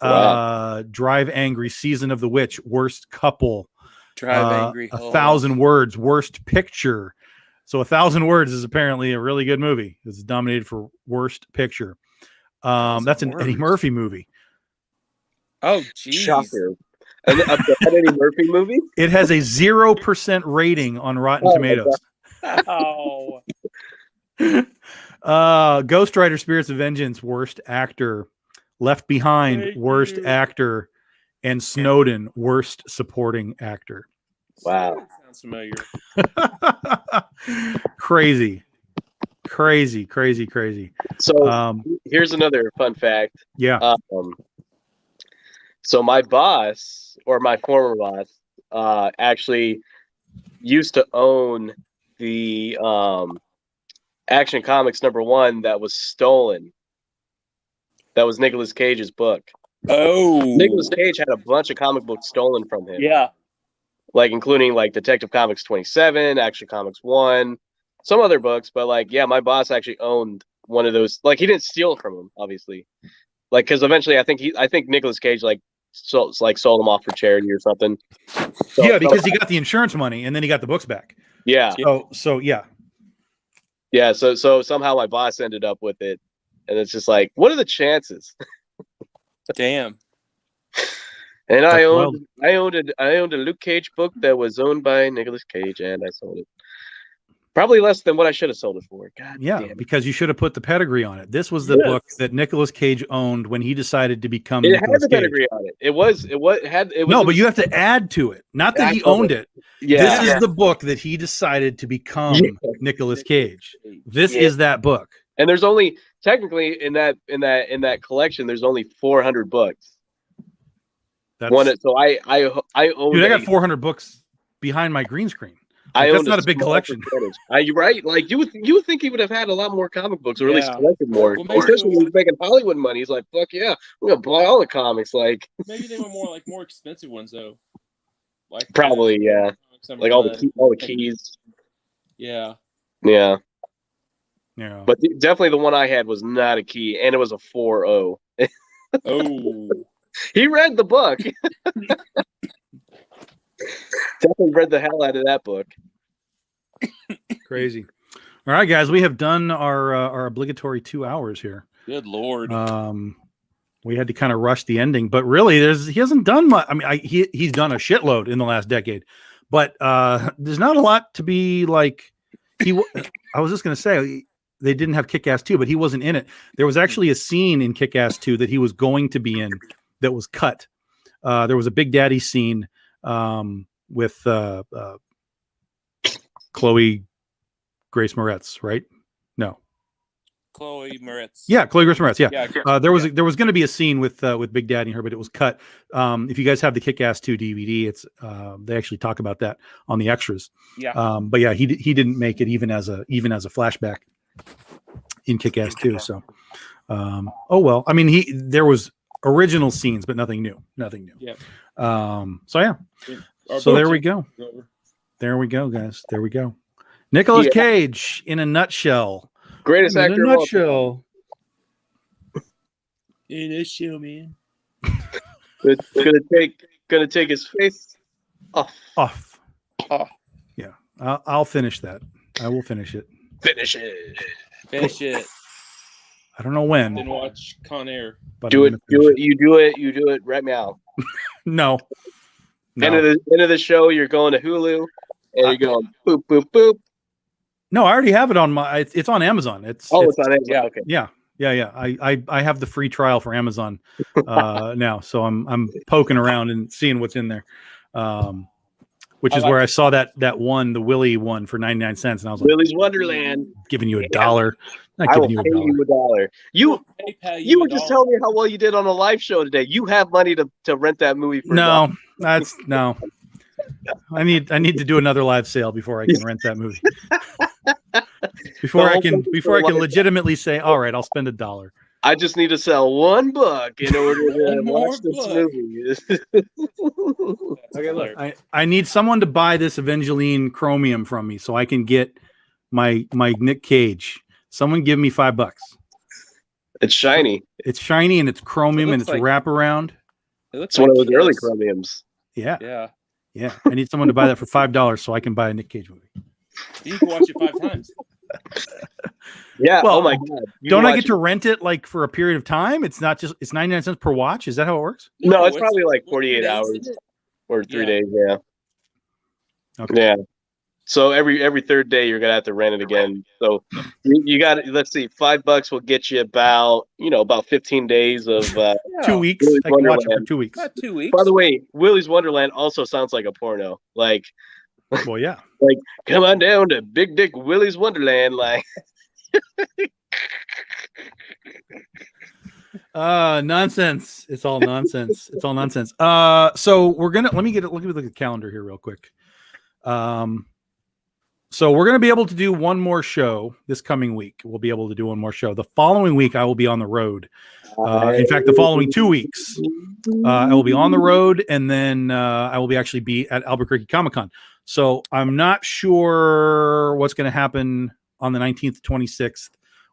Wow. Drive Angry, Season of the Witch, Worst Couple. Drive Angry. 1,000 Words, Worst Picture. So 1,000 Words is apparently a really good movie. It's nominated for Worst Picture. That's an Eddie Murphy movie. Oh, geez. Shocker. An Eddie Murphy movie? It has a 0% rating on Rotten Tomatoes. Ghost Rider Spirits of Vengeance, Worst Actor. Left Behind, Worst Actor. And Snowden, Worst Supporting Actor. Wow. That sounds familiar. Crazy. So here's another fun fact. Yeah. So my boss, or my former boss, actually used to own the Action Comics #1 that was stolen. That was Nicolas Cage's book. Oh, Nicolas Cage had a bunch of comic books stolen from him. Yeah, like including like Detective Comics 27, Action Comics 1, some other books. But like, yeah, my boss actually owned one of those. Like, he didn't steal from him, obviously. Like, because eventually, I think Nicolas Cage sold them off for charity or something. So, yeah, because he got the insurance money and then he got the books back. Yeah. So yeah. Yeah. So somehow my boss ended up with it, and it's just like, what are the chances? damn. And I owned a Luke Cage book that was owned by Nicolas Cage, and I sold it. Probably less than what I should have sold it for. God damn it. Because you should have put the pedigree on it. This was the book that Nicolas Cage owned when he decided to become It Nicolas had the pedigree on it. It was No, but you have to add to it. Not that he owned it. Yeah. This is the book that he decided to become Nicolas Cage. This is that book. And there's only technically in that collection, there's only 400 books. So I own. Dude, I got 400 books behind my green screen. That's not a big collection. You're right. Like you would think he would have had a lot more comic books, or at least collected more. Well, especially when he was making Hollywood money. He's like, fuck yeah, I'm gonna buy all the comics. Like maybe they were more expensive ones though. Like probably like all the keys. Yeah. Yeah. Yeah. But definitely the one I had was not a key, and it was a 4.0. Oh. He read the book. Definitely read the hell out of that book. Crazy. All right, guys, we have done our obligatory 2 hours here. Good Lord. We had to kind of rush the ending, but really, he hasn't done much. I mean, he's done a shitload in the last decade, but there's not a lot to be like. I was just going to say they didn't have Kick-Ass 2, but he wasn't in it. There was actually a scene in Kick-Ass 2 that he was going to be in that was cut. There was a Big Daddy scene with Chloe Grace Moretz, right? No. Chloe Moretz. Yeah, Chloe Grace Moretz. Yeah. There was going to be a scene with Big Daddy and her, but it was cut. If you guys have the Kick-Ass 2 DVD, it's they actually talk about that on the extras. Yeah. But yeah, he didn't make it even as a flashback in Kick-Ass 2. So, oh well. I mean, there was original scenes, but nothing new. Yeah. So yeah. So there we go. There we go, guys. There we go. Nicolas Cage in a nutshell. Greatest actor in a nutshell. In a show, man. Gonna take his face off. Yeah. I'll finish that. I will finish it. Finish it. I don't know when. Didn't watch Con Air. But do it. You do it right now. No. End of the show, you're going to Hulu and you're going boop boop boop. No, I already have it on my. It's on Amazon. It's on Amazon. Yeah. Okay. Yeah. I have the free trial for Amazon now, so I'm poking around and seeing what's in there. Which is where I saw that one, the Willy one for 99 cents, and I was like, Willy's Wonderland, giving you $1. Not I giving will you $1. You were just telling me how well you did on a live show today. You have money to rent that movie for no. I need to do another live sale before I can rent that movie. Before I can legitimately say, all right, I'll spend $1. I just need to sell one book in order to watch this movie. Okay, look. I need someone to buy this Evangeline Chromium from me so I can get my Nick Cage. Someone give me $5. It's shiny. It's shiny and it's chromium and it's wraparound. It's one of those early chromiums. Yeah. I need someone to buy that for $5 so I can buy a Nick Cage movie. You can watch it 5 times. Yeah. Well, oh my God. Don't I get to rent it like for a period of time? It's 99 cents per watch. Is that how it works? No, it's probably like 48 hours or 3 days. Yeah. Okay. Yeah. So every third day you're gonna have to rent it again. So you got, let's see, $5 will get you about 15 days of 2 weeks. I can watch it for 2 weeks. Not 2 weeks. By the way, Willy's Wonderland also sounds like a porno. Like, well, yeah. Like, come on down to Big Dick Willy's Wonderland. Like, nonsense. It's all nonsense. It's all nonsense. So we're gonna let me look at the calendar here real quick. So we're going to be able to do one more show this coming week. We'll be able to do one more show. The following week, I will be on the road. In fact, the following 2 weeks, I will be on the road, and then I will be at Albuquerque Comic-Con. So I'm not sure what's going to happen on the 19th, 26th,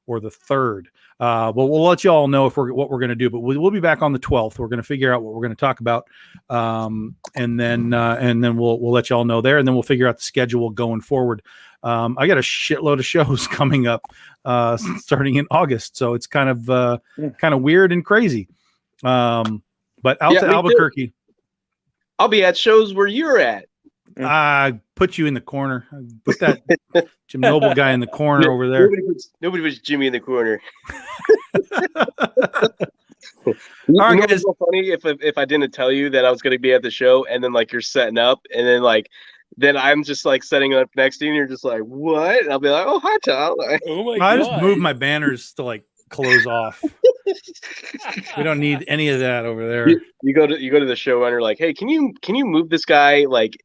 or the 3rd. But we'll let you all know what we're going to do. But we'll be back on the 12th. We're going to figure out what we're going to talk about, and then we'll let you all know there, and then we'll figure out the schedule going forward. I got a shitload of shows coming up starting in August, so it's kind of weird and crazy. But out to Albuquerque. I'll be at shows where you're at. Put you in the corner. Put that Jim Noble guy in the corner over there. Nobody puts Jimmy in the corner. All right, guys. It's so funny if I didn't tell you that I was going to be at the show, and then like you're setting up, and then I'm just like setting up next to you, and you're just like, what? And I'll be like, oh, hi, Tom. Oh my God. I just moved my banners to like close off. We don't need any of that over there. You go to the showrunner like, hey, can you move this guy like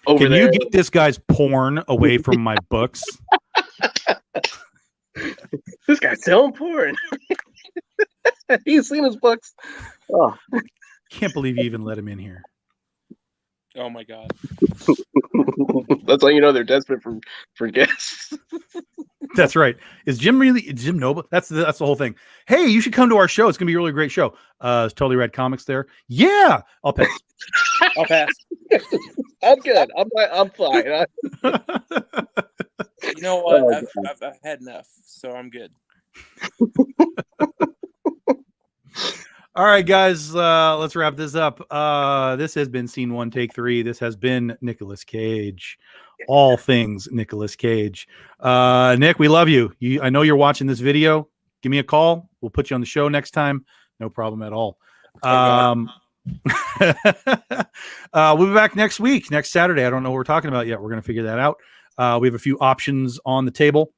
over Can there? you get this guy's porn away from my books? This guy's selling porn. He's seen his books. Oh, Can't believe you even let him in here. Oh my God. that's how you know they're desperate for guests. That's right. Is Jim Noble? That's the whole thing. Hey, you should come to our show. It's gonna be a really great show. Is Totally Rad Comics there? Yeah, I'll pass. I'll pass. I'm good. I'm fine. You know what? I've had enough, so I'm good. All right, guys, let's wrap this up. This has been Scene 1, Take 3. This has been Nicolas Cage. All things Nicolas Cage. Nick, we love you. I know you're watching this video. Give me a call. We'll put you on the show next time. No problem at all. We'll be back next week, next Saturday. I don't know what we're talking about yet. We're going to figure that out. We have a few options on the table.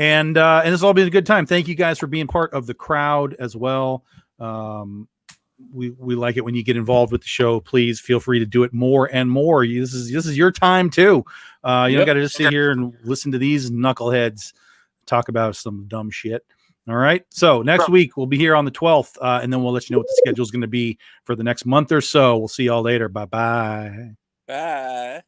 And this has all been a good time. Thank you guys for being part of the crowd as well. We like it when you get involved with the show. Please feel free to do it more and more. This is your time too. You don't got to just sit here and listen to these knuckleheads talk about some dumb shit. All right. So next week we'll be here on the 12th, and then we'll let you know what the schedule is going to be for the next month or so. We'll see y'all later. Bye-bye. Bye.